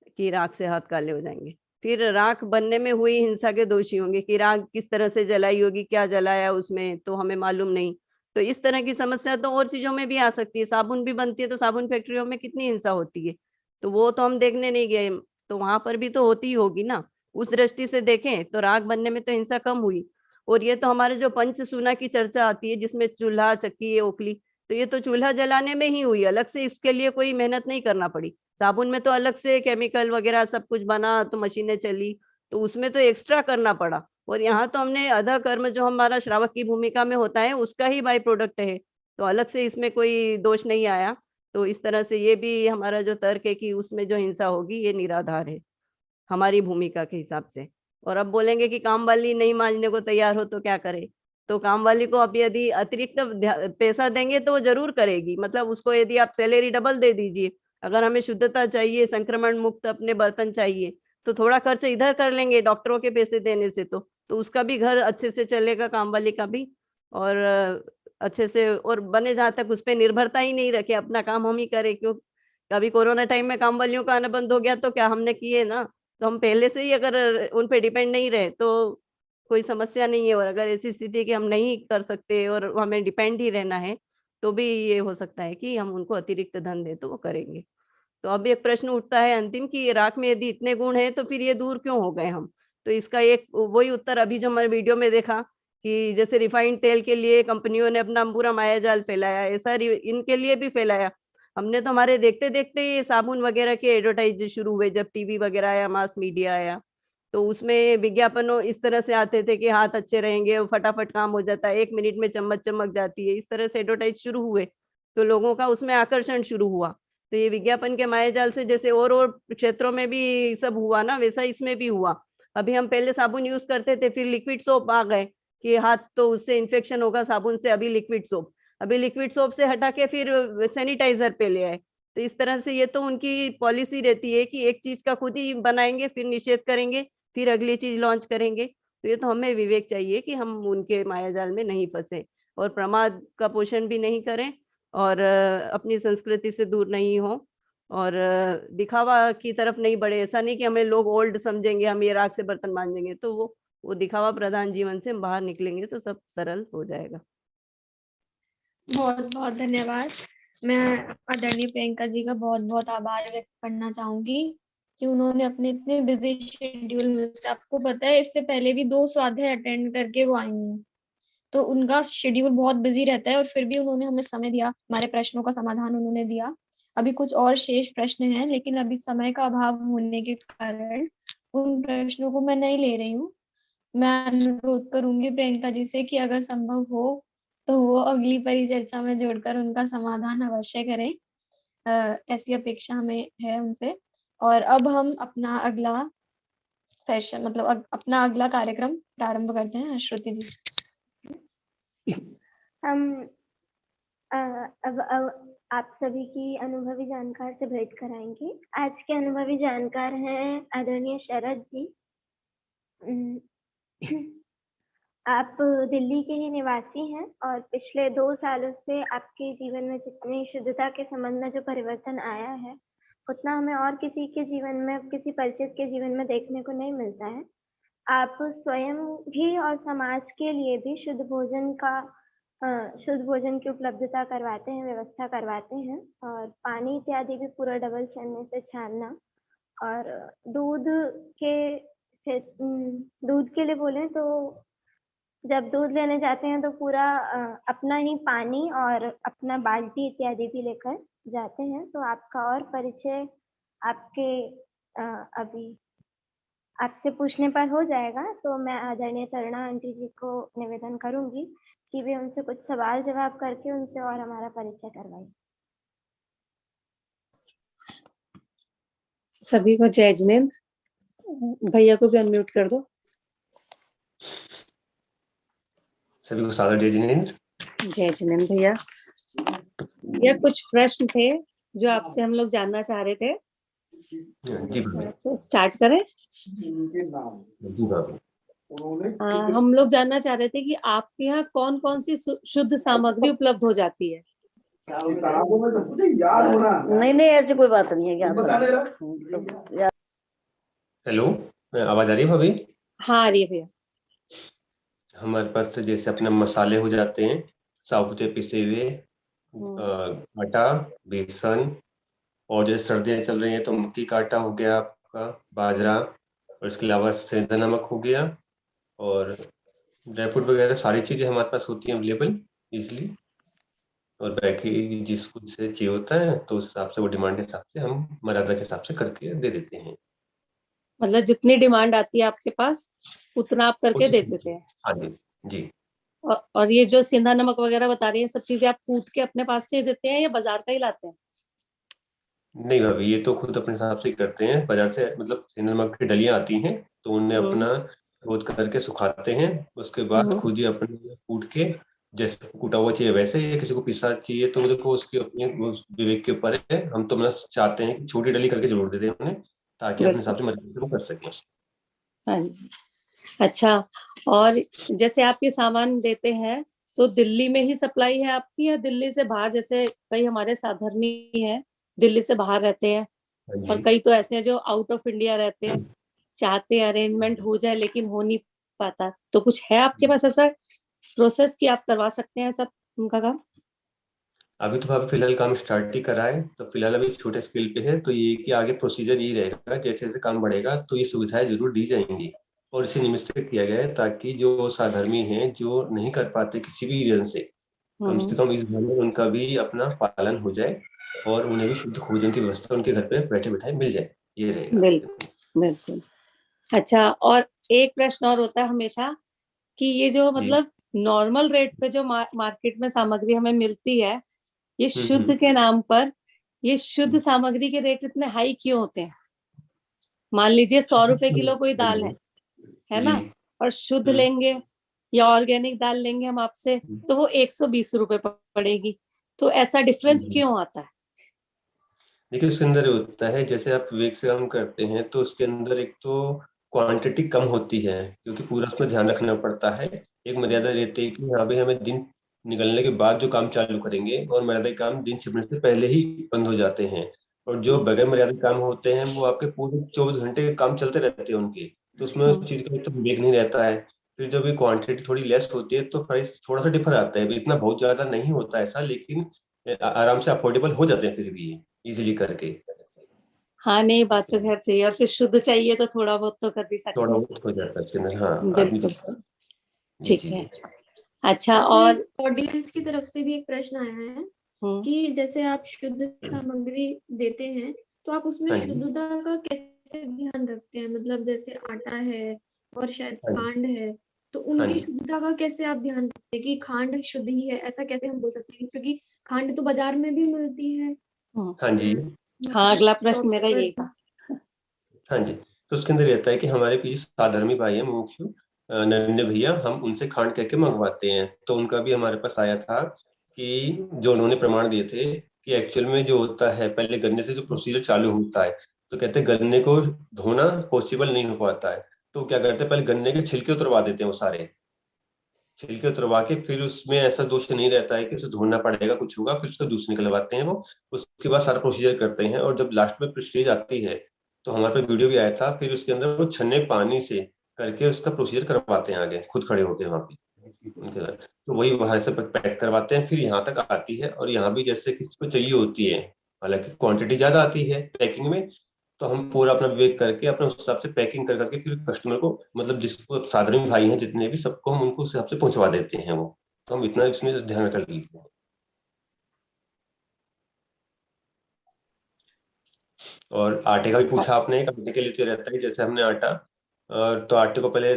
कि राख से हाथ काले हो जाएंगे। फिर राख बनने में हुई हिंसा के दोषी होंगे कि राख किस तरह से जलाई होगी, क्या जलाया उसमें तो हमें मालूम नहीं। तो इस तरह की समस्या तो और चीजों में भी आ सकती है। साबुन भी बनती है तो साबुन फैक्ट्रियों में कितनी हिंसा होती है, तो वो तो हम देखने नहीं गए, तो वहां पर भी तो होती ही होगी ना। उस दृष्टि से देखें तो राख बनने में तो हिंसा कम हुई। और ये तो हमारे जो पंचसूना की चर्चा आती है जिसमें चूल्हा चक्की ओखली, तो ये तो चूल्हा जलाने में ही हुई, अलग से इसके लिए कोई मेहनत नहीं करना पड़ी। साबुन में तो अलग से केमिकल वगैरह सब कुछ बना तो मशीनें चली, तो उसमें तो एक्स्ट्रा करना पड़ा। और यहाँ तो हमने अधा कर्म जो हमारा श्रावक की भूमिका में होता है उसका ही बाई प्रोडक्ट है, तो अलग से इसमें कोई दोष नहीं आया। तो इस तरह से ये भी हमारा जो तर्क है कि उसमें जो हिंसा होगी ये निराधार है हमारी भूमिका के हिसाब से। और अब बोलेंगे कि काम वाली नहीं मांजने को तैयार हो तो क्या करे? तो काम वाली को अब यदि अतिरिक्त पैसा देंगे तो वो जरूर करेगी, मतलब उसको यदि आप सैलरी डबल दे दीजिए। अगर हमें शुद्धता चाहिए, संक्रमण मुक्त अपने बर्तन चाहिए, तो थोड़ा खर्च इधर कर लेंगे डॉक्टरों के पैसे देने से, तो उसका भी घर अच्छे से चलेगा, काम वाली का भी। और अच्छे से और बने जहाँ तक उस पर निर्भरता ही नहीं रखे, अपना काम हम ही करें। क्यों कभी कोरोना टाइम में काम वालियों का आना बंद हो गया तो क्या हमने किए ना, तो हम पहले से ही अगर उन पे डिपेंड नहीं रहे तो कोई समस्या नहीं है। और अगर ऐसी स्थिति कि हम नहीं कर सकते और हमें डिपेंड ही रहना है तो भी ये हो सकता है कि हम उनको अतिरिक्त धन दे तो वो करेंगे। तो अब एक प्रश्न उठता है अंतिम कि ये राख में यदि इतने गुण हैं तो फिर ये दूर क्यों हो गए हम? तो इसका एक वही उत्तर अभी जो हमारे वीडियो में देखा कि जैसे रिफाइंड तेल के लिए कंपनियों ने अपना पूरा मायाजाल फैलाया, ऐसा इनके लिए भी फैलाया। हमने तो हमारे देखते देखते ये साबुन वगैरह के एडवर्टाइज शुरू हुए, जब टीवी वगैरह आया, मास मीडिया आया, तो उसमें विज्ञापनों इस तरह से आते थे कि हाथ अच्छे रहेंगे, वो फटाफट काम हो जाता है, 1 मिनट में चम्मच चमक जाती है, इस तरह से एडवर्टाइज शुरू हुए, तो लोगों का उसमें आकर्षण शुरू हुआ। तो ये विज्ञापन के मायाजाल से जैसे और क्षेत्रों में भी सब हुआ ना, वैसा इसमें भी हुआ। अभी हम पहले साबुन यूज करते थे, फिर लिक्विड सोप आ गए कि हाथ तो उससे इन्फेक्शन होगा साबुन से, अभी लिक्विड सोप, अभी लिक्विड सोप से हटा के फिर सैनिटाइजर पे ले आए। तो इस तरह से ये तो उनकी पॉलिसी रहती है कि एक चीज का खुद ही बनाएंगे, फिर निषेध करेंगे, फिर अगली चीज लॉन्च करेंगे। तो ये तो हमें विवेक चाहिए कि हम उनके मायाजाल में नहीं फंसे और प्रमाद का पोषण भी नहीं करें और अपनी संस्कृति से दूर नहीं हो और दिखावा की तरफ नहीं बढ़े। ऐसा नहीं कि हमें लोग ओल्ड समझेंगे, हम ये राख से बर्तन मांजेंगे, तो वो दिखावा प्रधान जीवन से हम बाहर निकलेंगे तो सब सरल हो जाएगा। बहुत बहुत धन्यवाद। मैं आदरणीय प्रियंका जी का बहुत बहुत आभार व्यक्त करना चाहूंगी कि उन्होंने अपने इतने बिजी शेड्यूल में, आपको पता है इससे पहले भी 2 स्वाध्याय अटेंड करके वो आई हैं, तो उनका शेड्यूल बहुत बिजी रहता है और फिर भी उन्होंने हमें समय दिया, हमारे प्रश्नों का समाधान उन्होंने दिया। अभी कुछ और शेष प्रश्न हैं, लेकिन अभी समय का अभाव होने के कारण उन प्रश्नों को मैं नहीं ले रही हूँ। मैं अनुरोध करूंगी प्रियंका जी से कि अगर संभव हो तो वो अगली परिचर्चा में जोड़कर उनका समाधान अवश्य करें। ऐसी अपेक्षा हमें है उनसे। और अब हम अपना अगला सेशन मतलब अपना अगला कार्यक्रम प्रारंभ करते हैं। श्रुति जी, हम अब आप सभी की अनुभवी जानकार से भेंट कराएंगे। आज के अनुभवी जानकार हैं आदरणीय शरद जी। आप दिल्ली के ही निवासी हैं और पिछले 2 सालों से आपके जीवन में जितनी शुद्धता के संबंध में जो परिवर्तन आया है, उतना हमें और किसी के जीवन में, किसी परिचित के जीवन में देखने को नहीं मिलता है। आप स्वयं भी और समाज के लिए भी शुद्ध भोजन की उपलब्धता करवाते हैं, व्यवस्था करवाते हैं और पानी इत्यादि भी पूरा डबल छन्ने से छानना। और दूध के लिए बोलें तो जब दूध लेने जाते हैं तो पूरा अपना ही पानी और अपना बाल्टी इत्यादि भी लेकर जाते हैं। तो आपका और परिचय अभी आपसे पूछने पर हो जाएगा। तो मैं आदरणीय तरुणा आंटी जी को निवेदन करूंगी कि वे उनसे कुछ सवाल जवाब करके उनसे और हमारा परिचय करवाएं। सभी को जय जिनेंद्र। भैया को भी अनम्यूट कर दो। सभी को सादर जय जिनेंद्र। जय जिनेंद्र भैया। ये कुछ प्रश्न थे जो आपसे हम लोग जानना चाह रहे थे। जी भाभी। तो स्टार्ट करें। जी भाभी। हम लोग जानना चाह रहे थे कि आपके यहाँ कौन कौन सी शुद्ध सामग्री उपलब्ध हो जाती है। नहीं ऐसी कोई बात नहीं है। हेलो, आवाज आ रही है भाभी? हाँ आ रही है भैया। हमारे पास जैसे अपने मसाले हो जाते हैं, साबुते पिसे हुए, आटा, बेसन, और जैसे सर्दियाँ चल रही हैं तो मक्की का आटा हो गया आपका, बाजरा, और इसके अलावा सेंधा नमक हो गया और ड्राई फ्रूट वगैरह सारी चीजें हमारे पास होती हैं अवेलेबल इजिली। और बाकी जिसको से चाहिए होता है तो उस हिसाब से वो डिमांड के हिसाब से हम मर्यादा के हिसाब से करके दे देते हैं। मतलब जितनी डिमांड आती है आपके पास उतना आप करके दे देते हैं? हाँ जी जी। और ये जो सेंधा नमक वगैरह बता रही है, सब चीजें आप कूट के अपने पास से देते हैं या बाजार का ही लाते हैं? नहीं भाभी, ये तो खुद अपने हिसाब से करते हैं। बाजार से मतलब सेंधा नमक की डलियां आती हैं तो उन्हें अपना रोध करके सुखाते हैं, उसके बाद खुद ही अपने कूट के, जैसे कूटा हुआ चाहिए वैसे, या किसी को पिसा चाहिए तो देखो उसकी अपने विवेक के ऊपर है। हम तो मतलब चाहते हैं कि छोटी डली करके जरूर दे दें उन्हें, ताकि अपने हिसाब से मर्यादा कर सकें। हाँ जी। अच्छा, और जैसे आप ये सामान देते हैं तो दिल्ली में ही सप्लाई है आपकी या दिल्ली से बाहर? जैसे कई हमारे साधर्मी हैं दिल्ली से बाहर रहते हैं और कई तो ऐसे हैं जो आउट ऑफ इंडिया रहते हैं, चाहते हैं अरेंजमेंट हो जाए लेकिन हो नहीं पाता, तो कुछ है आपके पास ऐसा प्रोसेस कि आप करवा सकते हैं सब उनका काम? अभी तो भाभी फिलहाल काम स्टार्ट ही करा है, तो फिलहाल अभी छोटे स्केल पे है। तो ये कि आगे प्रोसीजर यही रहेगा, जैसे जैसे काम बढ़ेगा तो ये सुविधाएं जरूर दी जाएंगी और इसे निश्चित किया गया है ताकि जो साधर्मी हैं जो नहीं कर पाते किसी भी रीजन से कम इस भाव में उनका भी अपना पालन हो जाए और उन्हें भी शुद्ध भोजन की व्यवस्था उनके घर पे बैठे बिठाए मिल जाए, ये रहेगा। बिल्कुल बिल्कुल। अच्छा, और एक प्रश्न और होता है हमेशा कि ये जो मतलब नॉर्मल रेट पे जो मार्केट में सामग्री हमें मिलती है, ये शुद्ध के नाम पर ये शुद्ध सामग्री के रेट इतने हाई क्यों होते हैं? मान लीजिए 100 रुपए किलो कोई दाल है ना, और शुद्ध लेंगे या ऑर्गेनिक दाल लेंगे हम आपसे तो वो 120 रुपए पड़ेगी, तो ऐसा डिफरेंस क्यों आता है? देखिए उसके अंदर ये होता है, जैसे आप विवेक से काम करते हैं तो उसके अंदर एक तो क्वांटिटी कम होती है, क्योंकि पूरा उसमें ध्यान रखना पड़ता है। एक मर्यादा रहती है कि यहाँ पे हमें दिन निकलने के बाद जो काम चालू करेंगे, और मर्यादा काम दिन छिपने से पहले ही बंद हो जाते हैं। और जो बगैर मर्यादा काम होते हैं वो आपके पूरे 24 घंटे के काम चलते रहते हैं उनके, तो उसमें उस चीज का तो विवेक नहीं रहता है। फिर जब ये क्वांटिटी थोड़ी लेस होती है तो प्राइस थोड़ा सा डिफर आता है, इतना बहुत ज्यादा नहीं होता ऐसा, लेकिन आराम से अफोर्डेबल हो जाते हैं फिर भी इजीली करके। हाँ नहीं, बात तो खैर सही है, और फिर शुद्ध चाहिए तो थोड़ा बहुत तो कर भी सकते थोड़ा हैं। बहुत हो जाता है इसके अंदर, हाँ आदमी बिल्कुल सही, ठीक है। अच्छा, अच्छा, और ऑडियंस की तरफ से भी एक प्रश्न आया है कि जैसे आप शुद्ध सामग्री देते हैं तो आप उसमें शुद्धता का कैसे ध्यान रखते हैं? मतलब जैसे आटा है और शायद खांड है, तो उनकी शुद्धता का कैसे आप ध्यान रखते हैं कि खांड शुद्ध ही है, ऐसा कैसे हम बोल सकते हैं? क्योंकि खांड तो बाजार में भी मिलती है। हाँ जी, हाँ, अगला प्रश्न मेरा यही था। हाँ जी, तो उसके अंदर रहता है कि हमारे पीछे साधर्मी भाई है मुमुक्षु नन्हे भैया, हम उनसे खांड कह के मंगवाते हैं। तो उनका भी हमारे पास आया था कि जो उन्होंने प्रमाण दिए थे कि एक्चुअल में जो होता है, पहले गन्ने से जो प्रोसीजर चालू होता है, तो कहते हैं गन्ने को धोना पॉसिबल नहीं हो पाता है, तो क्या करते हैं पहले गन्ने के छिलके उतरवा देते हैं, वो सारे छिलके उतरवा के फिर उसमें ऐसा दोष नहीं रहता है कि उसे धोना पड़ेगा, कुछ होगा, फिर उसका जूस निकलवाते हैं वो, उसके बाद सारा प्रोसीजर करते हैं। और जब लास्ट में स्टेज आती है तो हमारे पास वीडियो भी आया था, फिर उसके अंदर वो छन्ने पानी से करके उसका प्रोसीजर करवाते हैं आगे, खुद खड़े होके वहां पे उनके घर। तो वही वहां से पैक करवाते हैं, फिर यहाँ तक आती है। और यहाँ भी जैसे किसी को चाहिए होती है, हालांकि क्वांटिटी ज्यादा आती है पैकिंग में, तो हम पूरा अपना विवेक करके अपने उस हिसाब से पैकिंग कर करके फिर कस्टमर को, मतलब जिसको साधारण भाई हैं जितने भी, सबको हम उनको उस हिसाब से पहुंचवा देते हैं वो। तो हम इतना इसमें ध्यान रख लेते हैं। और आटे का भी पूछा आपने, आटे के लिए तो रहता है जैसे हमने आटा, तो आटे को पहले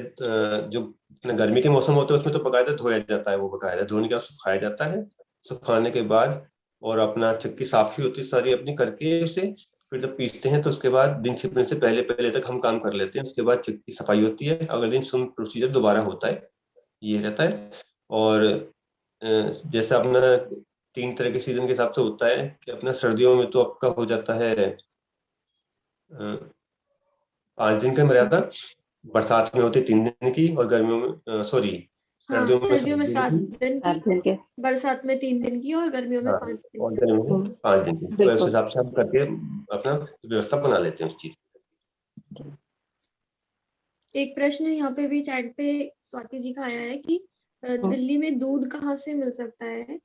जो अपने गर्मी के मौसम होते हैं उसमें तो बकायदा धोया जाता है, वो बकायदा धोने के बाद सुखाया जाता है। सुखाने के बाद और अपना चक्की साफी होती है सारी अपनी करके उसे, फिर जब पीसते हैं तो उसके बाद दिन छिपने से पहले पहले तक हम काम कर लेते हैं। उसके बाद चक्की सफाई होती है, अगले दिन सुन प्रोसीजर दोबारा होता है, ये रहता है। और जैसे अपना 3 तरह के सीजन के हिसाब से होता है कि अपना सर्दियों में तो आपका हो जाता है 5 दिन का मर्यादा, बरसात में होती 3 दिन की, और गर्मियों में सॉरी सर्दियों में 7 दिन दिन के, बरसात में 3 दिन की और गर्मियों में 5 दिन और गर्मियों में 5 दिन की। तो उस हिसाब से हम करके अपना व्यवस्था बना लेते हैं उस चीज। एक प्रश्न यहाँ पे भी चैट पे स्वाति जी का आया है कि दिल्ली में दूध कहाँ से मिल सकता है,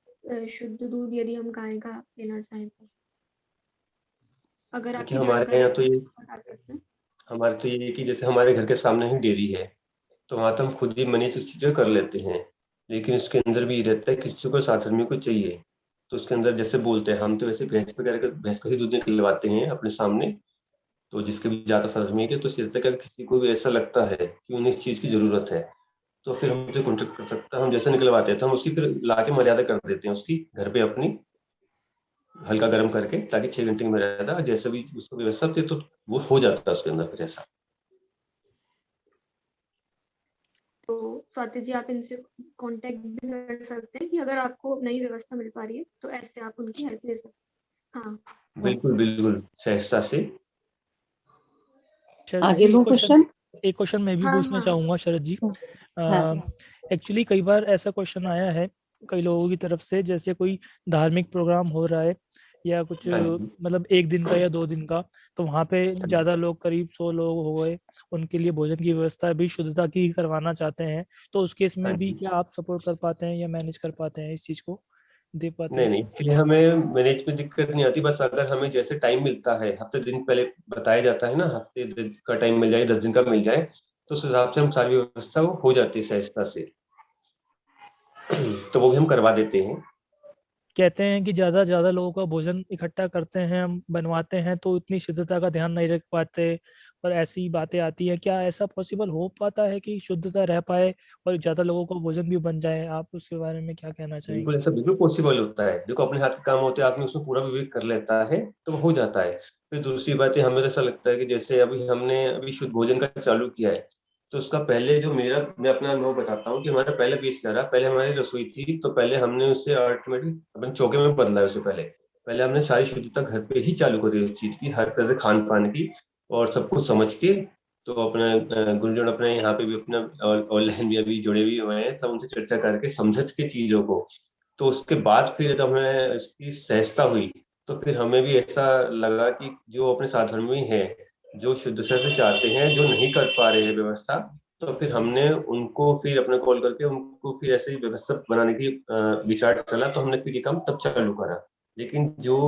शुद्ध दूध, यदि हम गाय का लेना चाहें तो? अगर आपकी हमारे यहाँ तो ये बता सकते हैं। हमारे तो ये कि जैसे हमारे घर के सामने ही डेयरी है, तो वहां तो हम खुद ही मनी से चीजें कर लेते हैं। लेकिन इसके अंदर भी रहता है किसी को साधर्मी को चाहिए, तो उसके अंदर जैसे बोलते हैं हम तो वैसे भैंस का ही दूध निकलवाते हैं अपने सामने। तो जिसके भी ज्यादा साधर्मी है तो रहता है कि किसी को भी ऐसा लगता है कि उन्हें इस चीज की जरूरत है, तो फिर हमसे कॉन्टेक्ट कर सकता है। हम जैसे निकलवाते हैं तो हम उसकी फिर लाके मर्यादा कर देते हैं उसकी घर पे अपनी, हल्का गर्म करके, ताकि 6 घंटे की मर्यादा जैसे भी उसको व्यवस्था थी तो वो हो जाता है उसके अंदर फिर ऐसा। तो स्वाति जी, आप इनसे कांटेक्ट भी कर सकते हैं कि अगर आपको नई व्यवस्था मिल पा रही है तो ऐसे आप उनकी हेल्प ले सकते हैं। हाँ बिल्कुल बिल्कुल, सहजता से। आगे लो क्वेश्चन। एक क्वेश्चन मैं भी पूछना चाहूंगा शरद जी। हाँ। एक्चुअली कई बार ऐसा क्वेश्चन आया है कई लोगों की तरफ से, जैसे कोई धार्मिक प्रोग्राम हो रहा है या कुछ मतलब 1 दिन का या 2 दिन का, तो वहाँ पे ज्यादा लोग, करीब 100 लोग हो गए, उनके लिए भोजन की व्यवस्था भी शुद्धता की ही करवाना चाहते हैं, तो उस केस में भी क्या आप सपोर्ट कर पाते हैं या मैनेज कर पाते हैं इस चीज को, देख पाते हैं? नहीं, इसलिए हमें मैनेज में दिक्कत नहीं आती। बस अगर हमें जैसे टाइम मिलता है, हफ्ते दिन पहले बताया जाता है ना, हफ्ते दिन का टाइम मिल जाए, 10 दिन का मिल जाए, तो उस हिसाब से हम सारी व्यवस्था वो हो जाती है सहजता से, तो वो भी हम करवा देते हैं। कहते हैं कि ज्यादा लोगों का भोजन इकट्ठा करते हैं, हम बनवाते हैं तो इतनी शुद्धता का ध्यान नहीं रख पाते और ऐसी बातें आती है। क्या ऐसा पॉसिबल हो पाता है कि शुद्धता रह पाए और ज्यादा लोगों का भोजन भी बन जाए? आप उसके बारे में क्या कहना चाहेंगे? बिल्कुल ऐसा बिल्कुल पॉसिबल होता है। देखो अपने हाथ के काम होते हैं, आदमी उसमें पूरा विवेक कर लेता है तो वो हो जाता है। फिर दूसरी बात है, हमें तो ऐसा लगता है कि जैसे हमने शुद्ध भोजन का चालू किया है, तो उसका पहले जो मैं अपना अनुभव बताता हूँ कि हमारा पहले बेस क्या रहा। पहले हमारी रसोई थी, तो पहले हमने उसे ऑटोमेटिक अपन चौके में बदला है। उससे पहले हमने सारी शुद्धता घर पे ही चालू करी उस चीज की, हर तरह खान पान की और सब कुछ समझ के। तो अपना गुरुजन अपने यहाँ पे भी अपना ऑनलाइन भी अभी जुड़े भी हुए हैं, सब उनसे चर्चा करके समझ के चीजों को। तो उसके बाद फिर जब हमें इसकी सहजता हुई, तो फिर हमें भी ऐसा लगा कि जो अपने साधर्मी हैं, जो शुद्धता से चाहते हैं, जो नहीं कर पा रहे हैं व्यवस्था, तो फिर हमने उनको फिर अपने कॉल करके उनको फिर ऐसे ही व्यवस्था बनाने की विचार चला। तो हमने फिर ये काम तब चालू करा। लेकिन जो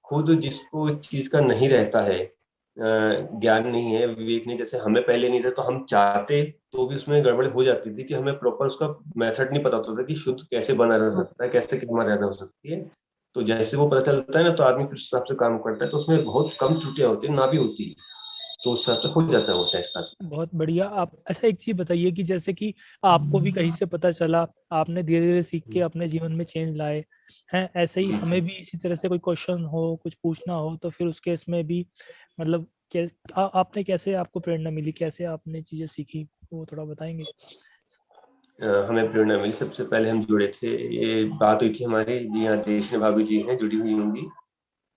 खुद जिसको इस चीज का नहीं रहता है, ज्ञान नहीं है, विवेक नहीं, जैसे हमें पहले नहीं था, तो हम चाहते तो भी उसमें गड़बड़ हो जाती थी कि हमें प्रॉपर उसका मेथड नहीं पता होता था कि शुद्ध कैसे बना रह सकता है, कैसे कितना रहना हो सकती है। तो जैसे वो पता चलता है ना, तो आदमी फिर उस हिसाब से काम करता है, तो उसमें बहुत कम त्रुटियां होती है, ना भी होती, तो उस हिसाब से हो जाता है वो सहजता से। बहुत बढ़िया। आप अच्छा एक चीज बताइए कि जैसे कि आपको भी कहीं से पता चला, आपने धीरे धीरे सीख के अपने जीवन में चेंज लाए हैं, ऐसे ही हमें भी इसी तरह से कोई क्वेश्चन हो, कुछ पूछना हो तो फिर उसके इसमें भी मतलब आपने कैसे, आपको प्रेरणा मिली, कैसे आपने चीजें सीखी, वो थोड़ा बताएंगे? हमें प्रेरणा मिली, सबसे पहले हम जुड़े थे, ये बात हुई थी हमारे यहाँ देश में भाभी जी हैं जुड़ी हुई होंगी,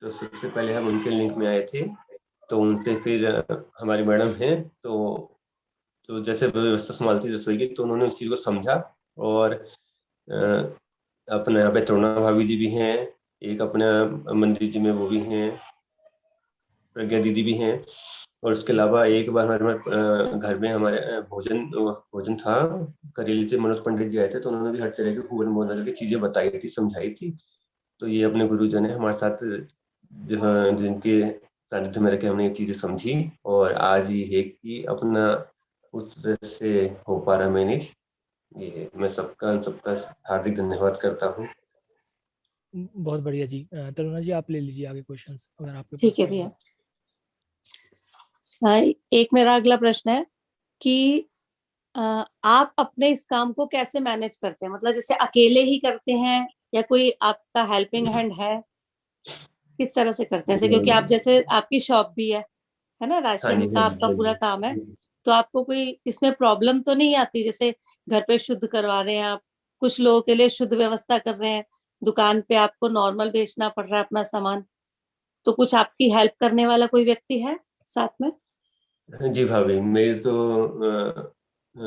तो सबसे पहले हम उनके लिंक में आए थे। तो उनसे फिर हमारी मैडम हैं, तो जैसे व्यवस्था संभालती रसोई की, तो उन्होंने उस चीज को समझा। और अपने यहाँ पे तरुणा भाभी जी भी हैं, एक अपने मंदिर जी में वो भी हैं, प्रज्ञा दीदी भी हैं। और उसके अलावा एक बार हमारे घर में हमारे भोजन था, करेली से मनोज पंडित जी आए थे, तो उन्होंने भी हर तरह की खूब बोलने की चीजें बताई थी, समझाई थी। तो ये अपने गुरुजन है हमारे साथ, जहाँ जिनके सानिध्य में रह के हमने ये चीजें समझी, और आज ये है कि अपना उस तरह से हो पा रहा मैनेज। ये मैं सबका हार्दिक धन्यवाद करता हूँ। बहुत बढ़िया जी। तरुणा जी आप ले लीजिए आगे क्वेश्चंस अगर आपके पास। ठीक है भैया। एक मेरा अगला प्रश्न है कि आप अपने इस काम को कैसे मैनेज करते हैं? मतलब जैसे अकेले ही करते हैं या कोई आपका हेल्पिंग हैंड है, किस तरह से करते हैं ऐसे? क्योंकि आप जैसे आपकी शॉप भी है ना, राशन का आपका पूरा काम है, तो आपको कोई इसमें प्रॉब्लम तो नहीं आती? जैसे घर पे शुद्ध करवा रहे हैं आप, कुछ लोगों के लिए शुद्ध व्यवस्था कर रहे हैं, दुकान पे आपको नॉर्मल बेचना पड़ रहा है अपना सामान, तो कुछ आपकी हेल्प करने वाला कोई व्यक्ति है साथ में? जी भाभी, मेरी तो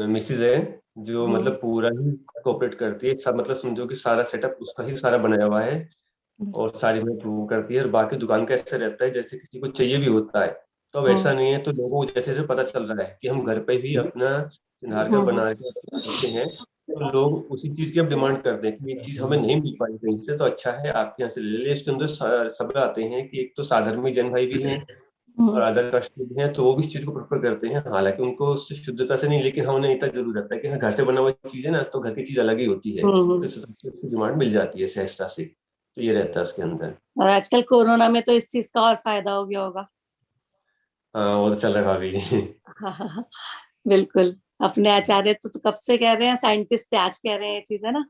मिसेज है, जो मतलब पूरा ही कोऑपरेट करती है सब, मतलब समझो कि सारा सेटअप उसका ही सारा बनाया हुआ है, और सारी में प्रूव करती है। और बाकी दुकान का ऐसा रहता है, जैसे किसी को चाहिए भी होता है तो अब ऐसा नहीं है, तो लोगों को जैसे जैसे पता चल रहा है कि हम घर पे भी अपना सिंधार का बना के देते हैं, तो लोग उसी चीज की अब डिमांड करते हैं कि ये चीज हमें नहीं मिल पाई कहीं से, तो अच्छा है आपके यहाँ से ले ले। इसके अंदर सब आते हैं कि एक तो साधर्मी जन भाई भी हैं और अदर कास्ट भी हैं, तो वो भी इस चीज को प्रेफर करते हैं। हालांकि उनको उससे शुद्धता से नहीं, लेकिन हाँ उन्हें इतना जरूर रहता है कि हाँ घर से बना हुआ चीज है ना, तो घर की चीज अलग ही होती है, तो इस हिसाब से उसकी डिमांड मिल जाती है सहजता से, तो ये रहता है उसके अंदर। और आजकल कोरोना में तो इस चीज का और फायदा हो गया होगा। हाँ वो तो चल रहा है हाँ, बिल्कुल। अपने आचार्य तो कब से कह रहे हैं, साइंटिस्ट थे, आज कह रहे हैं ये चीज, है ना?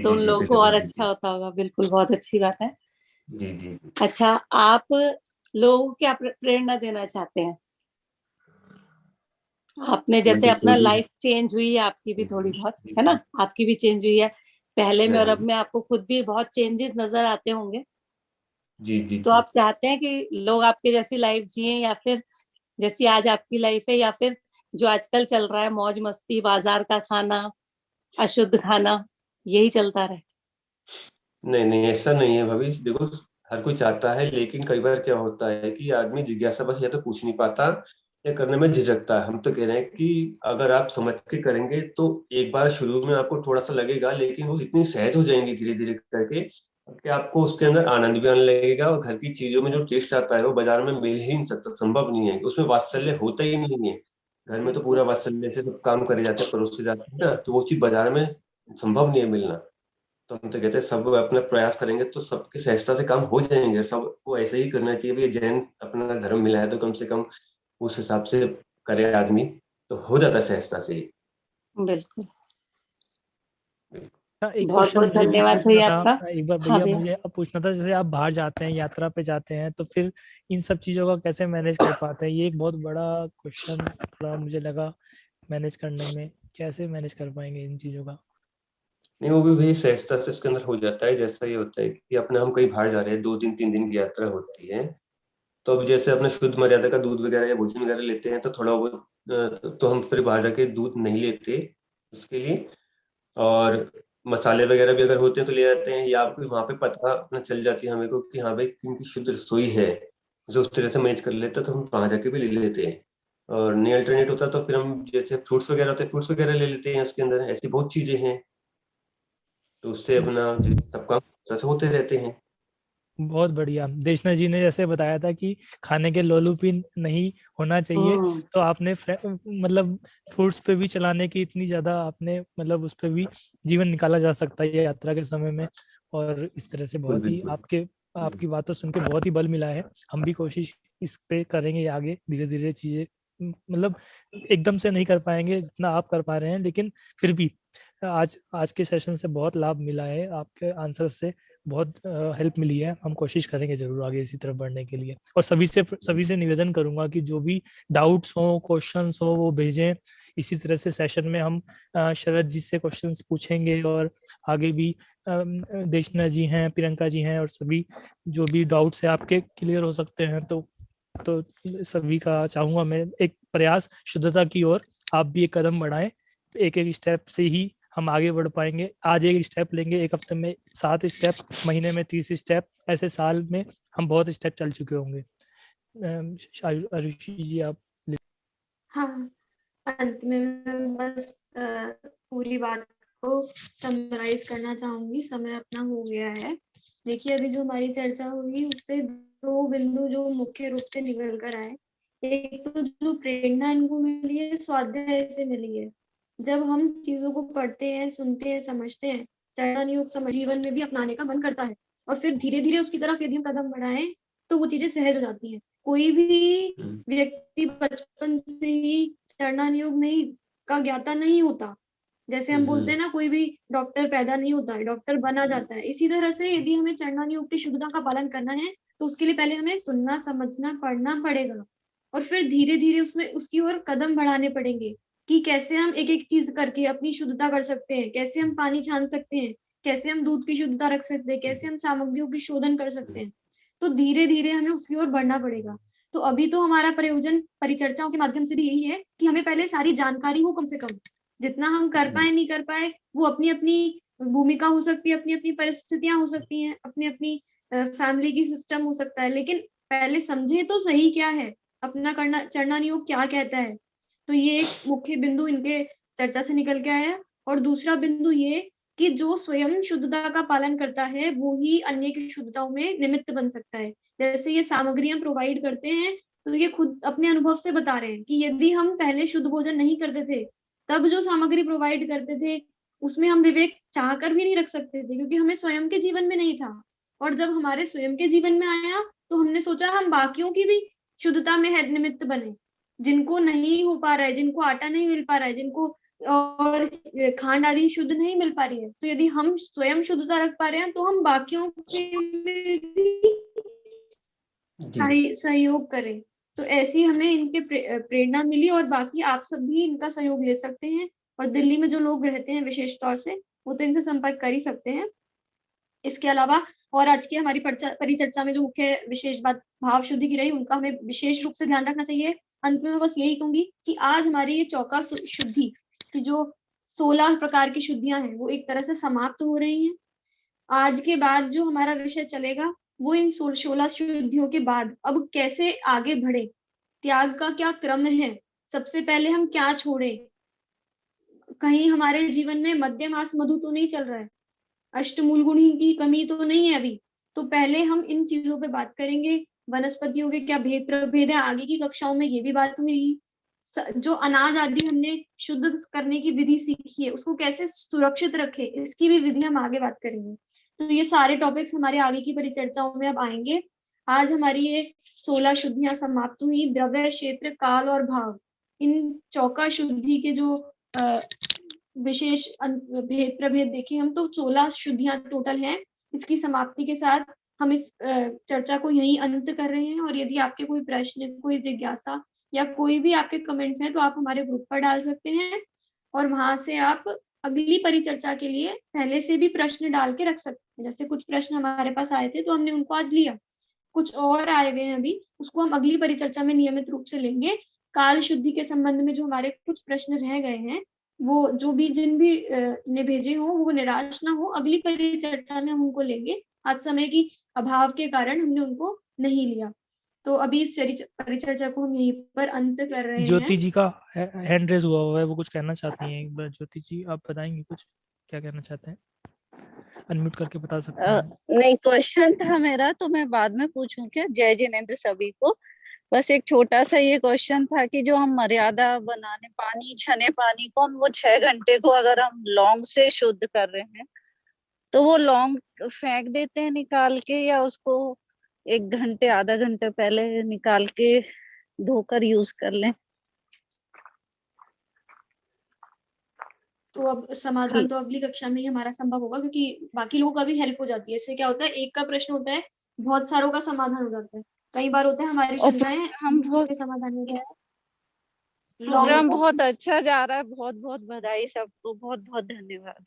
तो उन लोगों को और अच्छा होता होगा। बिल्कुल, बहुत अच्छी बात है। जी। अच्छा, आप लोगों को क्या प्रेरणा देना चाहते हैं? आपने जैसे अपना लाइफ चेंज हुई है, आपकी भी थोड़ी बहुत, है ना? आपकी भी चेंज हुई है पहले में और अब में, आपको खुद भी बहुत चेंजेस नजर आते होंगे। जी। तो आप चाहते हैं कि लोग आपके जैसी लाइफ जिए, या फिर जैसी आज आपकी लाइफ है, या फिर जो आजकल चल रहा है मौज मस्ती, बाजार का खाना, अशुद्ध खाना, यही चलता रहे? नहीं ऐसा नहीं है भाभी। देखो हर कोई चाहता है, लेकिन कई बार क्या होता है कि आदमी जिज्ञासा बस या तो पूछ नहीं पाता या करने में झिझकता है। हम तो कह रहे हैं कि अगर आप समझ के करेंगे तो एक बार शुरू में आपको थोड़ा सा लगेगा, लेकिन वो इतनी सहज हो जाएंगी धीरे धीरे करके कि आपको उसके अंदर आनंद भी आने लगेगा। और घर की चीजों में जो टेस्ट आता है वो बाजार में मिल ही नहीं सकता, संभव नहीं है, उसमें वात्सल्य होता ही नहीं है। घर में तो पूरा वात्सल्य से सब काम करे जाते हैं, परोसे जाते हैं ना, तो वो चीज बाजार में संभव नहीं है मिलना। तो तो हम तो कहते हैं सब अपना प्रयास करेंगे तो सबकी सहजता से काम हो जाएंगे। सबको ऐसे ही करना चाहिए। भैया जैन अपना धर्म मिला है तो कम से कम उस हिसाब से करे आदमी, तो हो जाता है सहजता से ही। बिल्कुल। एक बहुत क्वेश्चन बहुत मुझे भी धन्यवाद पूछना भैया था आपका। एक बार हाँ भैया, भैया। मुझे अब पूछना था, जैसे आप बाहर जाते हैं, यात्रा पे जाते हैं, तो फिर इन सब चीजों का कैसे मैनेज कर पाते हैं? ये एक बहुत बड़ा क्वेश्चन थोड़ा मुझे लगा मैनेज करने में, कैसे मैनेज कर पाएंगे इन चीजों का? नहीं, वो भी भाई सहजता से उसके अंदर हो जाता है। जैसा ये होता है कि अपने हम कहीं बाहर जा रहे हैं, 2 दिन 3 दिन की यात्रा होती है, तो अब जैसे अपने शुद्ध मर्यादा का दूध वगैरह या भोजन वगैरह लेते हैं तो थोड़ा वो तो हम फिर बाहर जाके दूध नहीं लेते उसके लिए। और मसाले वगैरह भी अगर होते हैं तो ले जाते हैं, या फिर वहाँ पे पता अपना चल जाती है हमें को कि हाँ भाई किनकी शुद्ध रसोई है, जो उस तरह से मैनेज कर लेते हैं, तो हम वहाँ जाके भी ले लेते हैं। और नहीं अल्टरनेट होता तो फिर हम जैसे फ्रूट्स वगैरह होते हैं, फ्रूट्स वगैरह ले लेते हैं। उसके अंदर ऐसी बहुत चीजें हैं, तो उससे अपना जो सब काम सच होते रहते हैं। बहुत बढ़िया। देशना जी ने जैसे बताया था कि खाने के लोलुपी नहीं होना चाहिए, तो आपने मतलब फ्रूट्स पे भी चलाने की इतनी ज्यादा आपने मतलब उस पे भी जीवन निकाला जा सकता है यात्रा के समय में। और इस तरह से बिल्कुल बहुत ही बिल्कुल। आपकी बातों सुन के बहुत ही बल मिला है। हम भी कोशिश इस पे करेंगे आगे, धीरे धीरे चीजें मतलब एकदम से नहीं कर पाएंगे जितना आप कर पा रहे हैं, लेकिन फिर भी आज आज के सेशन से बहुत लाभ मिला है, आपके आंसर से बहुत हेल्प मिली है। हम कोशिश करेंगे जरूर आगे इसी तरफ बढ़ने के लिए। और सभी से निवेदन करूंगा कि जो भी डाउट्स हो, क्वेश्चंस हो, वो भेजें। इसी तरह से सेशन में हम शरद जी से क्वेश्चंस पूछेंगे, और आगे भी देशना जी हैं, प्रियंका जी हैं, और सभी जो भी डाउट्स है आपके क्लियर हो सकते हैं। तो सभी का चाहूंगा मैं एक प्रयास शुद्धता की ओर आप भी एक कदम बढ़ाएं। एक एक स्टेप से ही हम आगे बढ़ पाएंगे। आज एक स्टेप लेंगे, एक हफ्ते में 7 स्टेप, महीने में 30 स्टेप, ऐसे साल में हम बहुत स्टेप चल चुके होंगे। आरुषि जी आप। हाँ, अंत में मैं बस पूरी बात को समराइज करना चाहूंगी। समय अपना हो गया है। देखिए, अभी जो हमारी चर्चा हुई उससे 2 बिंदु जो मुख्य रूप से निकल कर आए। एक तो जो प्रेरणा इनको मिली है स्वाध्याय से मिली है। जब हम चीजों को पढ़ते हैं, सुनते हैं, समझते हैं, चरणन योग जीवन में भी अपनाने का मन करता है, और फिर धीरे धीरे उसकी तरफ यदि हम कदम बढ़ाएं तो वो चीजें सहज हो जाती हैं। कोई भी व्यक्ति बचपन से ही चरणन योग नहीं का ज्ञाता नहीं होता। जैसे हम बोलते हैं ना, कोई भी डॉक्टर पैदा नहीं होता है, डॉक्टर बना जाता है। इसी तरह से यदि हमें चरणन योग की शुद्धता का पालन करना है तो उसके लिए पहले हमें सुनना, समझना, पढ़ना पड़ेगा, और फिर धीरे धीरे उसमें उसकी ओर कदम बढ़ाने पड़ेंगे कि कैसे हम एक एक चीज करके अपनी शुद्धता कर सकते हैं, कैसे हम पानी छान सकते हैं, कैसे हम दूध की शुद्धता रख सकते हैं, कैसे हम सामग्रियों की शोधन कर सकते हैं। तो धीरे धीरे हमें उसकी ओर बढ़ना पड़ेगा। तो अभी तो हमारा प्रयोजन परिचर्चाओं के माध्यम से भी यही है कि हमें पहले सारी जानकारी हो, कम से कम जितना हम कर पाए नहीं कर पाए वो अपनी अपनी भूमिका हो सकती है, अपनी अपनी परिस्थितियां हो सकती हैं, अपनी अपनी फैमिली की सिस्टम हो सकता है, लेकिन पहले समझे तो सही क्या है, अपना करना चरणन योग क्या कहता है। तो ये एक मुख्य बिंदु इनके चर्चा से निकल के आया। और दूसरा बिंदु ये कि जो स्वयं शुद्धता का पालन करता है वो ही अन्य की शुद्धताओं में निमित्त बन सकता है। जैसे ये सामग्रियां प्रोवाइड करते हैं तो ये खुद अपने अनुभव से बता रहे हैं कि यदि हम पहले शुद्ध भोजन नहीं करते थे, तब जो सामग्री प्रोवाइड करते थे उसमें हम विवेक चाहकर भी नहीं रख सकते थे, क्योंकि हमें स्वयं के जीवन में नहीं था। और जब हमारे स्वयं के जीवन में आया तो हमने सोचा हम बाकियों की भी शुद्धता में है निमित्त बने। जिनको नहीं हो पा रहा है, जिनको आटा नहीं मिल पा रहा है, जिनको और खांड आदि शुद्ध नहीं मिल पा रही है, तो यदि हम स्वयं शुद्धता रख पा रहे हैं तो हम बाकियों के भी सहयोग करें। तो ऐसी हमें इनके प्रेरणा मिली, और बाकी आप सब भी इनका सहयोग ले सकते हैं। और दिल्ली में जो लोग रहते हैं विशेष तौर से, वो तो इनसे संपर्क कर ही सकते हैं। इसके अलावा और आज की हमारी परिचर्चा में जो मुख्य विशेष बात भाव शुद्धि की रही, उनका हमें विशेष रूप से ध्यान रखना चाहिए। अंत में मैं बस यही कहूंगी कि आज हमारी ये चौका शुद्धि की जो 16 प्रकार की शुद्धियां हैं वो एक तरह से समाप्त हो रही हैं। आज के बाद जो हमारा विषय चलेगा वो इन 16 शुद्धियों के बाद अब कैसे आगे बढ़े, त्याग का क्या क्रम है, सबसे पहले हम क्या छोड़े, कहीं हमारे जीवन में मद्य मास मधु तो नहीं चल रहा है, अष्टमूल गुण की कमी तो नहीं है अभी। तो पहले हम इन चीजों पे बात करेंगे। वनस्पतियों के क्या भेद प्रभेद है, आगे की कक्षाओं में ये भी बात हुई। जो अनाज आदि हमने शुद्ध करने की विधि सीखी है उसको कैसे सुरक्षित रखे, इसकी भी विधि हम आगे बात करेंगे। तो ये सारे टॉपिक्स हमारे आगे की परिचर्चाओं में अब आएंगे। आज हमारी ये 16 शुद्धियां समाप्त हुई। द्रव्य, क्षेत्र, काल और भाव, इन चौका शुद्धि के जो विशेष भेद प्रभेद देखे हम, तो 16 शुद्धियां टोटल हैं। इसकी समाप्ति के साथ हम इस चर्चा को यहीं अंत कर रहे हैं। और यदि आपके कोई प्रश्न, कोई जिज्ञासा या कोई भी आपके कमेंट्स हैं तो आप हमारे ग्रुप पर डाल सकते हैं, और वहां से आप अगली परिचर्चा के लिए पहले से भी प्रश्न डाल के रख सकते हैं। जैसे कुछ प्रश्न हमारे पास आए थे तो हमने उनको आज लिया, कुछ और आए हुए हैं अभी, उसको हम अगली परिचर्चा में नियमित रूप से लेंगे। काल शुद्धि के संबंध में जो हमारे कुछ प्रश्न रह गए हैं, वो जो भी जिन भी ने भेजे हो वो निराश ना हो, अगली परिचर्चा में हम उनको लेंगे। आज समय की अभाव के कारण हमने उनको नहीं लिया। तो अभी इस परिचर्चा को हम यहीं पर अंत कर रहे हैं। ज्योति जी का हैंड रेज हुआ है, वो कुछ कहना चाहती हैं। एक बार ज्योति जी आप बताएंगे कुछ, क्या कहना चाहते हैं? अनम्यूट करके बता सकते हैं। नहीं, क्वेश्चन था मेरा, तो मैं बाद में पूछूं क्या? जय जिनेंद्र सभी को। बस एक छोटा सा ये क्वेश्चन था कि जो हम मर्यादा बनाने पानी, छने पानी को हम वो 6 घंटे को अगर हम लौंग से शुद्ध कर रहे हैं तो वो लौंग फेंक देते हैं निकाल के, या उसको 1 घंटे आधा घंटे पहले निकाल के धोकर यूज कर लें? तो अब समाधान तो अगली कक्षा में ही हमारा संभव होगा, क्योंकि बाकी लोगों का भी हेल्प हो जाती है। इससे क्या होता है, एक का प्रश्न होता है, बहुत सारों का समाधान हो जाता है। कई बार होता है हमारी शंकाएं हम के समाधान हो गया। प्रोग्राम बहुत अच्छा जा रहा है, बहुत बहुत बधाई सबको, बहुत बहुत धन्यवाद।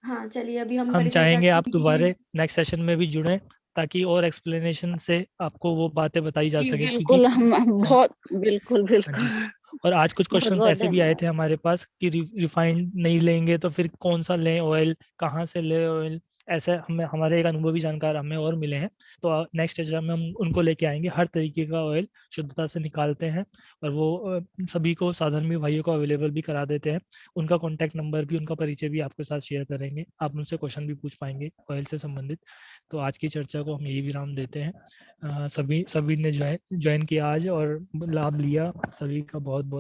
हाँ चलिए, अभी हम चाहेंगे आप दोबारा नेक्स्ट सेशन में भी जुड़ें, ताकि और एक्सप्लेनेशन से आपको वो बातें बताई जा सके। बिल्कुल, हम बहुत बिल्कुल बिल्कुल। और आज कुछ क्वेश्चंस ऐसे भी आए थे हमारे पास कि रिफाइंड नहीं लेंगे तो फिर कौन सा लें ऑयल, कहाँ से ले ऑयल, ऐसे हमें हमारे एक अनुभवी जानकार हमें और मिले हैं। तो नेक्स्ट एग्जाम में हम उनको लेके आएंगे, हर तरीके का ऑयल शुद्धता से निकालते हैं और वो सभी को साधर्मी भाइयों को अवेलेबल भी करा देते हैं। उनका कॉन्टैक्ट नंबर भी, उनका परिचय भी आपके साथ शेयर करेंगे, आप उनसे क्वेश्चन भी पूछ पाएंगे ऑयल से संबंधित। तो आज की चर्चा को हम यही विराम देते हैं। सभी ने ज्वाइन किया आज और लाभ लिया, सभी का बहुत बहुत